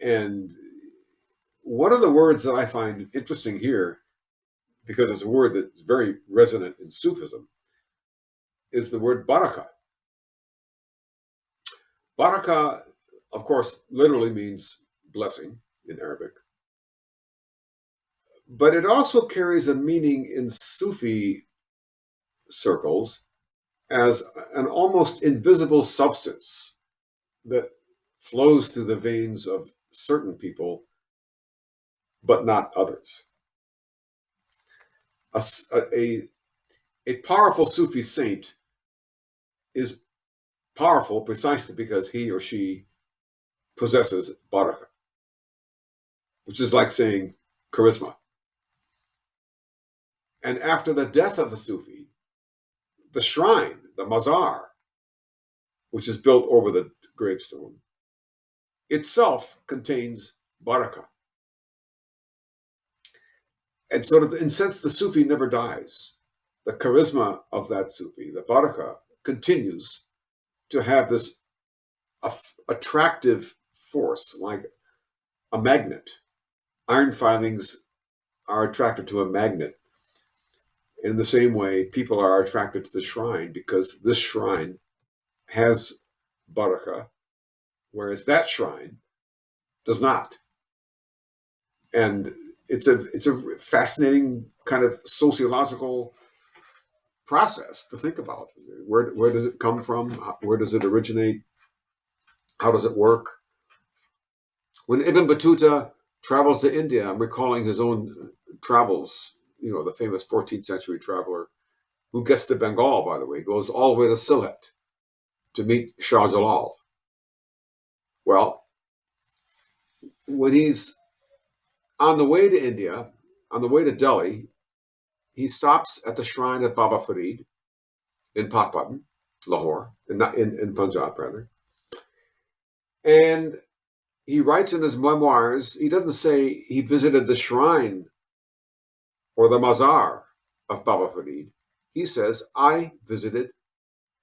And one of the words that I find interesting here, because it's a word that's very resonant in Sufism, is the word baraka. Baraka, of course, literally means blessing in Arabic. But it also carries a meaning in Sufi circles as an almost invisible substance that flows through the veins of certain people, but not others. A powerful Sufi saint is powerful precisely because he or she possesses baraka, which is like saying charisma. And after the death of a Sufi, the shrine, the mazar, which is built over the gravestone, itself contains baraka. And so, in a sense, the Sufi never dies. The charisma of that Sufi, the baraka, continues to have this attractive force, like a magnet. Iron filings are attracted to a magnet. In the same way, people are attracted to the shrine because this shrine has baraka, whereas that shrine does not. And it's a fascinating kind of sociological process to think about. Where does it come from? Where does it originate? How does it work? When Ibn Battuta travels to India, I'm recalling his own travels, the famous 14th century traveler who gets to Bengal, by the way, goes all the way to Sylhet to meet Shah Jalal. Well, when he's on the way to India, on the way to Delhi, he stops at the shrine of Baba Farid in Patpatan, Lahore, in Punjab, rather. And he writes in his memoirs, he doesn't say he visited the shrine or the mazar of Baba Farid. He says, I visited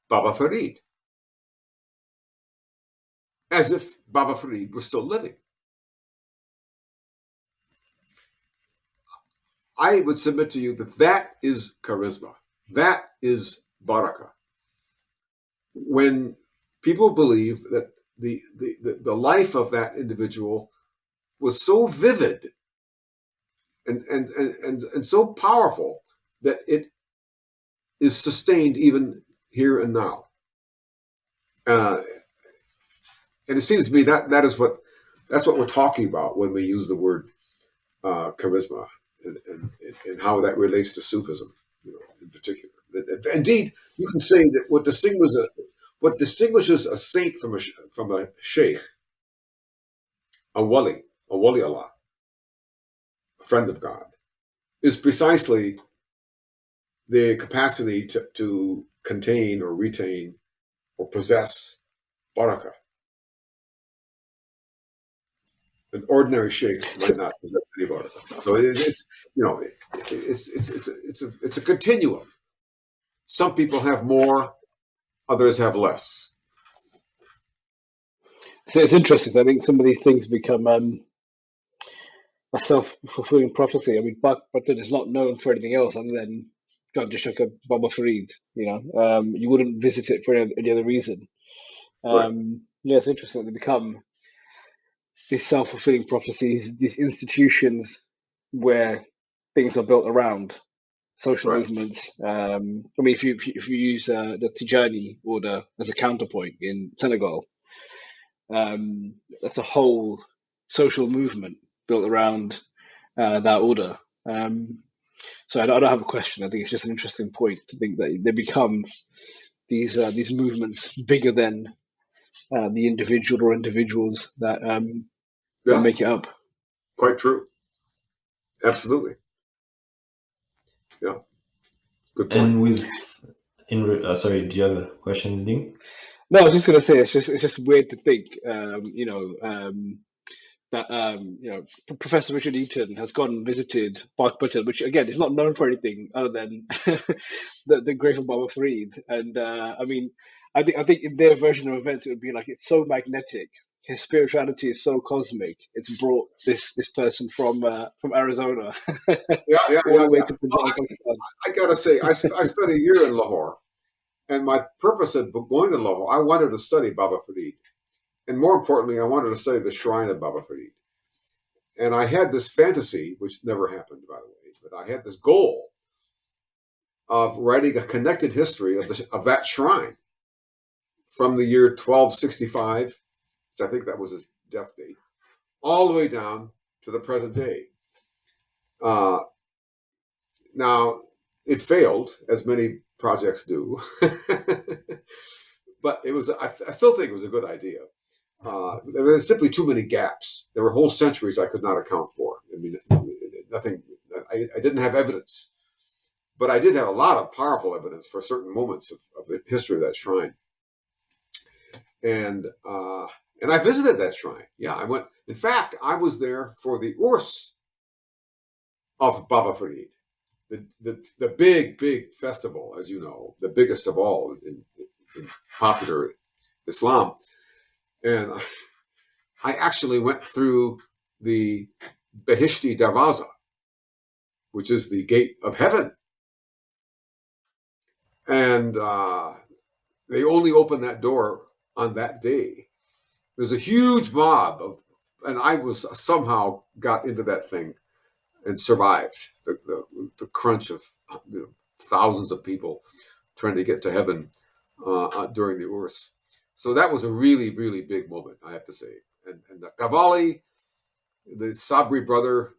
Baba Farid, as if Baba Farid was still living. I would submit to you that is charisma. That is baraka. When people believe that the life of that individual was so vivid and so powerful that it is sustained even here and now. And it seems to me that's what we're talking about when we use the word charisma and how that relates to Sufism, in particular. Indeed, you can say that what distinguishes a saint from a sheikh, a wali Allah, a friend of God, is precisely the capacity to contain or retain or possess baraka. An ordinary sheikh might not possess any baraka. So it's a continuum. Some people have more, others have less. So it's interesting. I think some of these things become a self-fulfilling prophecy. I mean, Button is not known for anything else other than God just shook Baba Farid. You wouldn't visit it for any other reason. Right. Yeah, it's interesting. They become these self-fulfilling prophecies, these institutions where things are built around social Right. movements. I mean, if you use the Tijani order as a counterpoint in Senegal, that's a whole social movement built around that order. So I don't have a question. I think it's just an interesting point to think that they become these movements bigger than the individual or individuals that make it up. Quite true. Absolutely. Yeah. Good point. And sorry, do you have a question, Nadeem? No, I was just going to say it's just weird to think, that Professor Richard Eaton has gone and visited Button, which again is not known for anything other than the grave of Baba Farid. And I mean, I think in their version of events, it would be like it's so magnetic. His spirituality is so cosmic. It's brought this person from Arizona Yeah, yeah, all yeah, the way yeah. to Well, Punjab, Pakistan. I gotta say, I spent a year in Lahore, and my purpose of going to Lahore, I wanted to study Baba Farid, and more importantly, I wanted to study the shrine of Baba Farid. And I had this fantasy, which never happened, by the way, but I had this goal of writing a connected history of that shrine from the year 1265, which I think that was his death date, all the way down to the present day. Uh, Now, it failed, as many projects do, but it was. I still think it was a good idea. There were simply too many gaps. There were whole centuries I could not account for. I mean, nothing. I didn't have evidence, but I did have a lot of powerful evidence for certain moments of the history of that shrine. And I visited that shrine. Yeah, I went. In fact, I was there for the Urs of Baba Farid. The big festival, as you know, the biggest of all in popular Islam. And I actually went through the Behishti Darwaza, which is the gate of heaven. And they only opened that door on that day. There's a huge mob and I was somehow got into that thing and survived the crunch of thousands of people trying to get to heaven during the Urs. So that was a really, really big moment, I have to say. And the Qawwali, the Sabri brother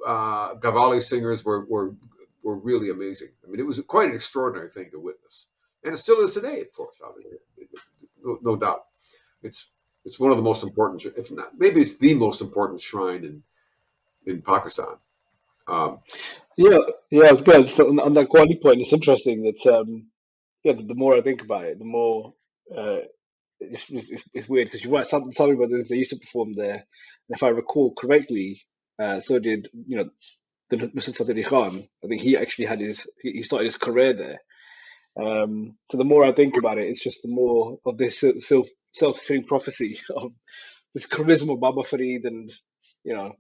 Qawwali singers were really amazing. I mean, it was quite an extraordinary thing to witness, and it still is today, of course. No doubt, it's one of the most important, if not, maybe it's the most important shrine in Pakistan. Um, Yeah, yeah, it's good. So on that quality point, it's interesting that yeah, the more I think about it, the more uh, it's weird because you're right. Some brothers they used to perform there, and if I recall correctly, so did the Nusrat Fateh Khan. I think he actually had he started his career there. So the more I think about it, it's just the more of this self-fulfilling prophecy of this charisma of Baba Farid and you know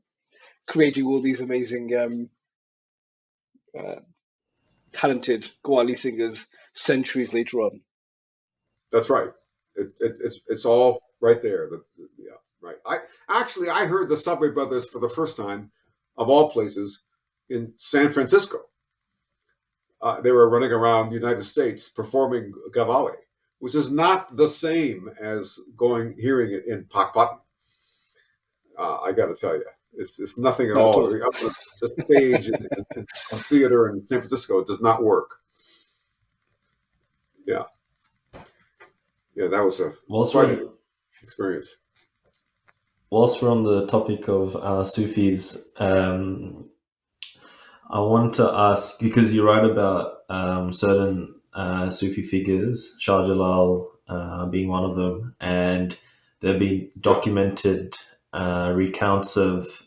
creating all these amazing uh, talented Qawwali singers centuries later on. that's right. It's all right there. Yeah, right. I heard the Subway Brothers for the first time, of all places, in San Francisco. They were running around the United States performing Qawwali, which is not the same as hearing it in Pakpatan. I got to tell you, it's nothing at Not at all. all. Up on a stage in a theater in San Francisco, it does not work. Yeah, yeah, that was Whilst quite we're an experience. whilst we're on the topic of Sufis, I want to ask because you write about certain Sufi figures, Shah Jalal being one of them, and there have been Yeah. documented recounts of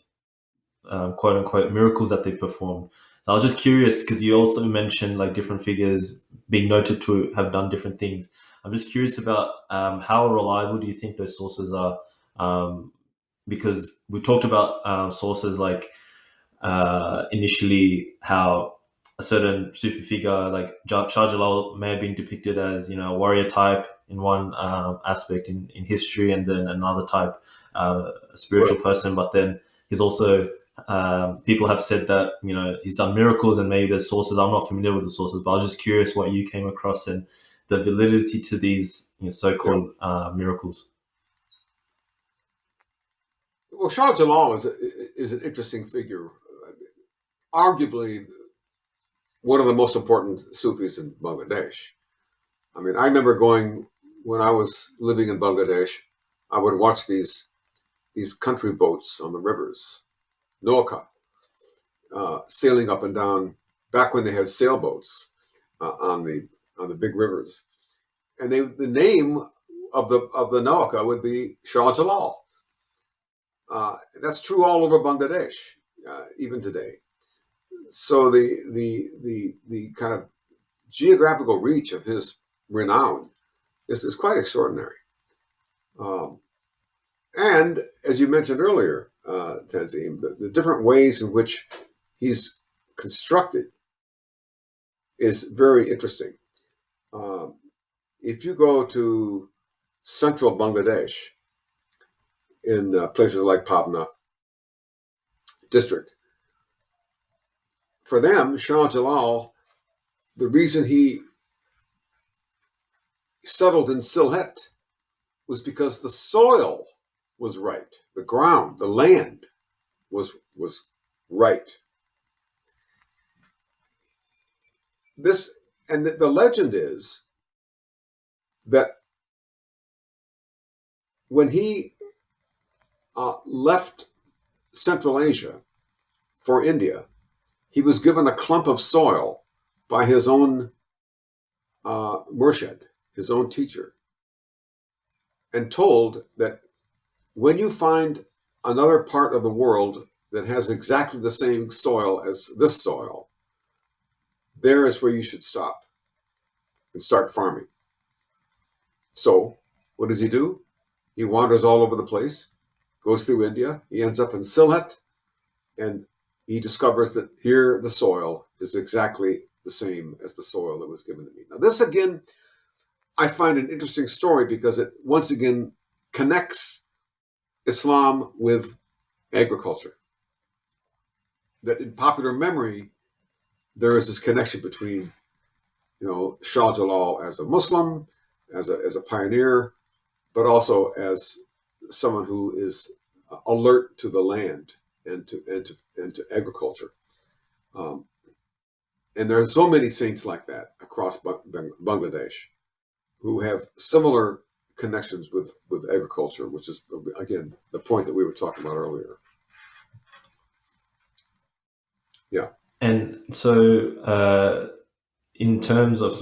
quote unquote miracles that they've performed. So I was just curious because you also mentioned like different figures being noted to have done different things. I'm just curious about how reliable do you think those sources are? Um, because we talked about sources like initially how a certain Sufi figure like Shah Jalal may have been depicted as a warrior type in one aspect in history, and then another type a spiritual Right. person. But then he's also people have said that he's done miracles, and maybe there's sources. I'm not familiar with the sources, but I was just curious what you came across and the validity to these Yeah. so-called miracles. Well, Shah Jalal is an interesting figure. Arguably one of the most important Sufis in Bangladesh. I mean, I remember going when I was living in Bangladesh. I would watch these country boats on the rivers, Noaka, sailing up and down. Back when they had sailboats on the big rivers, and the name of the Noaka would be Shah Jalal. That's true all over Bangladesh, even today. So the kind of geographical reach of his renown is quite extraordinary. Um, and as you mentioned earlier, Tanzim, the different ways in which he's constructed is very interesting. Um, if you go to central Bangladesh, in places like Pabna district, for them, Shah Jalal, the reason he settled in Sylhet was because the soil was right, the ground, the land was right. This and the legend is that when he left Central Asia for India, he was given a clump of soil by his own murshid, his own teacher, and told that when you find another part of the world that has exactly the same soil as this soil, there is where you should stop and start farming. So, what does he do? He wanders all over the place, goes through India, he ends up in Sylhet, and he discovers that here the soil is exactly the same as the soil that was given to me. Now, this again, I find an interesting story because it once again connects Islam with agriculture. That in popular memory, there is this connection between, Shah Jalal as a Muslim, as a pioneer, but also as someone who is alert to the land and to agriculture. And there are so many saints like that across Bangladesh who have similar connections with agriculture, which is, again, the point that we were talking about earlier. Yeah. And so, in terms of,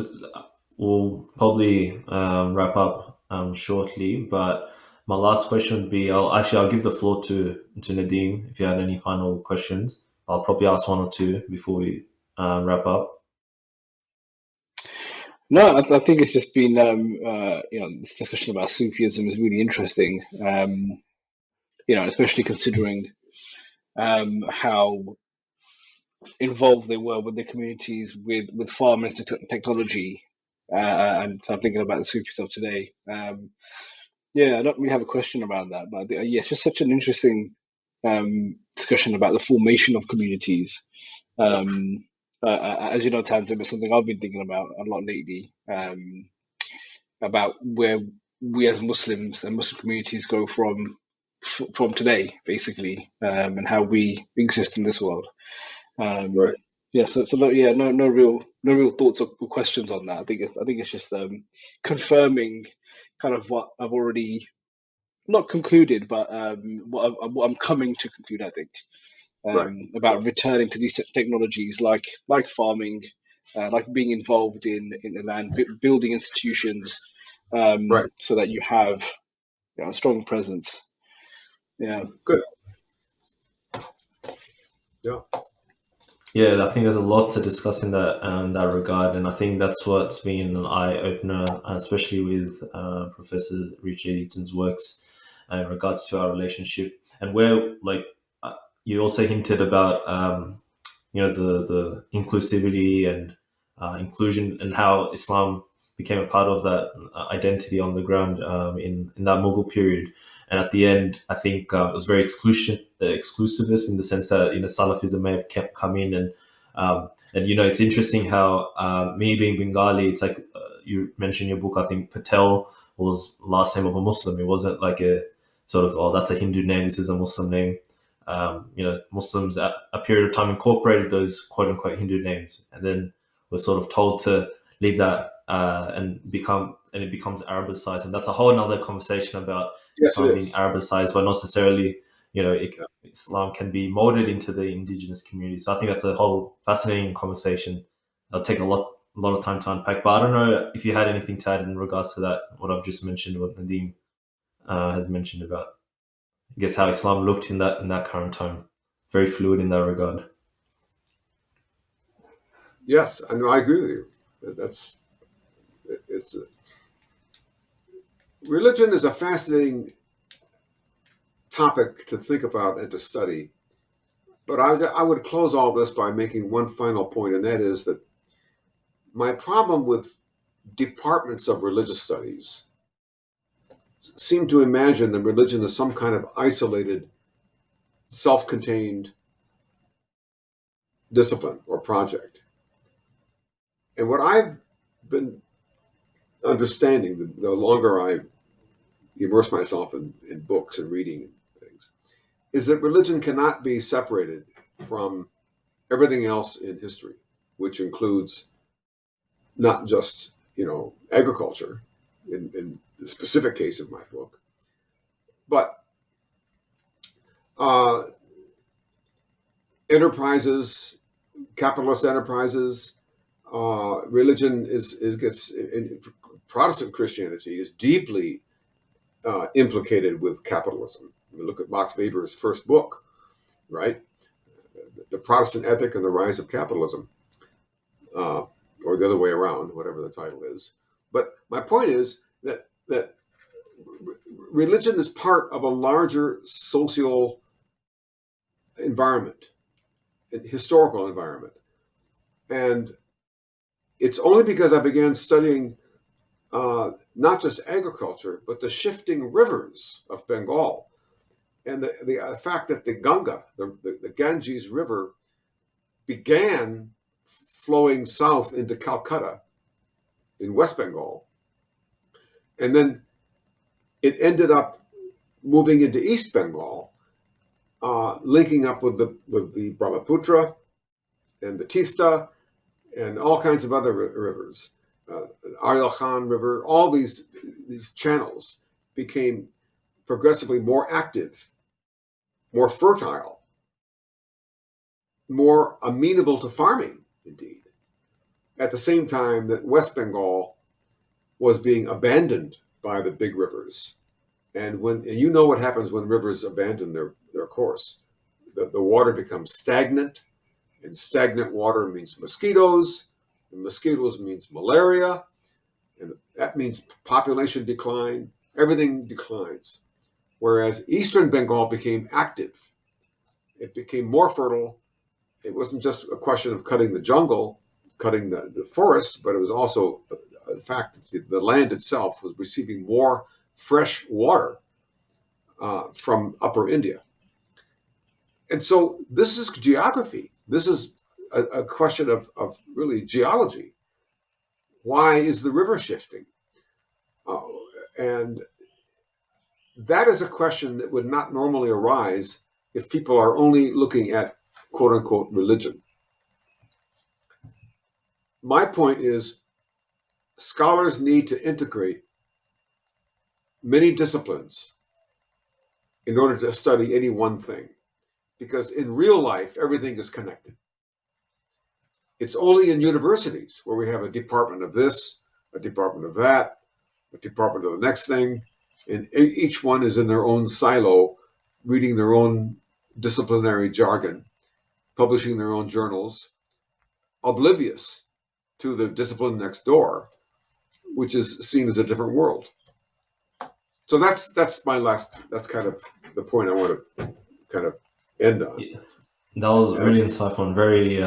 we'll probably wrap up shortly, but my last question would be, I'll give the floor to Nadeem if you had any final questions. I'll probably ask one or two before we wrap up. No, I think it's just been, this discussion about Sufism is really interesting. Especially considering how involved they were with their communities, with farming technology, and I'm thinking about the Sufis of today. I don't really have a question around that, but it's just such an interesting discussion about the formation of communities. As you know, Tanzim is something I've been thinking about a lot lately, about where we as Muslims and Muslim communities go from today, basically, and how we exist in this world. Right. No real thoughts or questions on that. I think it's just confirming kind of what I've already not concluded, but what I'm coming to conclude. I think Right. about returning to these technologies like farming, like being involved in the land, building institutions, Right. so that you have a strong presence. Yeah. Good. Yeah. Yeah, I think there's a lot to discuss in that regard, and I think that's what's been an eye opener, especially with Professor Richard Eaton's works in regards to our relationship, and where you also hinted about the inclusivity and inclusion, and how Islam became a part of that identity on the ground in that Mughal period. And at the end, I think it was very exclusivist in the sense that Salafism may have come in, and it's interesting how me being Bengali, it's like you mentioned in your book. I think Patel was last name of a Muslim. It wasn't like a sort of, oh, that's a Hindu name, this is a Muslim name. Muslims at a period of time incorporated those quote unquote Hindu names, and then were sort of told to leave that and it becomes Arabicized, and that's a whole another conversation about Islam being Arabicized, but not necessarily. Islam can be molded into the indigenous community. So I think that's a whole fascinating conversation. It'll take a lot of time to unpack. But I don't know if you had anything to add in regards to that, what I've just mentioned, what Nadeem has mentioned about, I guess, how Islam looked in that current time. Very fluid in that regard. Yes, I know. I agree with you. it's religion is a fascinating topic to think about and to study. But I would close all this by making one final point, and that is that my problem with departments of religious studies seem to imagine that religion is some kind of isolated, self-contained discipline or project. And what I've been understanding, the longer I immerse myself in books and reading things, is that religion cannot be separated from everything else in history, which includes not just, agriculture in the specific case of my book, but enterprises, capitalist enterprises. Religion gets in Protestant Christianity is deeply implicated with capitalism. We look at Max Weber's first book, right? The Protestant Ethic and the Rise of Capitalism, or the other way around, whatever the title is. But my point is that religion is part of a larger social environment, historical environment. And it's only because I began studying not just agriculture, but the shifting rivers of Bengal and the fact that the Ganga, the Ganges River, began flowing south into Calcutta in West Bengal. And then it ended up moving into East Bengal, linking up with the Brahmaputra and the Tista and all kinds of other rivers. Ariel Khan River, all these channels became progressively more active, more fertile, more amenable to farming, indeed, at the same time that West Bengal was being abandoned by the big rivers. And you know what happens when rivers abandon their course. The water becomes stagnant, and stagnant water means mosquitoes, and mosquitoes means malaria, and that means population decline. Everything declines. Whereas Eastern Bengal became active. It became more fertile. It wasn't just a question of cutting the jungle, cutting the forest, but it was also the fact that the land itself was receiving more fresh water from Upper India. And so this is geography. This is a question of really geology. Why is the river shifting? And that is a question that would not normally arise if people are only looking at quote unquote religion. My point is scholars need to integrate many disciplines in order to study any one thing, because in real life, everything is connected. It's only in universities where we have a department of this, a department of that, a department of the next thing, and each one is in their own silo, reading their own disciplinary jargon, publishing their own journals, oblivious to the discipline next door, which is seen as a different world. So that's kind of the point I want to kind of end on. Yeah, that was really insightful and very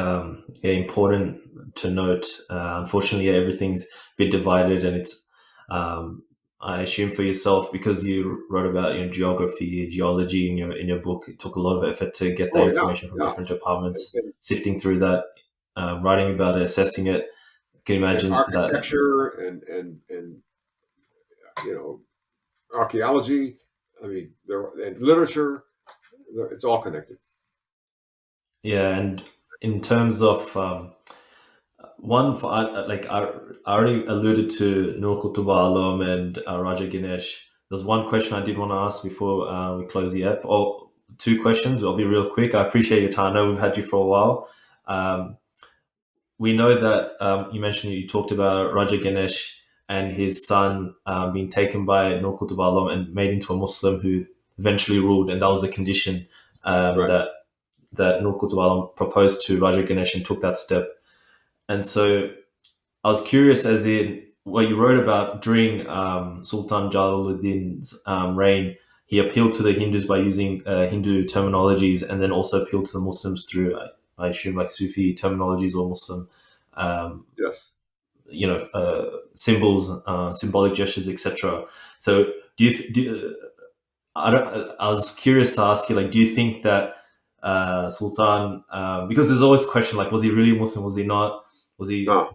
important to note. Unfortunately, everything's a bit divided, and it's I assume for yourself, because you wrote about geography, geology in your book. It took a lot of effort to get that information from different departments, sifting through that, writing about it, assessing it. Can you imagine architecture and archaeology? I mean, and literature. It's all connected. Yeah, and in terms of I already alluded to Nur Qutb Alam and Raja Ganesh. There's one question I did want to ask before we close the app. Oh, two questions. I'll be real quick. I appreciate your time. I know we've had you for a while. We know that you mentioned you talked about Raja Ganesh and his son being taken by Nur Qutb Alam and made into a Muslim who eventually ruled, and that was the condition Right. that Nur Qutb Alam proposed to Raja Ganesh and took that step. And so I was curious, as in, what you wrote about during Sultan Jalaluddin's reign. He appealed to the Hindus by using Hindu terminologies, and then also appealed to the Muslims through, I assume, like Sufi terminologies or Muslim, um, Yes. symbols, symbolic gestures, etc. So, do you? I don't. I was curious to ask you, like, do you think that Sultan, because there's always a question, like, was he really Muslim? Was he not? Was he? No.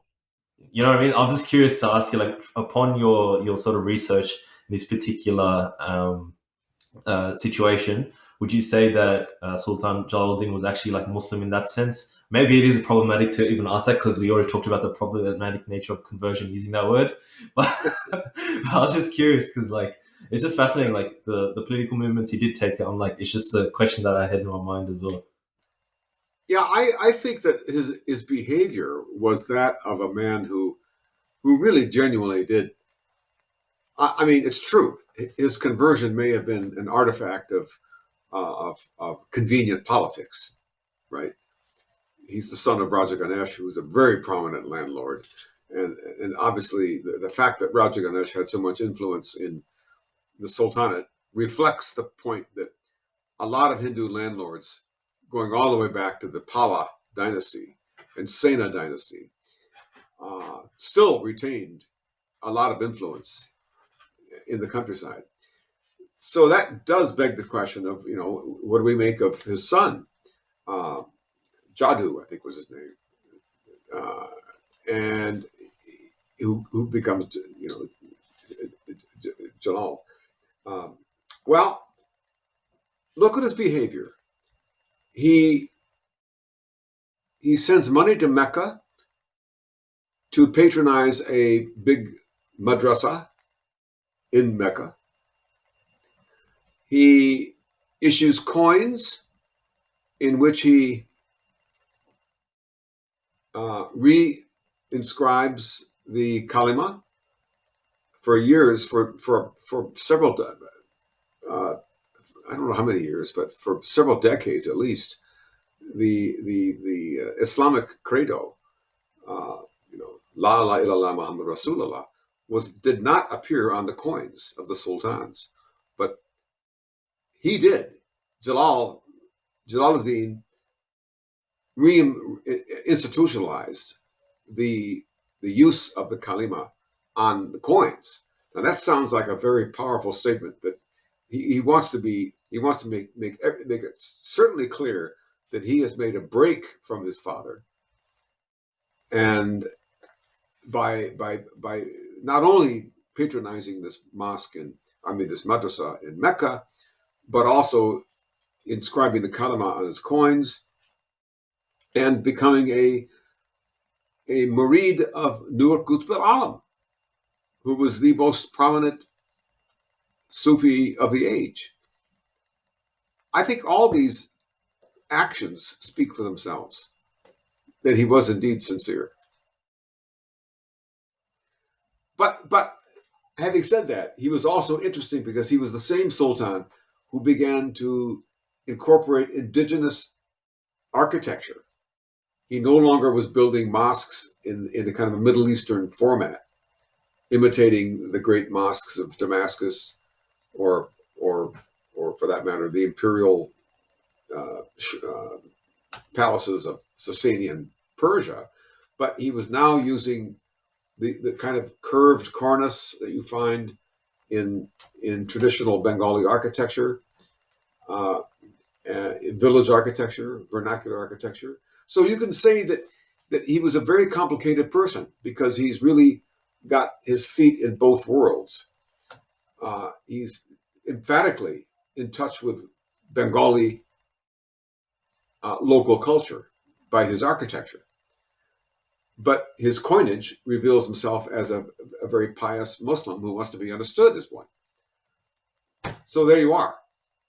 You know what I mean? I'm just curious to ask you, like, upon your sort of research in this particular situation, would you say that Sultan Jalaluddin was actually like Muslim in that sense? Maybe it is problematic to even ask that because we already talked about the problematic nature of conversion using that word. But I was just curious because, like, it's just fascinating. Like the political movements he did take. I'm like, it's just a question that I had in my mind as well. Yeah, I think that his behavior was that of a man who really genuinely did. I mean, it's true. His conversion may have been an artifact of convenient politics, right? He's the son of Raja Ganesh, who was a very prominent landlord, and obviously the fact that Raja Ganesh had so much influence in the Sultanate reflects the point that a lot of Hindu landlords, going all the way back to the Pala dynasty and Sena dynasty, still retained a lot of influence in the countryside. So that does beg the question of, what do we make of his son? Uh, Jadoo, I think was his name, and who becomes, Jalal. Um, well, look at his behavior. He sends money to Mecca to patronize a big madrasa in Mecca. He issues coins in which he re-inscribes the kalima for years, for several, I don't know how many years, but for several decades at least, the Islamic credo, La ilaha illallah Muhammad Rasulullah, did not appear on the coins of the sultans, but he did. Jalaluddin institutionalized the use of the kalima on the coins. Now that sounds like a very powerful statement that he wants to make it certainly clear that he has made a break from his father, and by not only patronizing this this madrasa in Mecca, but also inscribing the kalima on his coins and becoming a murid of Nur Qutb al-Alam, who was the most prominent Sufi of the age. I think all these actions speak for themselves, that he was indeed sincere. But having said that, he was also interesting because he was the same sultan who began to incorporate indigenous architecture. He no longer was building mosques in a kind of a Middle Eastern format, imitating the great mosques of Damascus, or for that matter, the imperial palaces of Sasanian Persia. But he was now using the kind of curved cornice that you find in traditional Bengali architecture, in village architecture, vernacular architecture. So you can say that he was a very complicated person because he's really got his feet in both worlds. He's emphatically in touch with Bengali local culture by his architecture. But his coinage reveals himself as a very pious Muslim who wants to be understood as one. So there you are.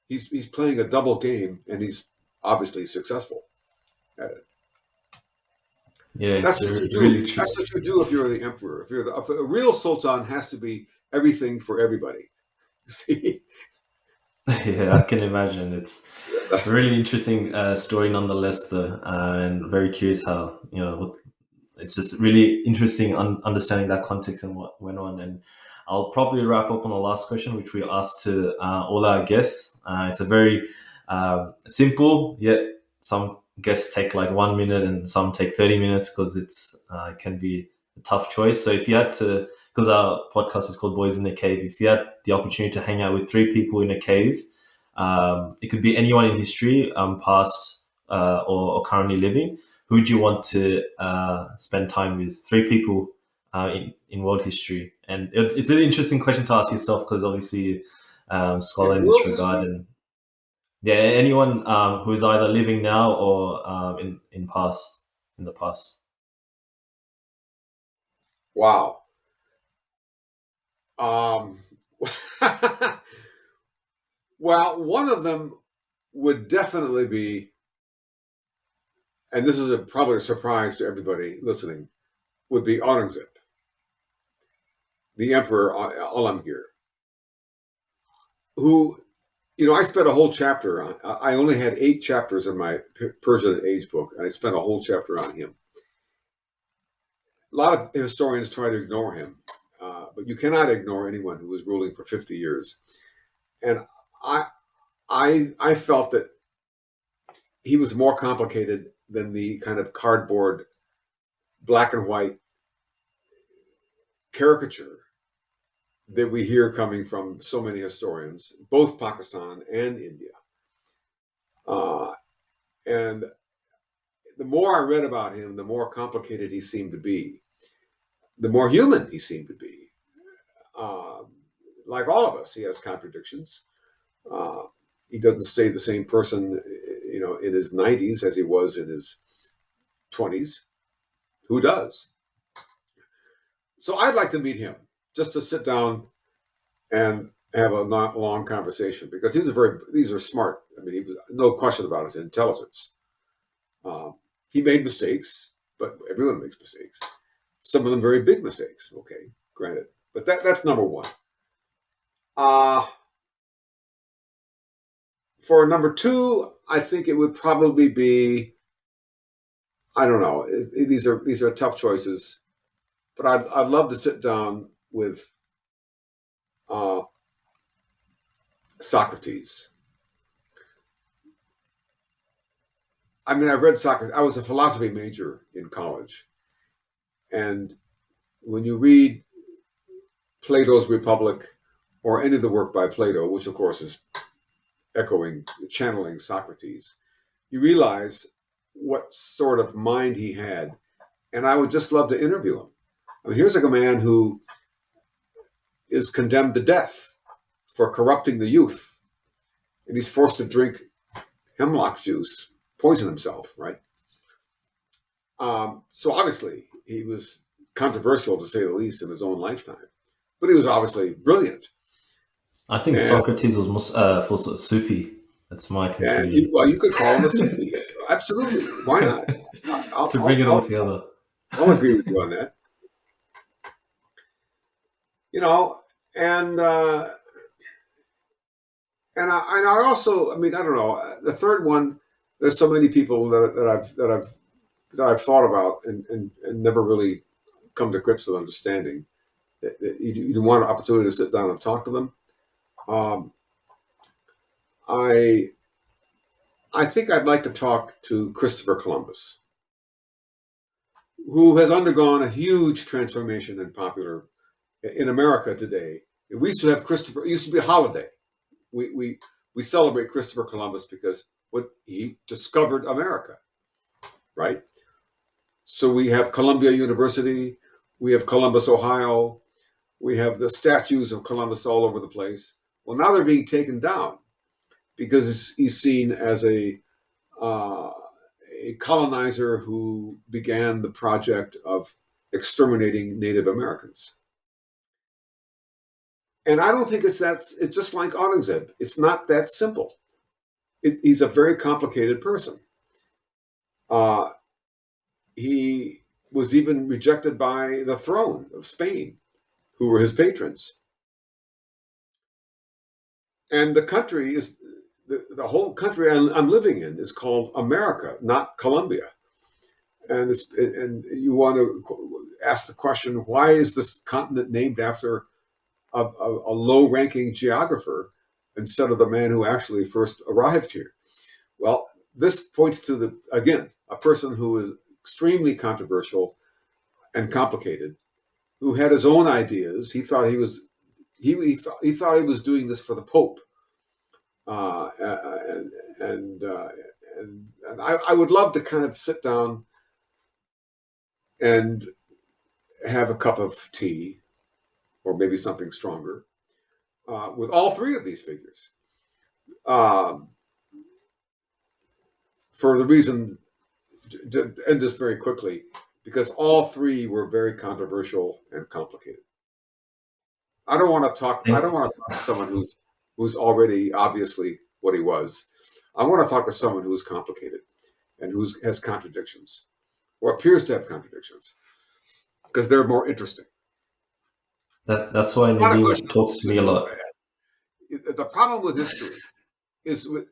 He's playing a double game, and he's obviously successful at it. Yeah, that's what you do. Really true. That's what you do if you're the emperor. If a real sultan has to be everything for everybody. See? Yeah, I can imagine. It's a really interesting story nonetheless, though, and very curious how it's just really interesting understanding that context and what went on. And I'll probably wrap up on the last question, which we asked to all our guests. It's a very simple, yet some guests take like 1 minute and some take 30 minutes because it can be a tough choice. So if you had to, because our podcast is called Boys in the Cave, if you had the opportunity to hang out with three people in a cave, it could be anyone in history, past or currently living. Who would you want to spend time with? Three people in world history, and it's an interesting question to ask yourself because obviously, scholar in this World regard, history? and yeah, anyone who is either living now or in the past. Wow. Um, well, one of them would definitely be, and this is probably a surprise to everybody listening, would be Aurangzeb, the Emperor Alamgir, who, I spent a whole chapter on. I only had 8 chapters in my Persian Age book, and I spent a whole chapter on him. A lot of historians try to ignore him, but you cannot ignore anyone who was ruling for 50 years. And I felt that he was more complicated than the kind of cardboard, black and white caricature that we hear coming from so many historians, both Pakistan and India. And the more I read about him, the more complicated he seemed to be, the more human he seemed to be. Like all of us, he has contradictions. He doesn't stay the same person, in his 90s as he was in his 20s. Who does? So I'd like to meet him, just to sit down and have a long conversation, because these are smart. I mean, he was no question about his intelligence. He made mistakes, but everyone makes mistakes. Some of them very big mistakes. Okay, granted, but that's number one. For number 2, I think it would probably be, I don't know. These are tough choices, but I'd love to sit down with Socrates. I mean, I've read Socrates. I was a philosophy major in college, and when you read Plato's Republic or any of the work by Plato, which of course is channeling Socrates, you realize what sort of mind he had. And I would just love to interview him. I mean, here's like a man who is condemned to death for corrupting the youth, and he's forced to drink hemlock juice, poison himself, right? So obviously he was controversial, to say the least, in his own lifetime, but he was obviously brilliant. I think And, Socrates was for Sufi. That's my conclusion. you could call him a Sufi. Absolutely. Why not? To bring it all together. I'll agree with you on that. And I also, I mean, I don't know. The third one, there's so many people that I've thought about and never really come to grips with understanding. That you want an opportunity to sit down and talk to them. I think I'd like to talk to Christopher Columbus, who has undergone a huge transformation in America today. We used to have Christopher. It used to be a holiday. We celebrate Christopher Columbus because he discovered America, right? So we have Columbia University, we have Columbus, Ohio, we have the statues of Columbus all over the place. Well, now they're being taken down because he's seen as a colonizer who began the project of exterminating Native Americans. And I don't think it's just like Aurangzeb. It's not that simple. He's a very complicated person. He was even rejected by the throne of Spain, who were his patrons. And the country is, the whole country I'm living in is called America, not Columbia. and you want to ask the question, why is this continent named after a low-ranking geographer instead of the man who actually first arrived here? Well, this points to again, a person who is extremely controversial and complicated, who had his own ideas. He thought he was doing this for the Pope, uh, and and I would love to kind of sit down and have a cup of tea, or maybe something stronger, with all three of these figures. For the reason, to end this very quickly, because all three were very controversial and complicated. I don't want to talk to someone who's already obviously what he was. I want to talk to someone who's complicated and has contradictions, or appears to have contradictions, because they're more interesting. That's why Nadeem talks to me a lot. The problem with history is the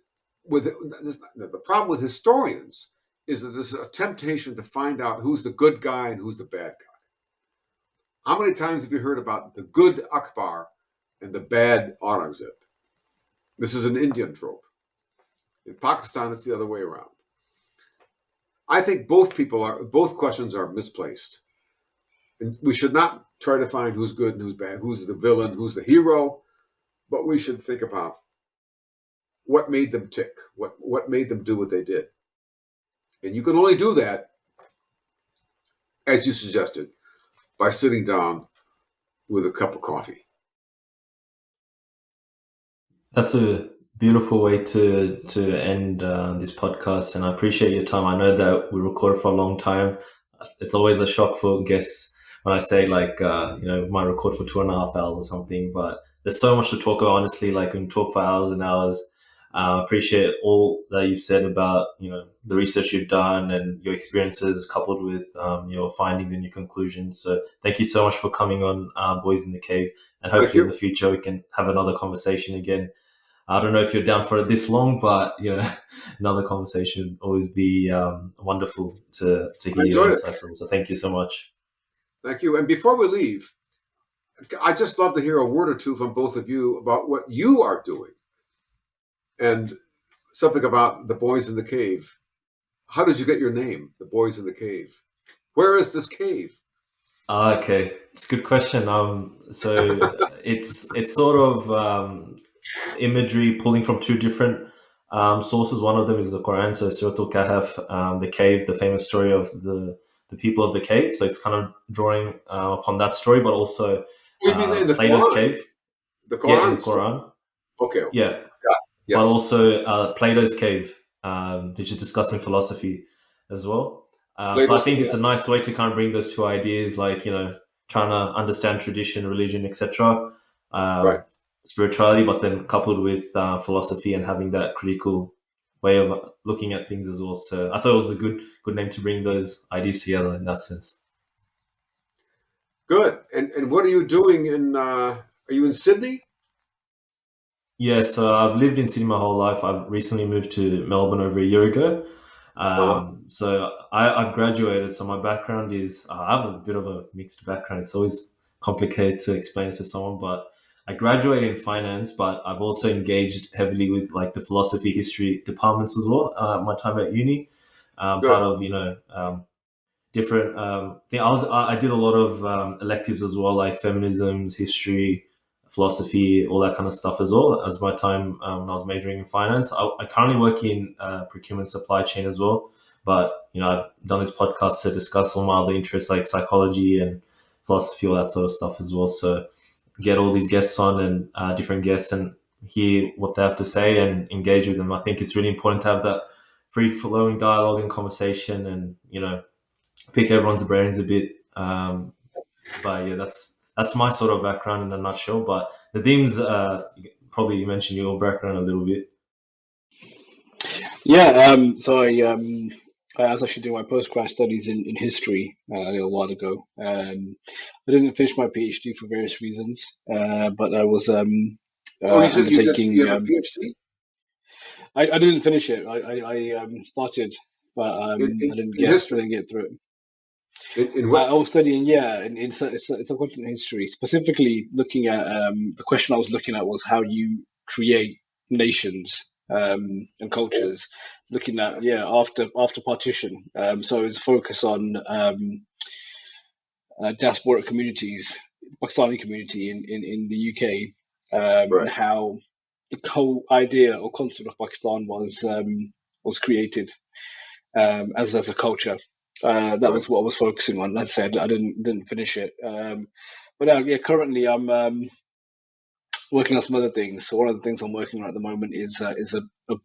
problem with historians is that there's a temptation to find out who's the good guy and who's the bad guy. How many times have you heard about the good Akbar and the bad Aurangzeb? This is an Indian trope. In Pakistan, it's the other way around. I think both questions are misplaced. And we should not try to find who's good and who's bad, who's the villain, who's the hero, but we should think about what made them tick, what made them do what they did. And you can only do that, as you suggested, by sitting down with a cup of coffee. That's a beautiful way to end this podcast, and I appreciate your time. I know that we recorded for a long time. It's always a shock for guests when I say we might record for 2.5 hours or something, but there's so much to talk about, honestly. Like, we can talk for hours and hours. Appreciate all that you've said about the research you've done and your experiences, coupled with your findings and your conclusions. So thank you so much for coming on Boys in the Cave, and hopefully in the future we can have another conversation again. I don't know if you're down for it this long, but another conversation would always be wonderful to hear your insights on. So thank you so much. Thank you. And before we leave, I'd just love to hear a word or two from both of you about what you are doing, and something about the Boys in the Cave. How did you get your name, the Boys in the Cave? Where is this cave? Okay, it's a good question. So it's sort of imagery pulling from two different sources. One of them is the Quran, so Surat al-Kahf, the cave, the famous story of the people of the cave. So it's kind of drawing upon that story, but also Plato's Quran? Cave. The Quran? Yeah, in the Quran. Okay. Yeah. Yes. But also Plato's cave, which is discussing philosophy as well. So I think it's a nice way to kind of bring those two ideas, like, trying to understand tradition, religion, etc., right. Spirituality, but then coupled with philosophy and having that critical way of looking at things as well. So I thought it was a good name to bring those ideas together in that sense. Good. And what are you doing are you in Sydney? Yeah, so I've lived in Sydney my whole life. I've recently moved to Melbourne over a year ago. So I've graduated. So my background is, I have a bit of a mixed background. It's always complicated to explain it to someone, but I graduated in finance, but I've also engaged heavily with like the philosophy, history departments as well. My time at uni, part of different thing. I did a lot of electives as well, like feminisms, history, philosophy, all that kind of stuff as well as my time when I was majoring in finance. I currently work in procurement supply chain as well, but I've done this podcast to discuss all my other interests like psychology and philosophy, all that sort of stuff as well. So get all these guests on and different guests and hear what they have to say and engage with them. I think it's really important to have that free flowing dialogue and conversation and pick everyone's brains a bit. But yeah, that's my sort of background in a nutshell. But Nadeem's probably you mentioned your background a little bit. Yeah, so I was actually doing my postgrad studies in history a little while ago. I didn't finish my PhD for various reasons, but I was you said you have a PhD? I didn't finish it. I started but in, I didn't in history? get through it. In what? I was studying, in subcontinental history, specifically looking at the question I was looking at was how you create nations and Oh, cultures. Looking at that's, after partition, so it's focus on diasporic communities, Pakistani community in the UK, and right, how the whole idea or concept of Pakistan was created as a culture. That right. was what I was focusing on. As I said, I didn't finish it. But yeah, currently I'm working on some other things. So one of the things I'm working on at the moment is a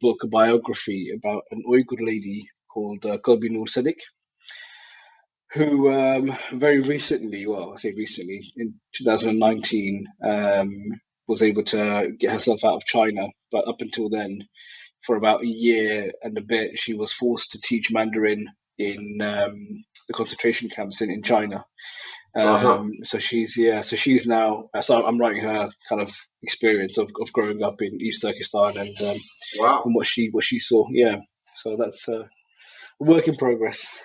book, a biography about an Uyghur lady called Qutb Sadiq, who very recently, well, I say recently, in 2019, was able to get herself out of China. But up until then, for about a year and a bit, she was forced to teach Mandarin in the concentration camps in China. Uh-huh. So she's now. So I'm writing her kind of experience of growing up in East Turkestan Wow. and what she saw. Yeah. So that's a work in progress.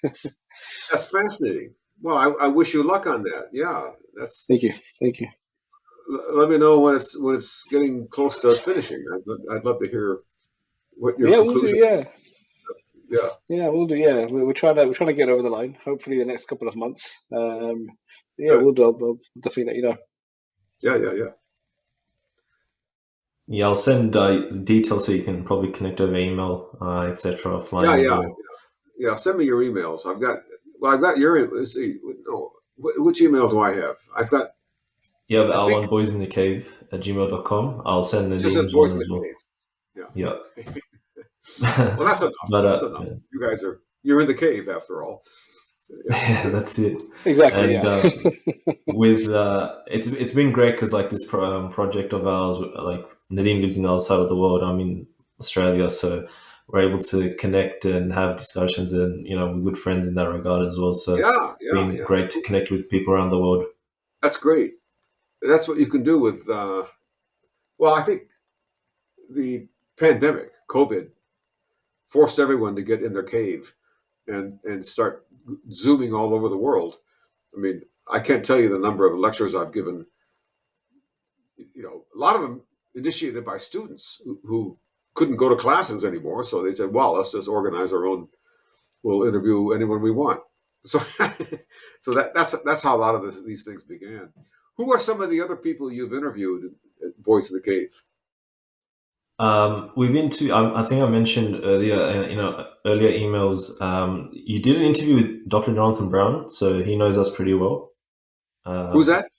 That's fascinating. Well, I wish you luck on that. Yeah, that's. Thank you. Thank you. Let me know when it's getting close to finishing. I'd love to hear what your Yeah, we'll do. conclusion. Yeah, Yeah, yeah, we'll do. Yeah, we're trying to get over the line. Hopefully, the next couple of months. Yeah, good. we'll do. I'll definitely let you know. Yeah, yeah, yeah, Yeah, I'll send details so you can probably connect over email, etc. yeah, offline as yeah, well. yeah. Send me your emails. I've got your. Let's see. No, which email do I have? I've got. You have I think l1boysinthecave@gmail.com. I'll send it just says Nadeem's one voice in as the well. cave. Yeah. Yeah. Well, that's enough. But That's enough. yeah, You guys you're in the cave after all. Yeah, yeah, good. that's it. Exactly. And Yeah. with it's been great because like this project of ours, like Nadeem lives in the other side of the world. I'm in Australia, so we're able to connect and have discussions, and we're good friends in that regard as well. So Yeah, it's yeah, been yeah. great to connect with people around the world. That's great. That's what you can do with. Well, I think the pandemic, COVID, forced everyone to get in their cave and start zooming all over the world. I mean, I can't tell you the number of lectures I've given. A lot of them initiated by students who couldn't go to classes anymore, so they said, "Well, let's just organize our own. We'll interview anyone we want." So, so that's how a lot of these things began. Who are some of the other people you've interviewed at Voice of the Cave? We've into I think I mentioned earlier, earlier emails. You did an interview with Dr. Jonathan Brown, so he knows us pretty well. Who's Um, that?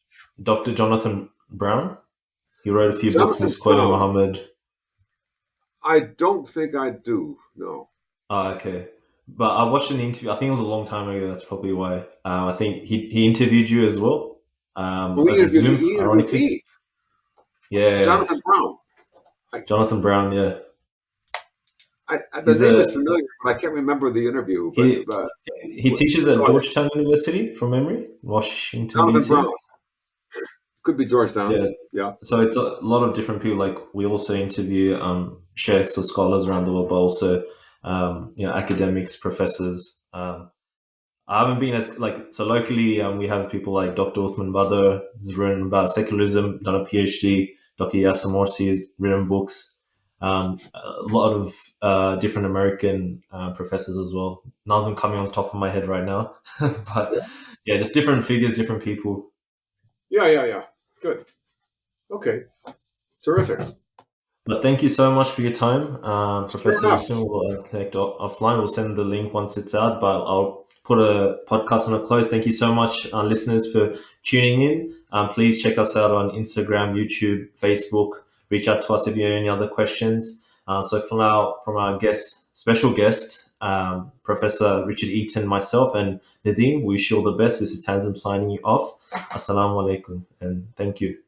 Dr. Jonathan Brown. He wrote a few books, Jonathan misquoting Brown. Muhammad. I don't think I do. No. Okay. But I watched an interview. I think it was a long time ago. That's probably why. I think he interviewed you as well, Oh, he over interviewed me. Zoom, He interviewed ironically. me. Yeah, Jonathan Brown. I, Jonathan Brown. Yeah, the he's name is a familiar, but I can't remember the interview. But he he teaches at go ahead. Georgetown University from memory, Washington Jonathan D.C. Brown. Could be Georgetown. Yeah. Yeah. So it's a lot of different people. Like we also interview sheikhs or scholars around the world, but also academics, professors. I haven't been as like so locally. We have people like Dr. Uthman Badr, who's written about secularism, done a PhD. Dr. Yasser Morsi has written books. A lot of different American professors as well. None of them coming on the top of my head right now, but yeah, just different figures, different people. Yeah. Yeah. Yeah. Good. Okay. Terrific. But thank you so much for your time, Sure Professor enough. Eaton. We'll connect offline. We'll send the link once it's out, but I'll put a podcast on a close. Thank you so much, listeners, for tuning in. Please check us out on Instagram, YouTube, Facebook. Reach out to us if you have any other questions. So for now, from our special guest, Professor Richard Eaton, myself, and Nadeem, we wish you all the best. This is Tanzim signing you off. Assalamu alaikum, and thank you.